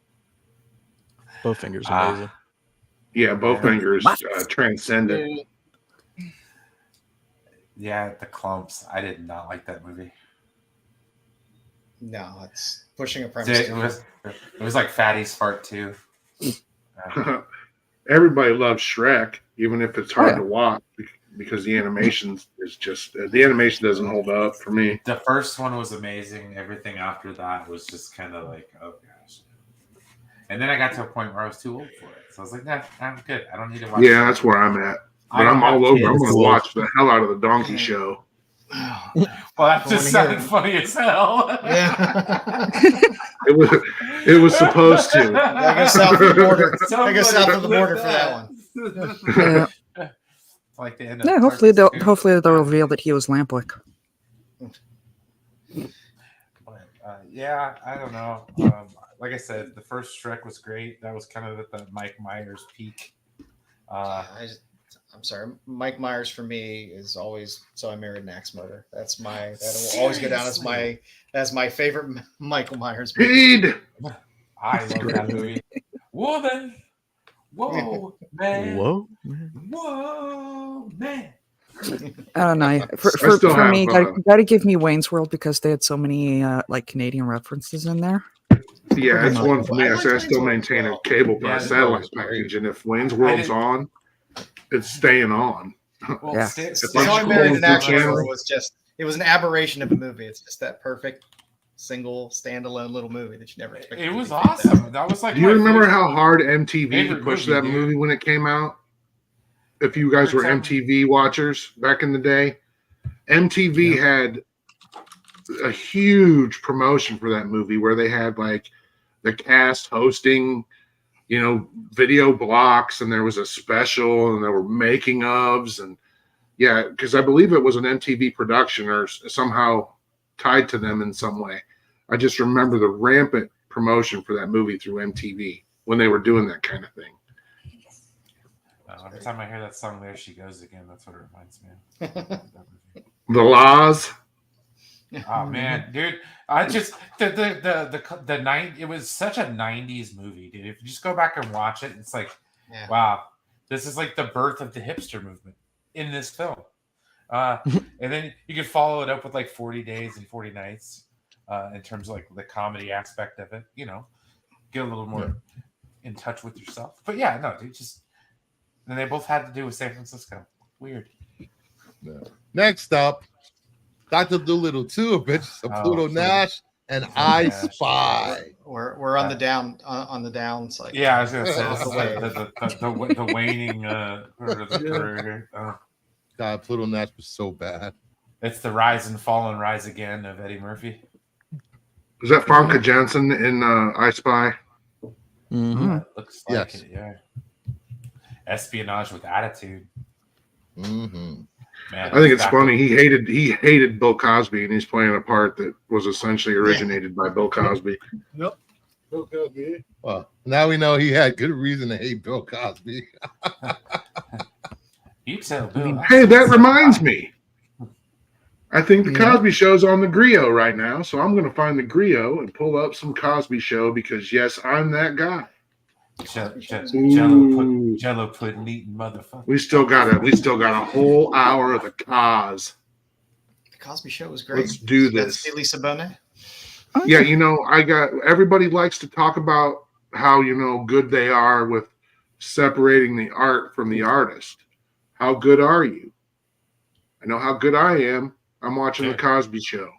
Bowfinger's amazing. Yeah, Bowfinger's transcendent. Yeah, the clumps. I did not like that movie. No, it's pushing a premise. It was like Fatty's Fart too. Everybody loves Shrek, even if it's hard to watch because the animation is just the animation doesn't hold up for me. The first one was amazing. Everything after that was just kind of like, oh gosh. And then I got to a point where I was too old for it. So I was like, nah, I'm good. I don't need to watch. Yeah, that's where I'm at. But I'm all over. I'm going to watch the hell out of the Donkey Show. Well, that just sounded funny as hell. Yeah. It was supposed to. I go south of the border. I go south of the border for that one. Like the end Yeah, of hopefully they'll Carson Scoop. reveal that he was Lampwick. But, yeah, I don't know. Like I said, the first Shrek was great. That was kind of at the Mike Myers peak. I'm sorry, Mike Myers for me is always So I Married an Axe Murderer. That'll always go down as my favorite Michael Myers movie. Heed. I love that movie. Woman, whoa, man, Whoa. whoa, man. I don't know. For still have, me, gotta give me Wayne's World because they had so many like Canadian references in there. Yeah, it's one for me. I like still Wayne's maintain a World. cable Yeah, satellite it's great. package, and if Wayne's World's on, it's staying on. Well, Yeah. So I'm I Married an scrolling Axe through Murderer channels. it was an aberration of a movie. It's just that perfect single standalone little movie that you never expected. It to was be like that. awesome. That was like. Do you my remember favorite- how hard MTV favorite pushed movie, that dude. movie when it came out? If you guys were Every time- MTV watchers back in the day, MTV had a huge promotion for that movie where they had like the cast hosting, video blocks, and there was a special, and there were making ofs, and yeah, because I believe it was an MTV production or somehow tied to them in some way. I just remember the rampant promotion for that movie through MTV when they were doing that kind of thing. Every time I hear that song, "There She Goes Again," that's what it reminds me of. The Laws. Oh man, dude! I just the nine. It was such a '90s movie, dude. If you just go back and watch it, it's like, wow, this is like the birth of the hipster movement in this film. And then you can follow it up with like 40 Days and 40 Nights, in terms of like the comedy aspect of it. Get a little more in touch with yourself. But yeah, no, dude, and they both had to do with San Francisco. Weird. Yeah. Next up, Dr. Dolittle 2, Adventures of Pluto Nash, and I Spy. We're on the down cycle. Yeah, I was gonna say the waning. God, Pluto Nash was so bad. It's the rise and fall and rise again of Eddie Murphy. Was that Famke Janssen in I Spy? Mm-hmm. Looks like it, yeah. Espionage with attitude. Mm-hmm. Man, I think it's funny. He hated Bill Cosby, and he's playing a part that was essentially originated by Bill Cosby. Yep. Bill Cosby. Well, now we know he had good reason to hate Bill Cosby. You tell Bill. Hey, that reminds me. I think the Cosby Show's on the Griot right now, so I'm going to find the Griot and pull up some Cosby Show because, yes, I'm that guy. Jello pudding eating motherfucker. We still got a whole hour of the Cos. The Cosby Show was great. Let's do this. Lisa Bonet. Yeah, everybody likes to talk about how good they are with separating the art from the artist. How good are you? I know how good I am. I'm watching the Cosby Show.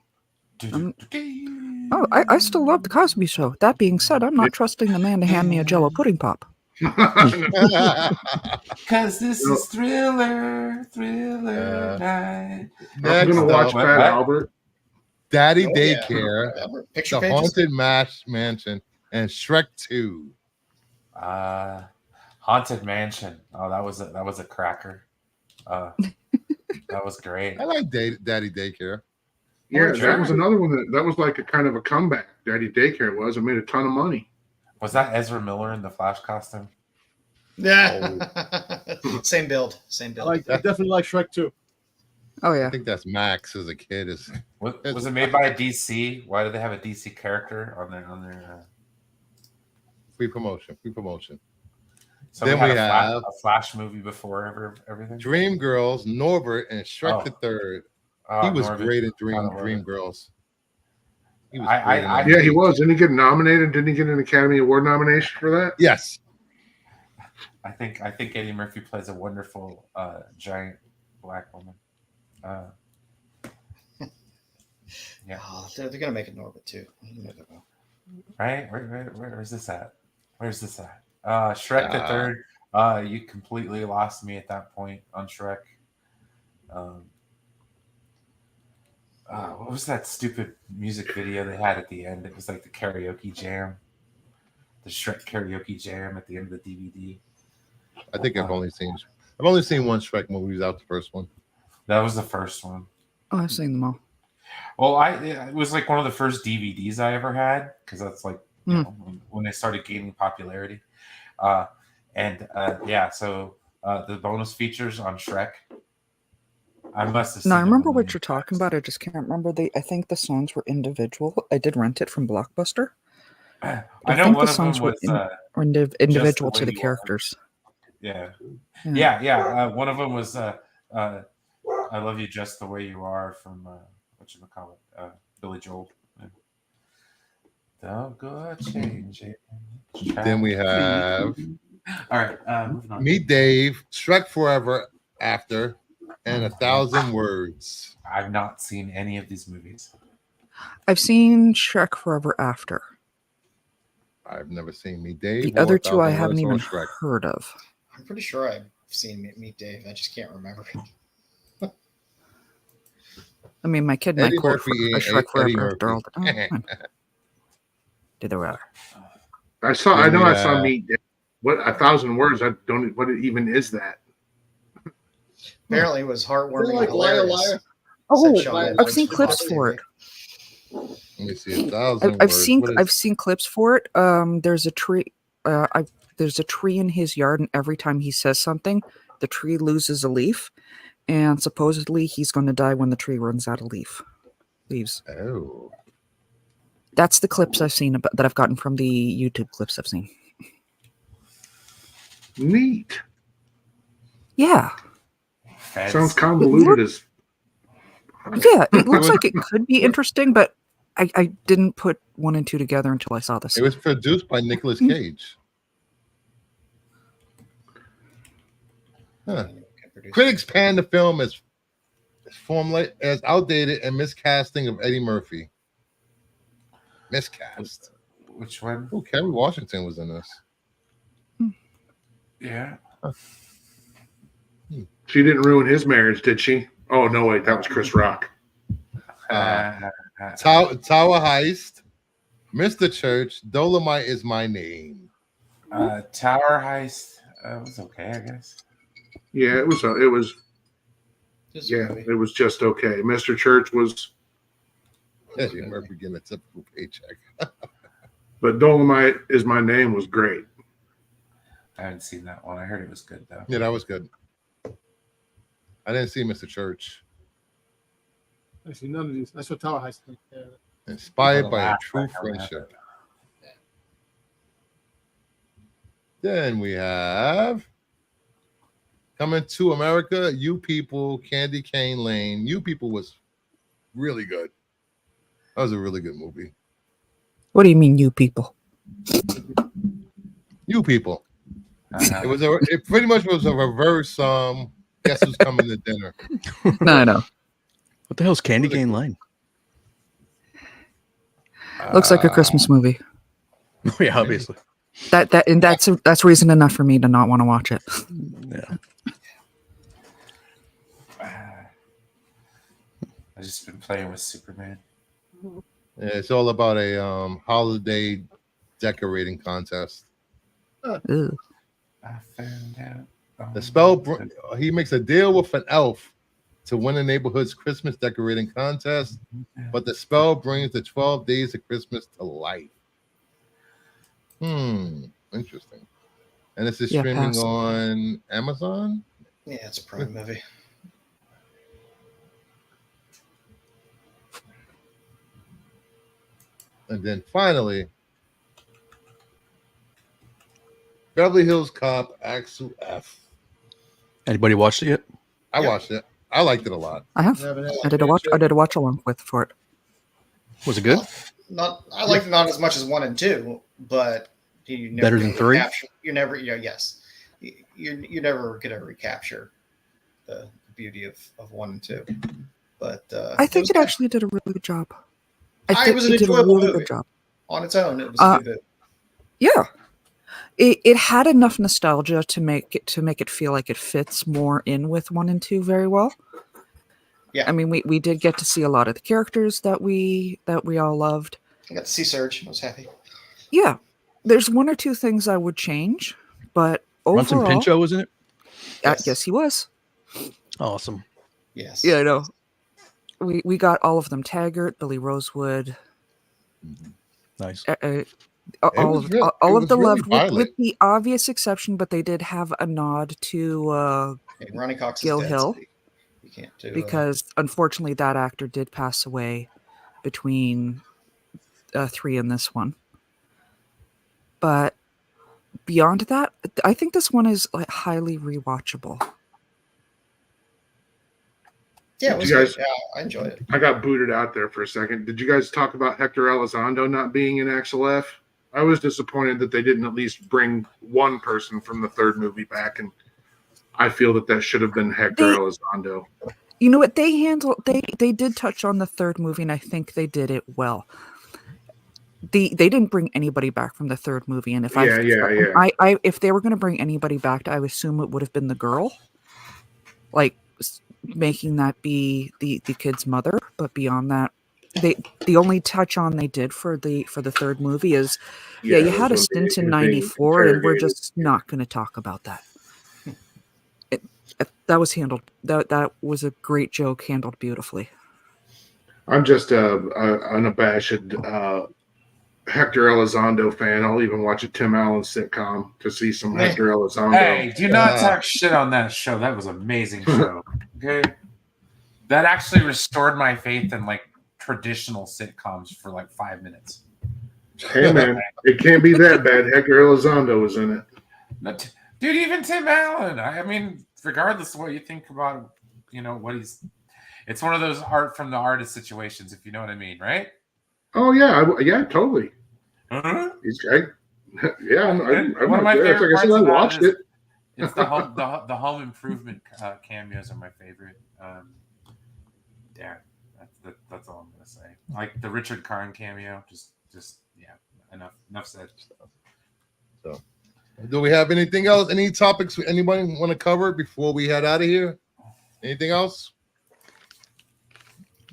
I still love the Cosby Show. That being said, I'm not trusting the man to hand me a Jello pudding pop. Because this is Thriller night. I'm gonna watch Fat Albert. Daddy Daycare, Picture The Pages. Haunted Mansion, and Shrek 2. Haunted Mansion. Oh, that was a cracker. That was great. I like Daddy Daycare. Yeah, that was another one that was like a kind of a comeback. Daddy Daycare was. It made a ton of money. Was that Ezra Miller in the Flash costume? Yeah. Same build. I definitely like Shrek 2. Oh yeah. I think that's Max as a kid. Was it made by a DC? Why do they have a DC character on their Free promotion. So Then we we have a Flash movie before everything. Dreamgirls, Norbert, and Shrek the Third. He was Norbert. great in Dreamgirls. He was Yeah, he was. Didn't he get nominated? Didn't he get an Academy Award nomination for that? Yes. I think Eddie Murphy plays a wonderful giant black woman. Yeah. Oh, they're gonna make it Norbit too. Right? Where's this at? Shrek the Third. You completely lost me at that point on Shrek. What was that stupid music video they had at the end? It was like the karaoke jam, the Shrek karaoke jam at the end of the DVD. I think I've only seen one Shrek movie. Without the first one. That was the first one. Oh, I've seen them all. Well, it was like one of the first DVDs I ever had because that's like when they started gaining popularity. So the bonus features on Shrek. I must have. No, I remember what you're talking about. I just can't remember I think the songs were individual. I did rent it from Blockbuster. I I know think one the of them songs was were individual Just to the the Way You Are. characters. Yeah. One of them was "I Love You Just the Way You Are" from Billy Joel. Don't go changing. Then we have All right, moving on. Meet Dave, Shrek Forever After, and 1,000 Words. I've not seen any of these movies. I've seen Shrek Forever After. I've never seen Meet Dave. The or other two I 1,000 haven't Words even or Shrek. heard of. I'm pretty sure I've seen Meet Dave. I just can't remember it. I mean, my kid might Eddie quote Murphy ain't Shrek Eddie Forever After all Murphy. the time. Did they were. I saw. I Then know. we I saw have- Meet. What 1,000 words? I don't. What even is that? Apparently, it was heartwarming. They're like and liar, hilarious. liar. Oh, Said Sean I've I've Lynch seen from clips Fox for TV. it. Let me see. 1,000 I've words. seen What is- I've seen clips for it. There's a tree. There's a tree in his yard, and every time he says something, the tree loses a leaf, and supposedly he's going to die when the tree runs out of leaves. Oh. That's the clips I've seen that I've gotten from the YouTube clips I've seen. Neat. Yeah, Sounds convoluted as. yeah. It looks like it could be interesting, but I didn't put 1 and 2 together until I saw this. It was produced by Nicolas Cage. Huh. Critics panned the film as formulate as outdated and miscasting of Eddie Murphy. Miscast. Which one? Oh, Kerry Washington was in this. Yeah. She didn't ruin his marriage, did she? Oh no, wait, that was Chris Rock. Tower Heist, Mr. Church, Dolomite is my name. Tower Heist was okay, I guess. Yeah, it was. Just a Yeah, movie. it was just okay. Mr. Church was, Eddie Murphy getting a typical paycheck. but Dolomite is my name was great. I haven't seen that one. I heard it was good though. Yeah, that was good. I didn't see Mr. Church. Actually, none of these. I saw Tower Heist. Yeah. Inspired by a Laugh, true I know that. friendship. Then we have Coming to America, You People, Candy Cane Lane. You People was really good. That was a really good movie. What do you mean, you people? You People. Uh-huh. It pretty much was a reverse Guess Who's Coming to Dinner. No, I know. What the hell's Candy Cane Lane? Looks like a Christmas movie. Oh, yeah, obviously. That's reason enough for me to not want to watch it. Yeah. I've just been playing with Superman. Yeah, it's all about a holiday decorating contest. Ugh. I found out. The spell he makes a deal with an elf to win the neighborhood's Christmas decorating contest, but the spell brings the 12 days of Christmas to life. Interesting. And this is Yeah, streaming pass. on Amazon. Yeah, it's a Prime movie. And then finally, Beverly Hills Cop Axel F. Anybody watched it yet? I Yep. watched it. I liked it a lot. I have. I did a watch. I did a watch along with for it. Was it good? I like not as much as 1 and 2, but you never Better than get 3? recapture- You're never, yes, you're never gonna recapture the beauty of 1 and 2. But I think it was actually did a really good job. It I think was an it did a enjoyable really movie. good job. on its own. It was a good movie. Yeah, it had enough nostalgia to make it feel like it fits more in with 1 and 2 very well. Yeah. I mean, we did get to see a lot of the characters that we all loved. I got to see Surge. I was happy. Yeah, there's 1 or 2 things I would change, but Bronson overall, Pinchot was in it? yes, he was. Awesome. Yes. Yeah, I know. We got all of them: Taggart, Billy Rosewood, Nice. all was of real- it all was of the really loved, with violent. the obvious exception, but they did have a nod to Hey, Ronnie Cox Gil is dead, Hill. so you can't do because unfortunately that actor did pass away between 3 and this one. But beyond that, I think this one is like highly rewatchable. Yeah, it was You good. guys- Yeah, I enjoyed it. I got booted out there for a second. Did you guys talk about Hector Elizondo not being in Axel F? I was disappointed that they didn't at least bring one person from the third movie back, and I feel that should have been Hector They- Elizondo. You know what they handled? They did touch on the third movie, and I think they did it well. They didn't bring anybody back from the third movie, and if Yeah. if they were going to bring anybody back, I would assume it would have been the girl, like making that be the kid's mother, but beyond that, the only touch on they did for the third movie is you had a stint in '94, and we're just not going to talk about that. That was handled. That was a great joke, handled beautifully. I'm just a unabashed Hector Elizondo fan. I'll even watch a Tim Allen sitcom to see some Hector Elizondo. Hey, do not talk shit on that show. That was an amazing show. Okay, that actually restored my faith in like traditional sitcoms for like 5 minutes. Hey man, it can't be that bad. Hector Elizondo was in it. Dude, even Tim Allen. I mean, regardless of what you think about, what it's one of those art from the artist situations, if you know what I mean, right? Oh yeah, totally. Uh-huh. He's great. Yeah, I'm one of my favorite parts I about watched it. It. It's the home improvement cameos are my favorite. Yeah, that's all I'm gonna say. Like the Richard Karn cameo, just yeah. Enough said. So, do we have anything else? Any topics anybody want to cover before we head out of here? Anything else?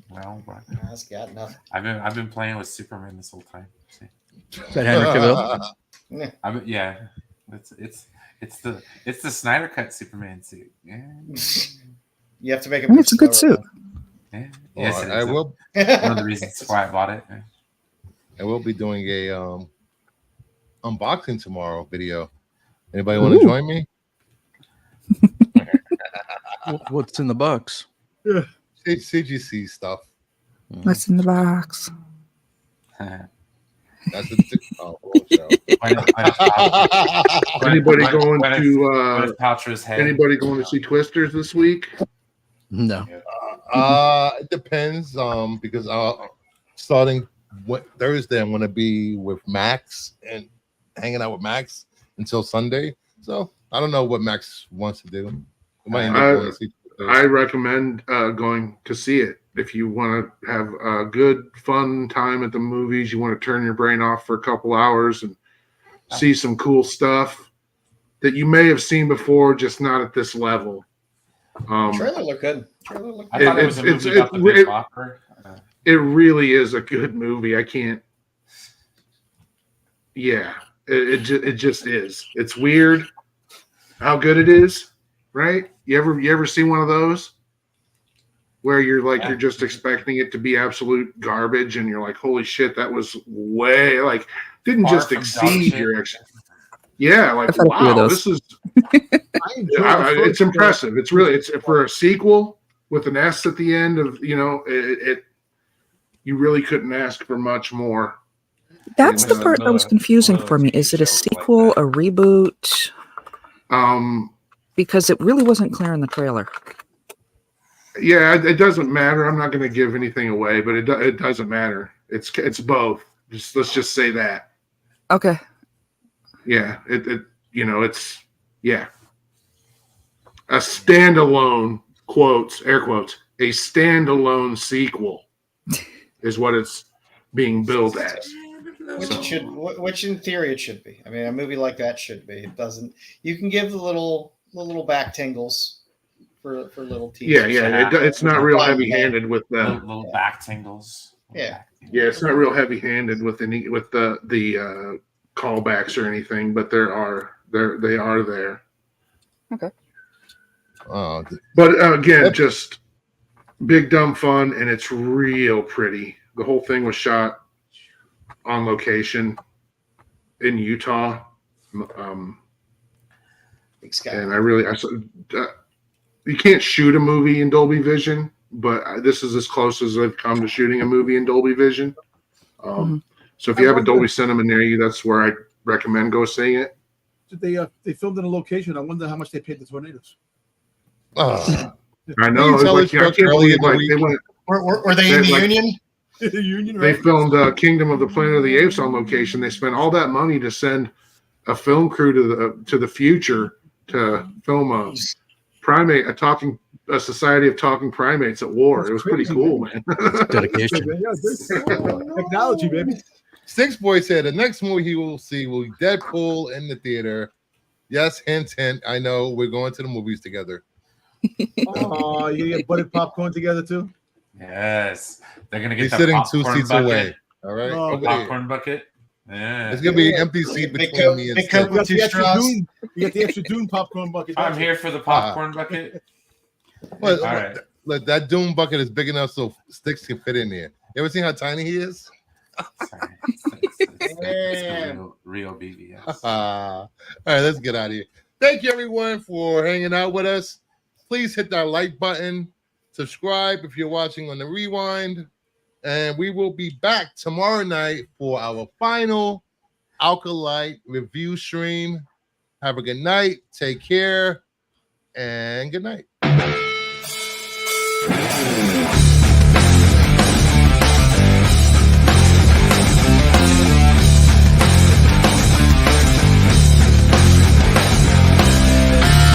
Well, That's got nothing. I've been playing with Superman this whole time. See? Is that Henry Cavill? Yeah, it's the Snyder cut Superman suit. Yeah, You have to make it. It's a good suit. yeah. Yes, All right, it is. I will. One of the reasons why I bought it. I will be doing a unboxing tomorrow video. Anybody want to join me? What's in the box? CGC stuff. What's in the box? That's the show. Anybody going to Gwyneth Paltrow's head. anybody going to see Twisters this week? No. It depends. Because starting Thursday, I'm going to be with Max and hanging out with Max until Sunday. So I don't know what Max wants to do. We might end up going to see Twisters. I recommend going to see it. If you want to have a good, fun time at the movies, you want to turn your brain off for a couple hours and see some cool stuff that you may have seen before, just not at this level. Trailer looked good. I thought it was a movie about the Big Bopper. It really is a good movie. I can't. Yeah, it just is. It's weird how good it is, right? You ever see one of those where you're like you're just expecting it to be absolute garbage, and you're like, holy shit, that was way like didn't Far just from exceed dog your yeah, like I've had a few of wow, those. this is it's impressive. It's really it's for a sequel with an S at the end of it you really couldn't ask for much more. That's the part that was confusing for me. Is it a sequel, a reboot? Because it really wasn't clear in the trailer. Yeah, it doesn't matter. I'm not going to give anything away, but it doesn't matter. It's both. Let's just say that. Okay. Yeah, it's a standalone air quotes, a standalone sequel is what it's being billed as. Which in theory it should be. I mean, a movie like that should be. It doesn't. You can give the little back tingles for little teasers. Yeah. It's not real heavy-handed with the little back tingles. Yeah. Yeah, it's not real heavy-handed with the callbacks or anything, but they are there. Okay. But again, just big dumb fun, and it's real pretty. The whole thing was shot on location in Utah, and you can't shoot a movie in Dolby Vision, but this is as close as I've come to shooting a movie in Dolby Vision. So if you have a Dolby Cinema near you, that's where I recommend go seeing it. They filmed in a location. I wonder how much they paid the Tornadoes. I know. I can't believe they went. Were they in the Union? The Union. They filmed Kingdom of the Planet of the Apes on location. They spent all that money to send a film crew to the future to film a society of talking primates at war. It was pretty cool, man. Dedication. Technology, baby. Six Boy said the next movie he will see will be Deadpool in the theater. Yes, hint, hint. I know we're going to the movies together. Oh, you get buttered popcorn together too? Yes, they're gonna He's get the sitting 2 popcorn seats bucket. away. All right. Oh, Over there. Popcorn bucket. Yeah. It's gonna be an empty seat Big between Coke- me and Big Steve. Coke with 2 straws. You get the extra Dune popcorn bucket. I'm don't you? here for the popcorn bucket. Well, All right. look, that Doom bucket is big enough so sticks can fit in there. You ever seen how tiny he is? Sorry. It's Yeah. the real BBS. All right, let's get out of here. Thank you, everyone, for hanging out with us. Please hit that like button. Subscribe if you're watching on the rewind. And we will be back tomorrow night for our final Acolyte review stream. Have a good night. Take care. And good night.